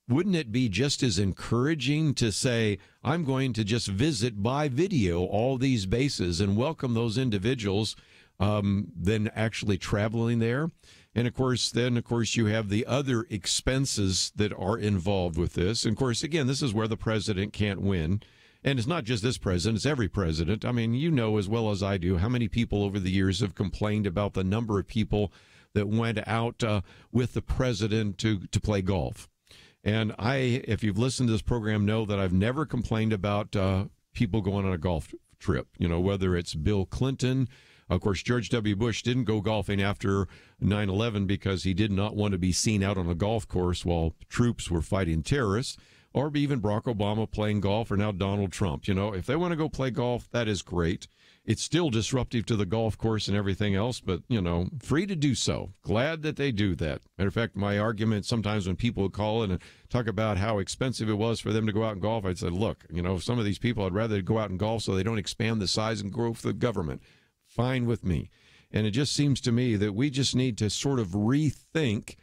wouldn't it be just as encouraging to say, I'm going to just visit by video all these bases and welcome those individuals than actually traveling there? And, of course, you have the other expenses that are involved with this. And, of course, again, this is where the president can't win. And it's not just this president, it's every president. I mean, you know as well as I do how many people over the years have complained about the number of people that went out with the president to play golf. And if you've listened to this program, know that I've never complained about people going on a golf trip, you know, whether it's Bill Clinton. Of course, George W. Bush didn't go golfing after 9/11 because he did not want to be seen out on a golf course while troops were fighting terrorists, or even Barack Obama playing golf, or now Donald Trump. You know, if they want to go play golf, that is great. It's still disruptive to the golf course and everything else, but, you know, free to do so. Glad that they do that. Matter of fact, my argument sometimes when people call in and talk about how expensive it was for them to go out and golf, I'd say, look, you know, some of these people, I'd rather go out and golf so they don't expand the size and growth of the government. Fine with me. And it just seems to me that we just need to sort of rethink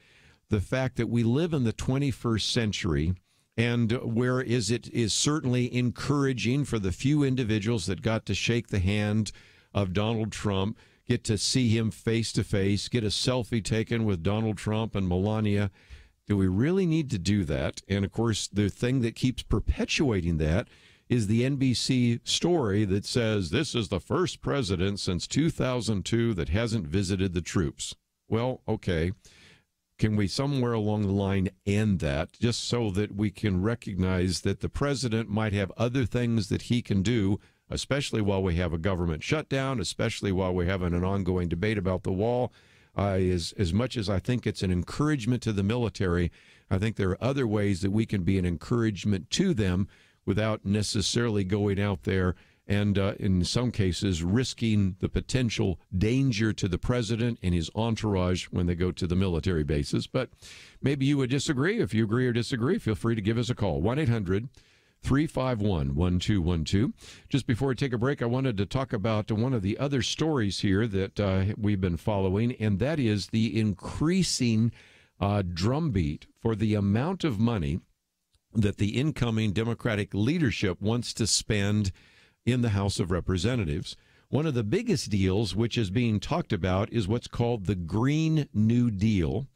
the fact that we live in the 21st century, and whereas it is certainly encouraging for the few individuals that got to shake the hand of Donald Trump, get to see him face to face, get a selfie taken with Donald Trump and Melania, do we really need to do that? And, of course, the thing that keeps perpetuating that is the NBC story that says this is the first president since 2002 that hasn't visited the troops. Well, okay. Can we somewhere along the line end that, just so that we can recognize that the president might have other things that he can do, especially while we have a government shutdown, especially while we're having an ongoing debate about the wall? As much as I think it's an encouragement to the military, I think there are other ways that we can be an encouragement to them without necessarily going out there and in some cases risking the potential danger to the president and his entourage when they go to the military bases. But maybe you would disagree. If you agree or disagree, feel free to give us a call. 1-800-351-1212. Just before we take a break, I wanted to talk about one of the other stories here that we've been following, and that is the increasing drumbeat for the amount of money that the incoming Democratic leadership wants to spend in the House of Representatives. One of the biggest deals which is being talked about is what's called the Green New Deal.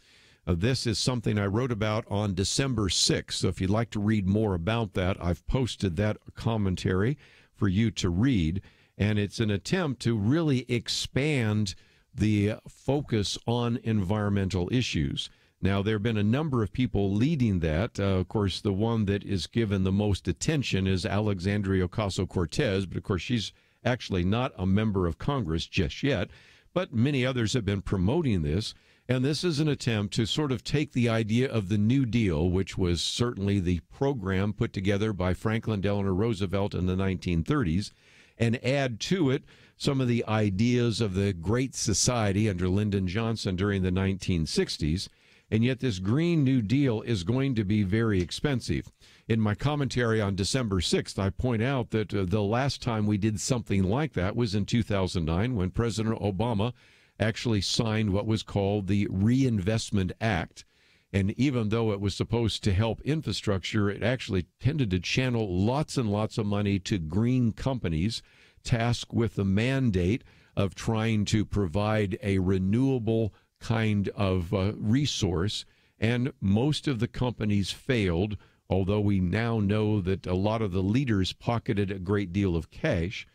This is something I wrote about on December 6th. So if you'd like to read more about that, I've posted that commentary for you to read. And it's an attempt to really expand the focus on environmental issues. Now, there have been a number of people leading that. Of course, the one that is given the most attention is Alexandria Ocasio-Cortez, but of course, she's actually not a member of Congress just yet. But many others have been promoting this. And this is an attempt to sort of take the idea of the New Deal, which was certainly the program put together by Franklin Delano Roosevelt in the 1930s, and add to it some of the ideas of the Great Society under Lyndon Johnson during the 1960s. And yet this Green New Deal is going to be very expensive. In my commentary on December 6th, I point out that the last time we did something like that was in 2009 when President Obama actually signed what was called the Reinvestment Act. And even though it was supposed to help infrastructure, it actually tended to channel lots and lots of money to green companies tasked with the mandate of trying to provide a renewable kind of resource. And most of the companies failed, although we now know that a lot of the leaders pocketed a great deal of cash.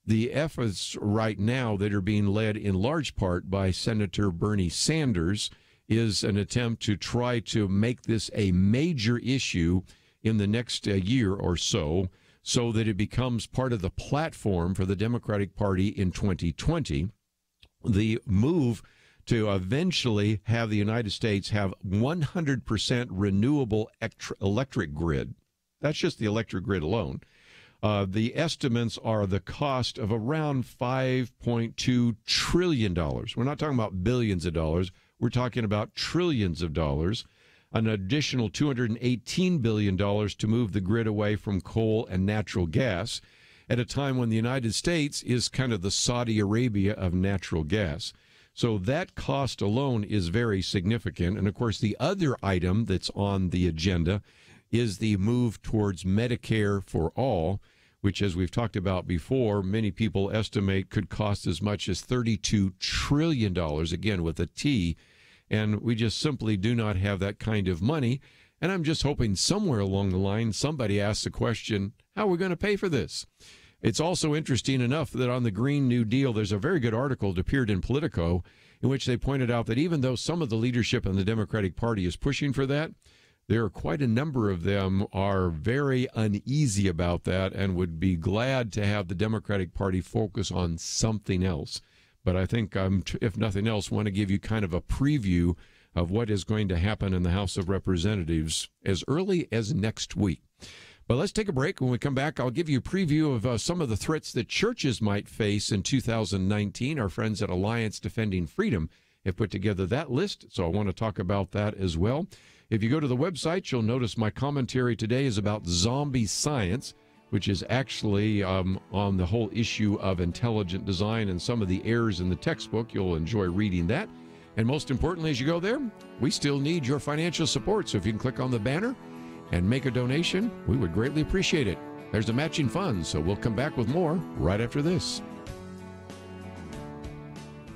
The efforts right now that are being led in large part by Senator Bernie Sanders is an attempt to try to make this a major issue in the next year or so that it becomes part of the platform for the Democratic Party in 2020. The move to eventually have the United States have 100% renewable electric grid. That's just the electric grid alone. The estimates are the cost of around $5.2 trillion. We're not talking about billions of dollars. We're talking about trillions of dollars. An additional $218 billion to move the grid away from coal and natural gas at a time when the United States is kind of the Saudi Arabia of natural gas. So that cost alone is very significant. And, of course, the other item that's on the agenda is the move towards Medicare for all, which, as we've talked about before, many people estimate could cost as much as $32 trillion, again, with a T. And we just simply do not have that kind of money. And I'm just hoping somewhere along the line somebody asks the question, how are we going to pay for this? It's also interesting enough that on the Green New Deal, there's a very good article that appeared in Politico in which they pointed out that even though some of the leadership in the Democratic Party is pushing for that, there are quite a number of them are very uneasy about that and would be glad to have the Democratic Party focus on something else. But I think, if nothing else, want to give you kind of a preview of what is going to happen in the House of Representatives as early as next week. But let's take a break. When we come back, I'll give you a preview of some of the threats that churches might face in 2019. Our friends at Alliance Defending Freedom have put together that list, so I want to talk about that as well. If you go to the website, you'll notice my commentary today is about zombie science, which is actually on the whole issue of intelligent design and some of the errors in the textbook. You'll enjoy reading that. And most importantly, as you go there, we still need your financial support. So if you can click on the banner and make a donation, we would greatly appreciate it. There's the matching funds, so we'll come back with more right after this.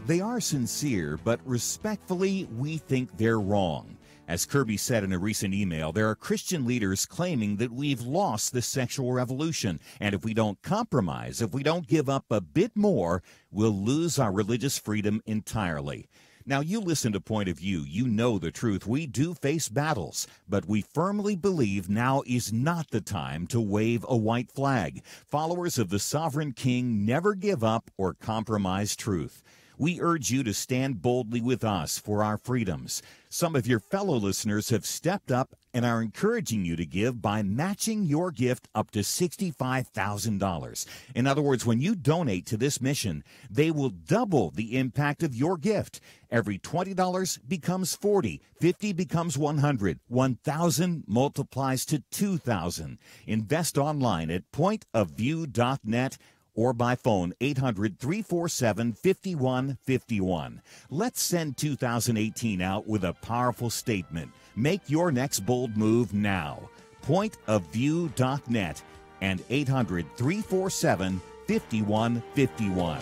They are sincere, but respectfully, we think they're wrong. As Kerby said in a recent email, there are Christian leaders claiming that we've lost the sexual revolution, and if we don't compromise, if we don't give up a bit more, we'll lose our religious freedom entirely. Now, you listen to Point of View. You know the truth. We do face battles, but we firmly believe now is not the time to wave a white flag. Followers of the sovereign king never give up or compromise truth. We urge you to stand boldly with us for our freedoms. Some of your fellow listeners have stepped up and are encouraging you to give by matching your gift up to $65,000. In other words, when you donate to this mission, they will double the impact of your gift. Every $20 becomes $40, $50 becomes $100, $1,000 multiplies to $2,000. Invest online at pointofview.net or by phone 800-347-5151. Let's send 2018 out with a powerful statement. Make your next bold move now. Pointofview.net and 800-347-5151.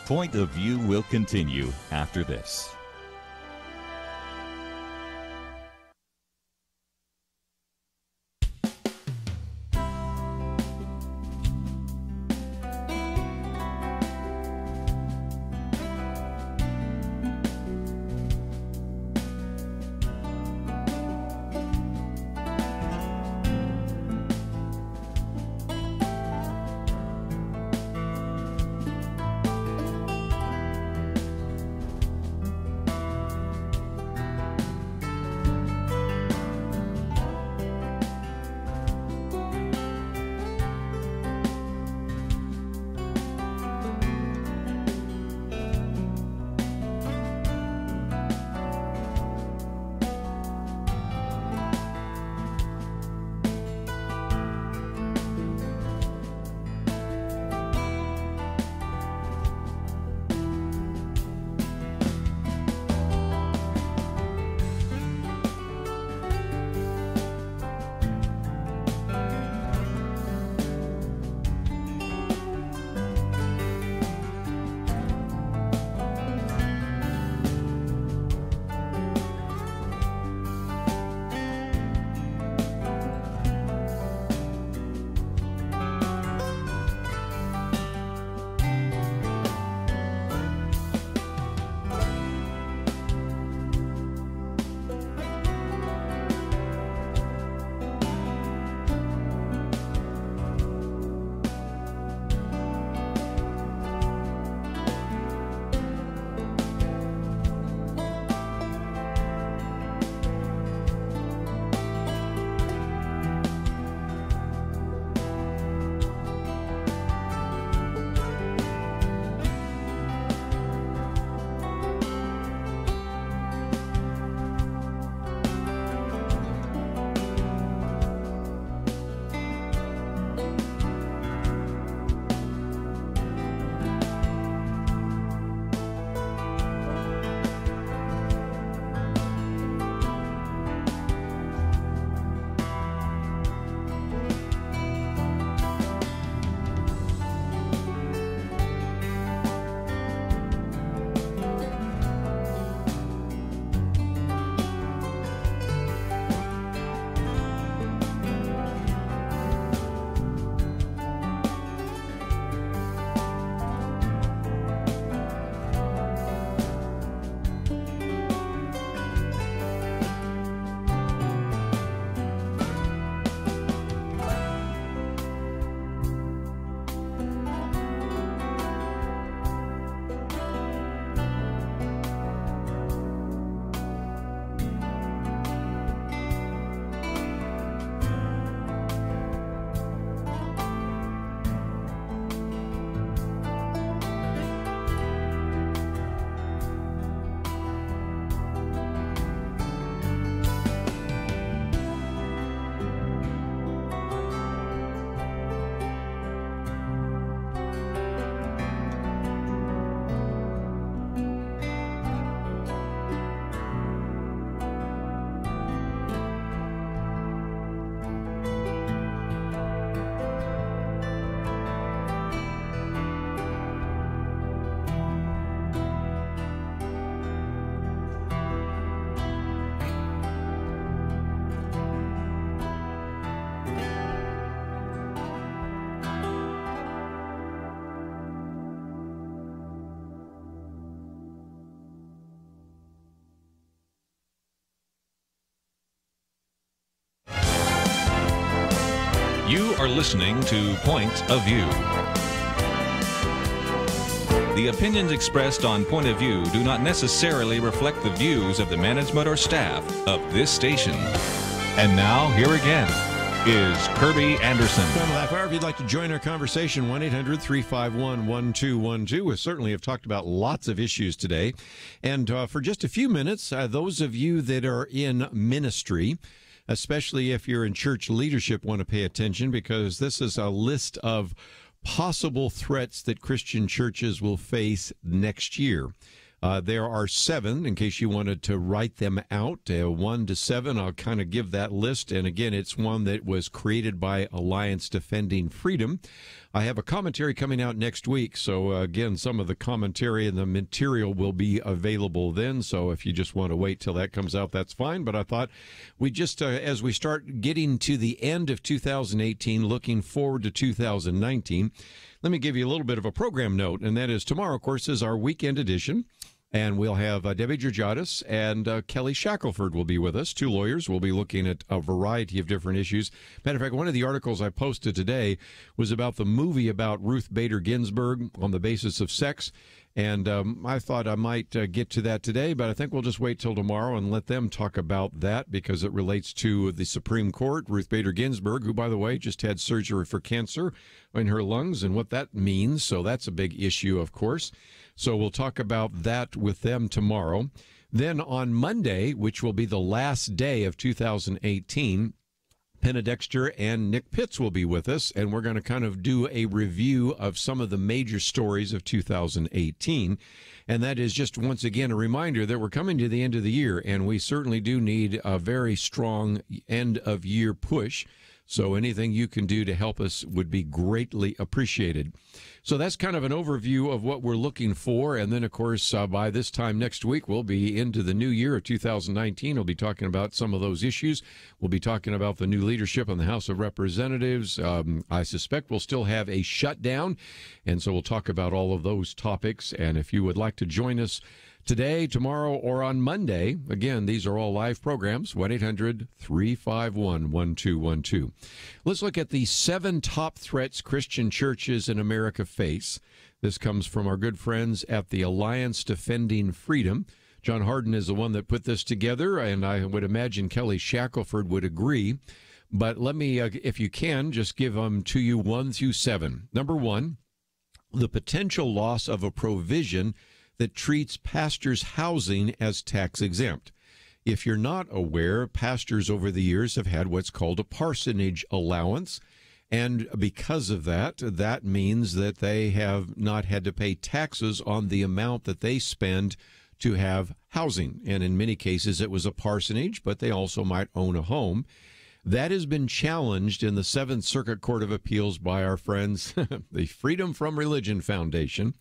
Point of View will continue after this. You're listening to Point of View. The opinions expressed on Point of View do not necessarily reflect the views of the management or staff of this station. And now, here again is Kerby Anderson. Time to laugh hour. If you'd like to join our conversation, 1-800-351-1212. We certainly have talked about lots of issues today. And for just a few minutes, those of you that are in ministry, especially if you're in church leadership, want to pay attention, because this is a list of possible threats that Christian churches will face next year. There are 7, in case you wanted to write them out, 1 to 7. I'll kind of give that list. And again, it's one that was created by Alliance Defending Freedom. I have a commentary coming out next week. So again, some of the commentary and the material will be available then. So if you just want to wait till that comes out, that's fine. But I thought we just, as we start getting to the end of 2018, looking forward to 2019, let me give you a little bit of a program note. And that is tomorrow, of course, is our weekend edition. And we'll have Debbie Georgiadis and Kelly Shackelford will be with us. 2 lawyers. We'll be looking at a variety of different issues. Matter of fact, one of the articles I posted today was about the movie about Ruth Bader Ginsburg on the basis of sex. And I thought I might get to that today, but I think we'll just wait till tomorrow and let them talk about that because it relates to the Supreme Court. Ruth Bader Ginsburg, who, by the way, just had surgery for cancer in her lungs and what that means. So that's a big issue, of course. So we'll talk about that with them tomorrow. Then on Monday, which will be the last day of 2018, Penna Dexter and Nick Pitts will be with us, and we're going to kind of do a review of some of the major stories of 2018. And that is just, once again, a reminder that we're coming to the end of the year, and we certainly do need a very strong end-of-year push. So anything you can do to help us would be greatly appreciated. So that's kind of an overview of what we're looking for. And then, of course, by this time next week, we'll be into the new year of 2019. We'll be talking about some of those issues. We'll be talking about the new leadership in the House of Representatives. I suspect we'll still have a shutdown. And so we'll talk about all of those topics. And if you would like to join us today, tomorrow, or on Monday, again, these are all live programs, 1-800-351-1212. Let's look at the 7 top threats Christian churches in America face. This comes from our good friends at the Alliance Defending Freedom. John Harden is the one that put this together, and I would imagine Kelly Shackelford would agree. But let me, if you can, just give them to you 1 through 7. Number 1, the potential loss of a provision that treats pastors' housing as tax exempt. If you're not aware, pastors over the years have had what's called a parsonage allowance, and because of that, that means that they have not had to pay taxes on the amount that they spend to have housing. And in many cases, it was a parsonage, but they also might own a home. That has been challenged in the 7th Circuit Court of Appeals by our friends, the Freedom from Religion Foundation.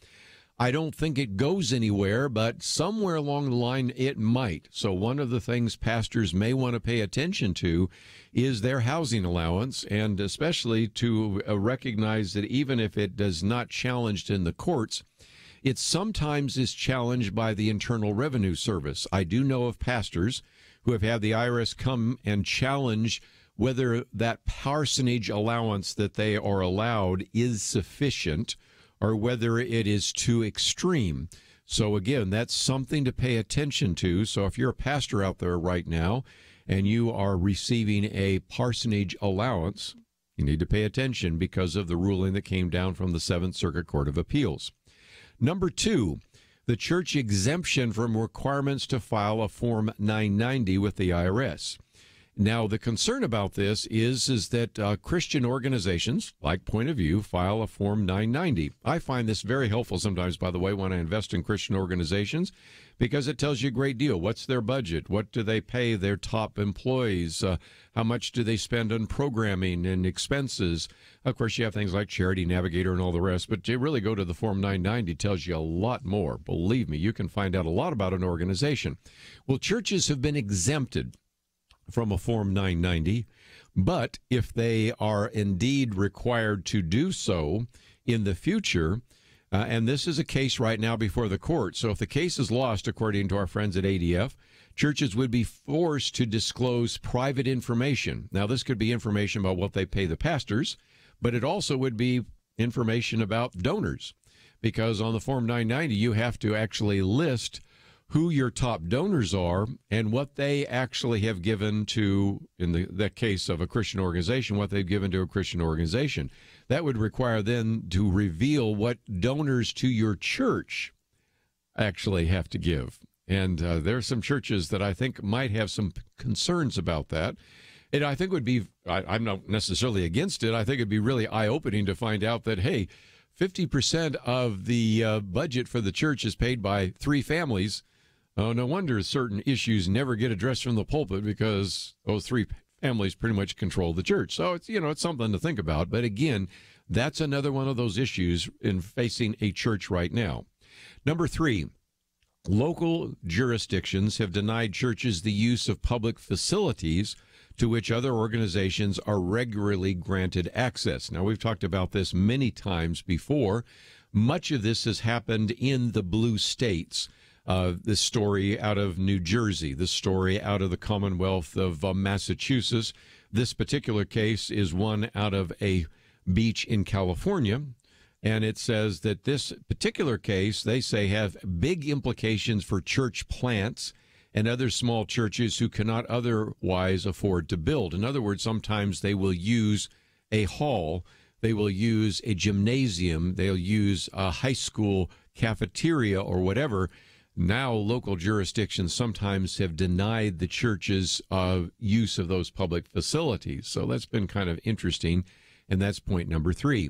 I don't think it goes anywhere, but somewhere along the line it might. So one of the things pastors may want to pay attention to is their housing allowance, and especially to recognize that even if it does not challenged in the courts, it sometimes is challenged by the Internal Revenue Service. I do know of pastors who have had the IRS come and challenge whether that parsonage allowance that they are allowed is sufficient or whether it is too extreme. So again, that's something to pay attention to. So if you're a pastor out there right now and you are receiving a parsonage allowance, you need to pay attention because of the ruling that came down from the 7th Circuit Court of Appeals. Number 2, the church exemption from requirements to file a Form 990 with the IRS. Now, the concern about this is that Christian organizations, like Point of View, file a Form 990. I find this very helpful sometimes, by the way, when I invest in Christian organizations, because it tells you a great deal. What's their budget? What do they pay their top employees? How much do they spend on programming and expenses? Of course, you have things like Charity Navigator and all the rest, but to really go to the Form 990 it tells you a lot more. Believe me, you can find out a lot about an organization. Well, churches have been exempted from a Form 990, but if they are indeed required to do so in the future, and this is a case right now before the court, so if the case is lost, according to our friends at ADF, churches would be forced to disclose private information. Now, this could be information about what they pay the pastors, but it also would be information about donors, because on the Form 990, you have to actually list who your top donors are and what they actually have given to, in the case of a Christian organization, what they've given to a Christian organization. That would require then to reveal what donors to your church actually have to give. And there are some churches that I think might have some concerns about that. And I think would be, I'm not necessarily against it, I think it'd be really eye-opening to find out that, hey, 50% of the budget for the church is paid by 3 families. Oh, no wonder certain issues never get addressed from the pulpit, because those 3 families pretty much control the church. So it's, it's something to think about. But again, that's another one of those issues in facing a church right now. Number 3, local jurisdictions have denied churches the use of public facilities to which other organizations are regularly granted access. Now, we've talked about this many times before. Much of this has happened in the blue states. This story out of New Jersey, this story out of the Commonwealth of Massachusetts. This particular case is one out of a beach in California. And it says that this particular case, they say, have big implications for church plants and other small churches who cannot otherwise afford to build. In other words, sometimes they will use a hall, they will use a gymnasium, they'll use a high school cafeteria or whatever. Now, local jurisdictions sometimes have denied the churches use of those public facilities. So that's been kind of interesting, and that's point number 3.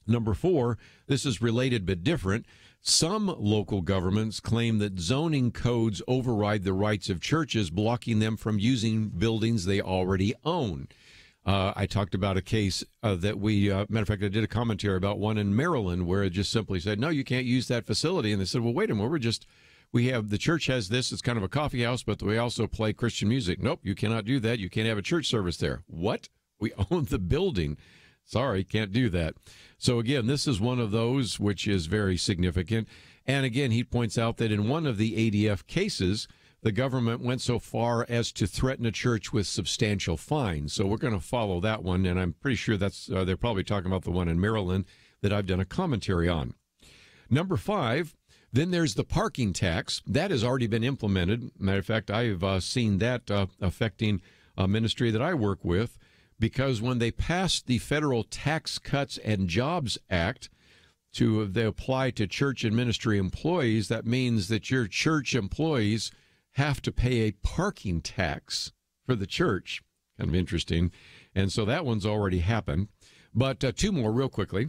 Number 4, this is related but different. Some local governments claim that zoning codes override the rights of churches, blocking them from using buildings they already own. I talked about a case that matter of fact, I did a commentary about one in Maryland where it just simply said, no, you can't use that facility. And they said, well, wait a minute, the church has this, it's kind of a coffee house, but we also play Christian music. Nope, you cannot do that. You can't have a church service there. What? We own the building. Sorry, can't do that. So again, this is one of those which is very significant. And again, he points out that in one of the ADF cases, the government went so far as to threaten a church with substantial fines. So we're going to follow that one, and I'm pretty sure that's they're probably talking about the one in Maryland that I've done a commentary on. Number 5, then there's the parking tax. That has already been implemented. Matter of fact, I've seen that affecting a ministry that I work with, because when they passed the Federal Tax Cuts and Jobs Act, they apply to church and ministry employees, that means that your church employees have to pay a parking tax for the church. Kind of interesting. And so that one's already happened. But 2 more real quickly.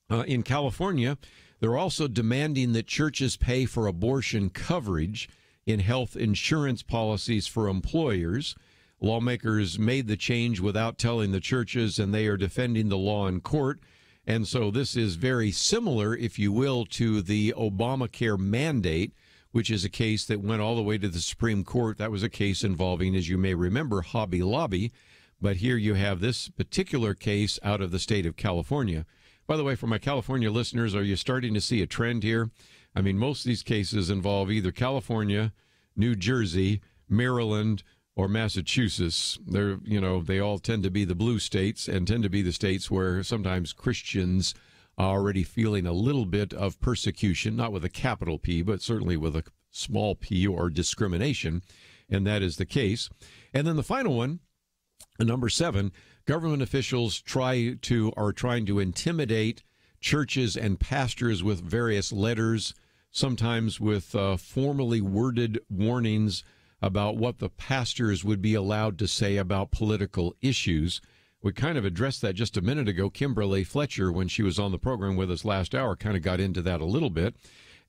In California, they're also demanding that churches pay for abortion coverage in health insurance policies for employers. Lawmakers made the change without telling the churches, and they are defending the law in court. And so this is very similar, if you will, to the Obamacare mandate, which is a case that went all the way to the Supreme Court. That was a case involving, as you may remember, Hobby Lobby. But here you have this particular case out of the state of California. By the way, for my California listeners, are you starting to see a trend here? I mean, most of these cases involve either California, New Jersey, Maryland, or Massachusetts. They all tend to be the blue states and tend to be the states where sometimes Christians are already feeling a little bit of persecution, not with a capital P, but certainly with a small p, or discrimination, and that is the case. And then the final one, number 7, government officials are trying to intimidate churches and pastors with various letters, sometimes with formally worded warnings about what the pastors would be allowed to say about political issues. We kind of addressed that just a minute ago. Kimberly Fletcher, when she was on the program with us last hour, kind of got into that a little bit.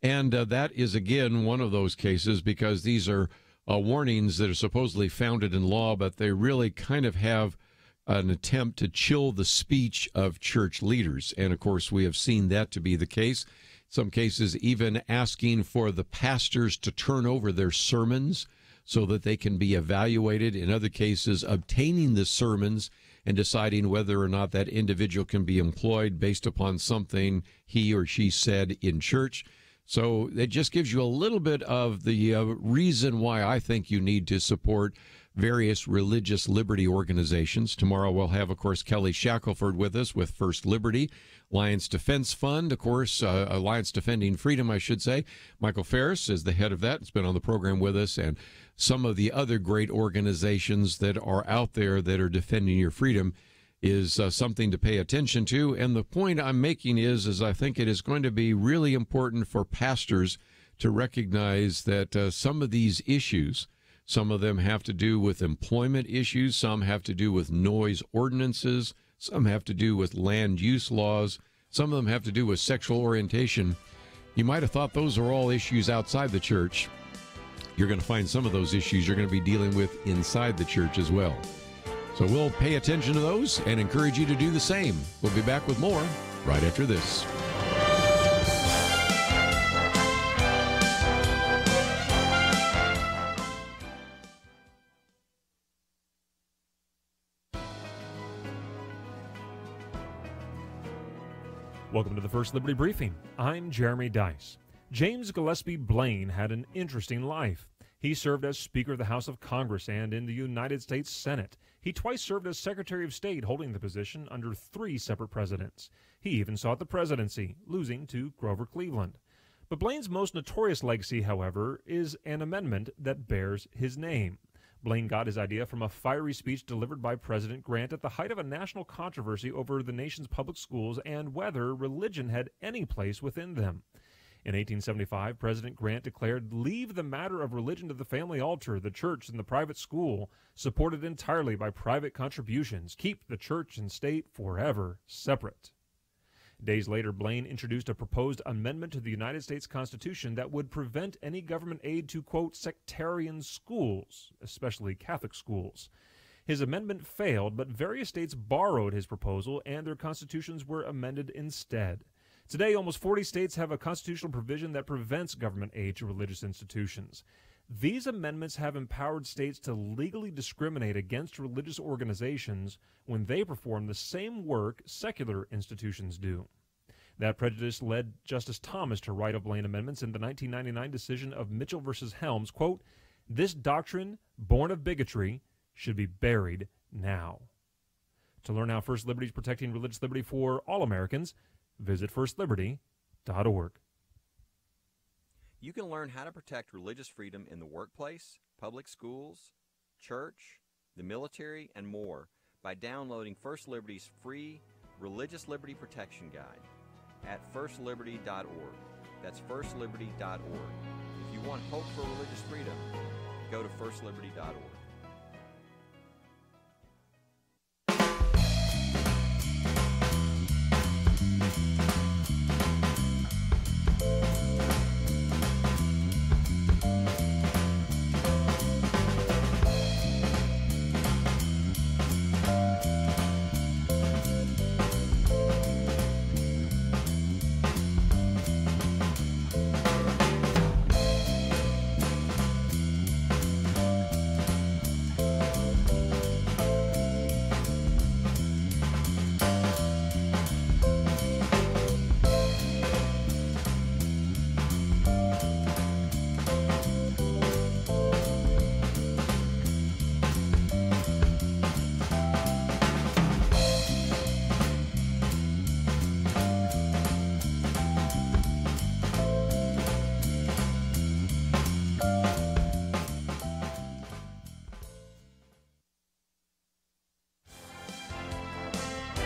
And that is, again, one of those cases, because these are warnings that are supposedly founded in law, but they really kind of have an attempt to chill the speech of church leaders. And, of course, we have seen that to be the case. Some cases even asking for the pastors to turn over their sermons so that they can be evaluated. In other cases, obtaining the sermons and deciding whether or not that individual can be employed based upon something he or she said in church. So it just gives you a little bit of the reason why I think you need to support various religious liberty organizations. Tomorrow we'll have, of course, Kelly Shackelford with us with First Liberty, Alliance Defense Fund, of course, Alliance Defending Freedom, I should say. Michael Ferris is the head of that. It's been on the program with us, and some of the other great organizations that are out there that are defending your freedom is something to pay attention to. And the point I'm making is I think it is going to be really important for pastors to recognize that some of these issues, some of them have to do with employment issues, some have to do with noise ordinances, some have to do with land use laws, some of them have to do with sexual orientation. You might have thought those are all issues outside the church. You're going to find some of those issues you're going to be dealing with inside the church as well. So we'll pay attention to those and encourage you to do the same. We'll be back with more right after this. Welcome to the First Liberty Briefing. I'm Jeremy Dice. James Gillespie Blaine had an interesting life. He served as Speaker of the House of Congress and in the United States Senate. He twice served as Secretary of State, holding the position under 3 separate presidents. He even sought the presidency, losing to Grover Cleveland. But Blaine's most notorious legacy, however, is an amendment that bears his name. Blaine got his idea from a fiery speech delivered by President Grant at the height of a national controversy over the nation's public schools and whether religion had any place within them. In 1875, President Grant declared, "Leave the matter of religion to the family altar, the church, and the private school, supported entirely by private contributions. Keep the church and state forever separate." Days later, Blaine introduced a proposed amendment to the United States Constitution that would prevent any government aid to, quote, sectarian schools, especially Catholic schools. His amendment failed, but various states borrowed his proposal and their constitutions were amended instead. Today, almost 40 states have a constitutional provision that prevents government aid to religious institutions. These amendments have empowered states to legally discriminate against religious organizations when they perform the same work secular institutions do. That prejudice led Justice Thomas to write of Blaine amendments in the 1999 decision of Mitchell v. Helms, quote, "This doctrine, born of bigotry, should be buried now." To learn how First Liberty is protecting religious liberty for all Americans, visit firstliberty.org. You can learn how to protect religious freedom in the workplace, public schools, church, the military, and more by downloading First Liberty's free Religious Liberty Protection Guide at firstliberty.org. That's firstliberty.org. If you want hope for religious freedom, go to firstliberty.org.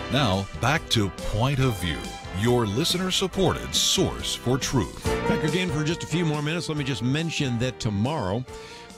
Now, back to Point of View, your listener-supported source for truth. Back again for just a few more minutes. Let me just mention that tomorrow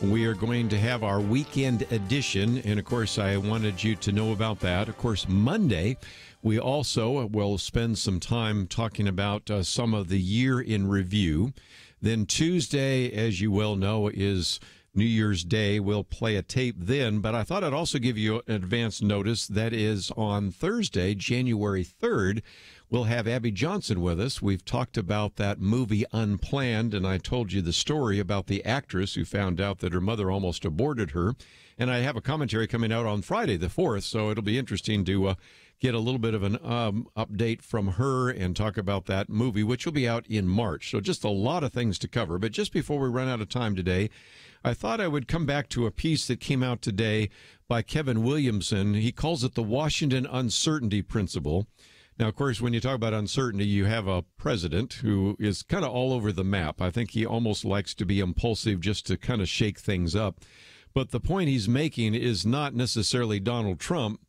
we are going to have our weekend edition, and of course I wanted you to know about that. Of course, Monday we also will spend some time talking about some of the year in review. Then Tuesday, as you well know, is New Year's Day. We'll play a tape then, but I thought I'd also give you an advance notice. That is on Thursday, January 3rd, we'll have Abby Johnson with us. We've talked about that movie Unplanned, and I told you the story about the actress who found out that her mother almost aborted her. And I have a commentary coming out on Friday the 4th, so it'll be interesting to get a little bit of an update from her and talk about that movie, which will be out in March. So just a lot of things to cover. But just before we run out of time today, I thought I would come back to a piece that came out today by Kevin Williamson. He calls it the Washington Uncertainty Principle. Now, of course, when you talk about uncertainty, you have a president who is kind of all over the map. I think he almost likes to be impulsive just to kind of shake things up. But the point he's making is not necessarily Donald Trump,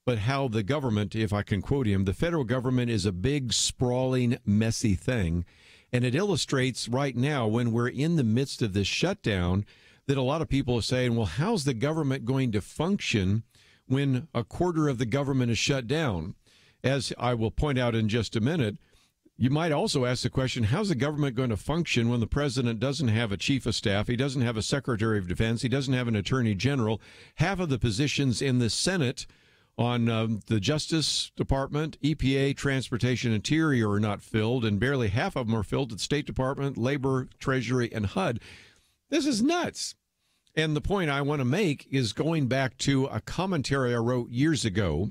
but how the government, if I can quote him, the federal government is a big, sprawling, messy thing. And it illustrates right now, when we're in the midst of this shutdown, that a lot of people are saying, well, how's the government going to function when a quarter of the government is shut down? As I will point out in just a minute, you might also ask the question, how's the government going to function when the president doesn't have a chief of staff, he doesn't have a secretary of defense, he doesn't have an attorney general? Half of the positions in the Senate on the Justice Department, EPA, Transportation, Interior are not filled, and barely half of them are filled at State Department, Labor, Treasury, and HUD. This is nuts. And the point I want to make is going back to a commentary I wrote years ago,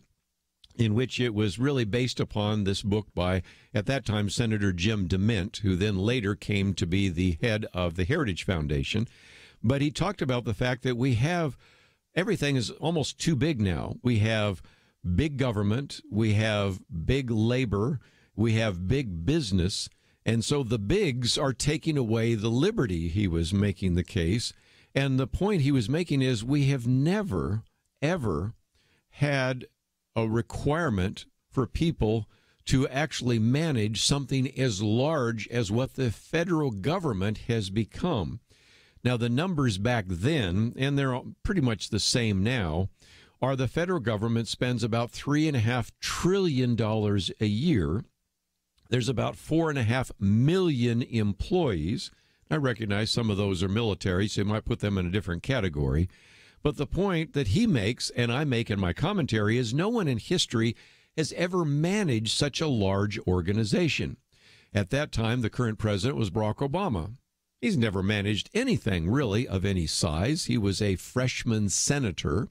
in which it was really based upon this book by, at that time, Senator Jim DeMint, who then later came to be the head of the Heritage Foundation. But he talked about the fact that we have, everything is almost too big now. We have big government, we have big labor, we have big business, and so the bigs are taking away the liberty, he was making the case. And the point he was making is we have never, ever had a requirement for people to actually manage something as large as what the federal government has become. Now, the numbers back then, and they're pretty much the same now, are the federal government spends about $3.5 trillion a year. There's about 4.5 million employees. I recognize some of those are military, so you might put them in a different category. But the point that he makes, and I make in my commentary, is no one in history has ever managed such a large organization. At that time, the current president was Barack Obama. He's never managed anything really of any size. He was a freshman senator,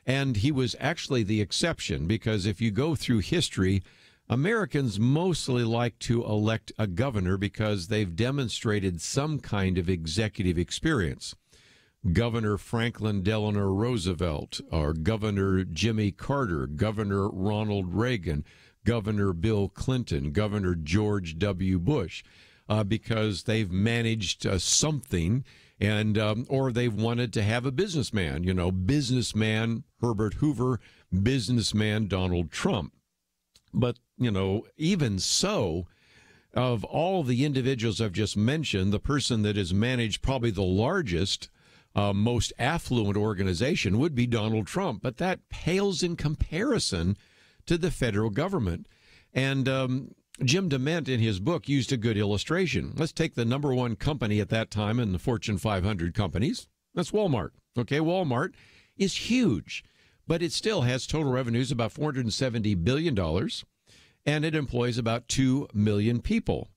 and he was actually the exception, because if you go through history, Americans mostly like to elect a governor because they've demonstrated some kind of executive experience. Governor Franklin Delano Roosevelt, or Governor Jimmy Carter, Governor Ronald Reagan, Governor Bill Clinton, Governor George W. Bush, because they've managed something, and or they've wanted to have a businessman, businessman Herbert Hoover, businessman Donald Trump. But, even so, of all the individuals I've just mentioned, the person that has managed probably the largest, most affluent organization would be Donald Trump. But that pales in comparison to the federal government. And Jim DeMint in his book used a good illustration. Let's take the number one company at that time in the Fortune 500 companies. That's Walmart. Okay, Walmart is huge, but it still has total revenues about $470 billion, and it employs about 2 million people.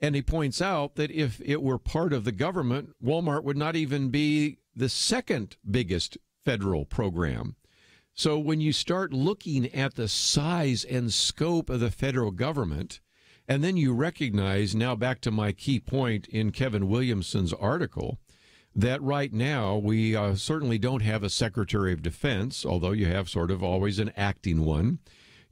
And he points out that if it were part of the government, Walmart would not even be the second biggest federal program. So when you start looking at the size and scope of the federal government, and then you recognize, now back to my key point in Kevin Williamson's article, that right now we certainly don't have a Secretary of Defense, although you have sort of always an acting one.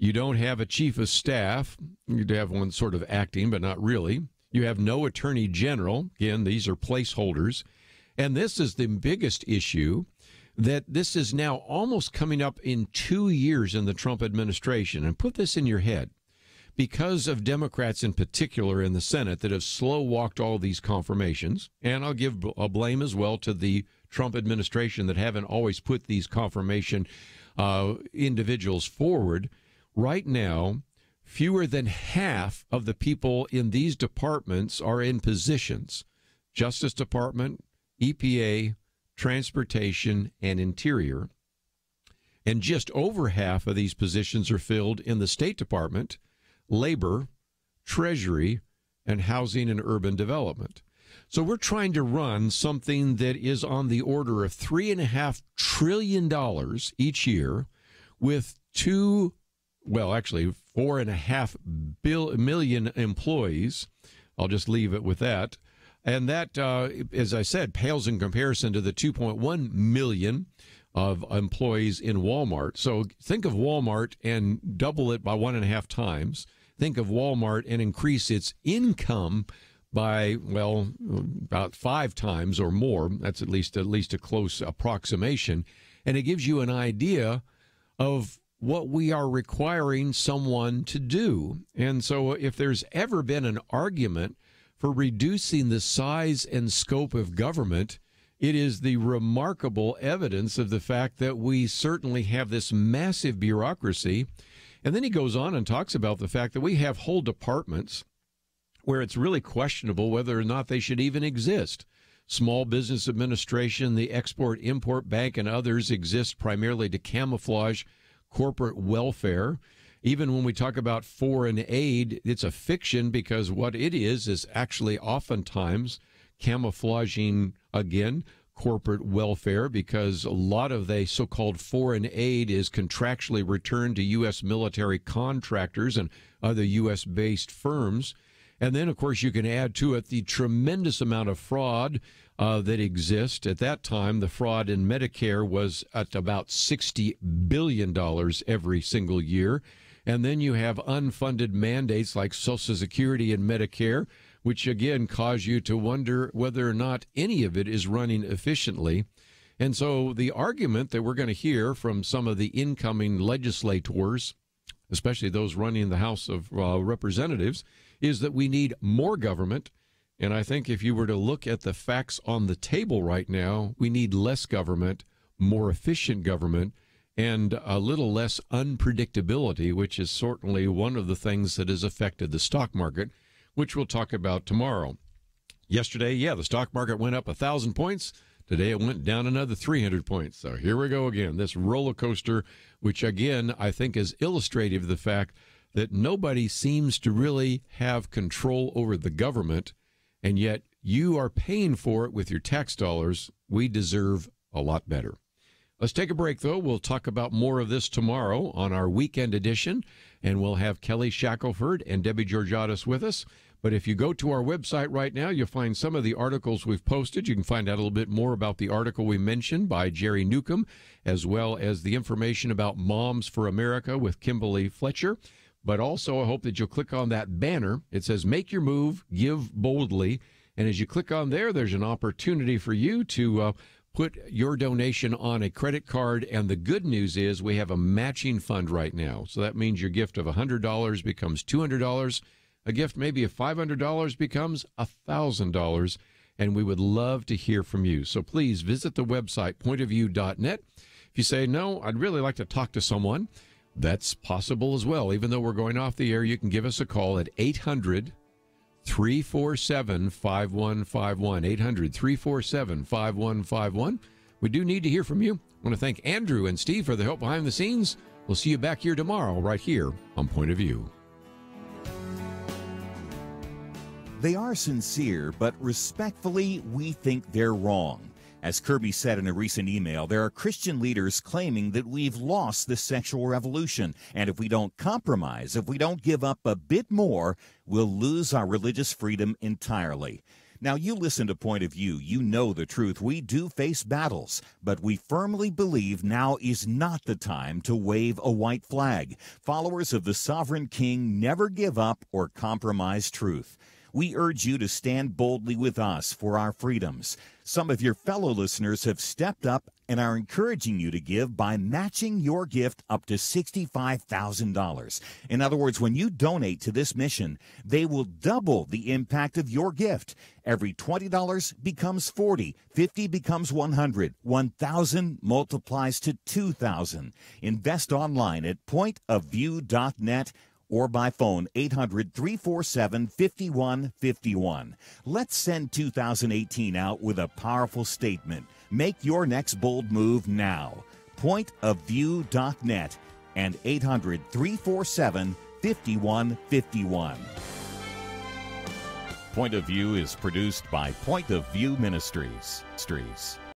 You don't have a Chief of Staff. You have one sort of acting, but not really. You have no Attorney General. Again, these are placeholders. And this is the biggest issue, that this is now almost coming up in 2 years in the Trump administration. And put this in your head. Because of Democrats in particular in the Senate that have slow-walked all these confirmations, and I'll give a blame as well to the Trump administration that haven't always put these confirmation individuals forward, right now, fewer than half of the people in these departments are in positions. Justice Department, EPA, Transportation, and Interior. And just over half of these positions are filled in the State Department, labor, treasury, and housing and urban development. So we're trying to run something that is on the order of $3.5 trillion each year with 4.5 million employees. I'll just leave it with that. And that, as I said, pales in comparison to the 2.1 million of employees in Walmart. So think of Walmart and double it by 1.5 times. Think of Walmart and increase its income by, well, about 5 times or more. That's at least a close approximation. And it gives you an idea of what we are requiring someone to do. And so if there's ever been an argument for reducing the size and scope of government, it is the remarkable evidence of the fact that we certainly have this massive bureaucracy. And then he goes on and talks about the fact that we have whole departments where it's really questionable whether or not they should even exist. Small Business Administration, the Export-Import Bank, and others exist primarily to camouflage corporate welfare. Even when we talk about foreign aid, it's a fiction because what it is actually oftentimes camouflaging, again, corporate welfare, because a lot of the so-called foreign aid is contractually returned to U.S. military contractors and other U.S.-based firms. And then, of course, you can add to it the tremendous amount of fraud that exists. At that time, the fraud in Medicare was at about $60 billion every single year. And then you have unfunded mandates like Social Security and Medicare, which again cause you to wonder whether or not any of it is running efficiently. And so the argument that we're going to hear from some of the incoming legislators, especially those running the House of Representatives, is that we need more government. And I think if you were to look at the facts on the table right now, we need less government, more efficient government, and a little less unpredictability, which is certainly one of the things that has affected the stock market, which we'll talk about tomorrow. Yesterday, the stock market went up 1,000 points. Today it went down another 300 points. So here we go again, this roller coaster, which again I think is illustrative of the fact that nobody seems to really have control over the government, and yet you are paying for it with your tax dollars. We deserve a lot better. Let's take a break, though. We'll talk about more of this tomorrow on our weekend edition, and we'll have Kelly Shackelford and Debbie Georgiadis with us. But if you go to our website right now, you'll find some of the articles we've posted. You can find out a little bit more about the article we mentioned by Jerry Newcombe, as well as the information about Moms for America with Kimberly Fletcher. But also, I hope that you'll click on that banner. It says, Make Your Move, Give Boldly. And as you click on there, there's an opportunity for you to put your donation on a credit card. And the good news is we have a matching fund right now. So that means your gift of $100 becomes $200. A gift maybe of $500 becomes $1,000. And we would love to hear from you. So please visit the website, pointofview.net. If you say, no, I'd really like to talk to someone, that's possible as well. Even though we're going off the air, you can give us a call at 800-347-5151, 800-347-5151. We do need to hear from you. I want to thank Andrew and Steve for the help behind the scenes. We'll see you back here tomorrow right here on Point of View. They are sincere, but respectfully, we think they're wrong. As Kerby said in a recent email, there are Christian leaders claiming that we've lost the sexual revolution, and if we don't compromise, if we don't give up a bit more, we'll lose our religious freedom entirely. Now, you listen to Point of View, you know the truth. We do face battles, but we firmly believe now is not the time to wave a white flag. Followers of the sovereign king never give up or compromise truth. We urge you to stand boldly with us for our freedoms. Some of your fellow listeners have stepped up and are encouraging you to give by matching your gift up to $65,000. In other words, when you donate to this mission, they will double the impact of your gift. Every $20 becomes $40, $50 becomes $100, $1,000 multiplies to $2,000. Invest online at pointofview.net or by phone 800-347-5151. Let's send 2018 out with a powerful statement. Make your next bold move now. Pointofview.net and 800-347-5151. 5151. Point of View is produced by Point of View Ministries.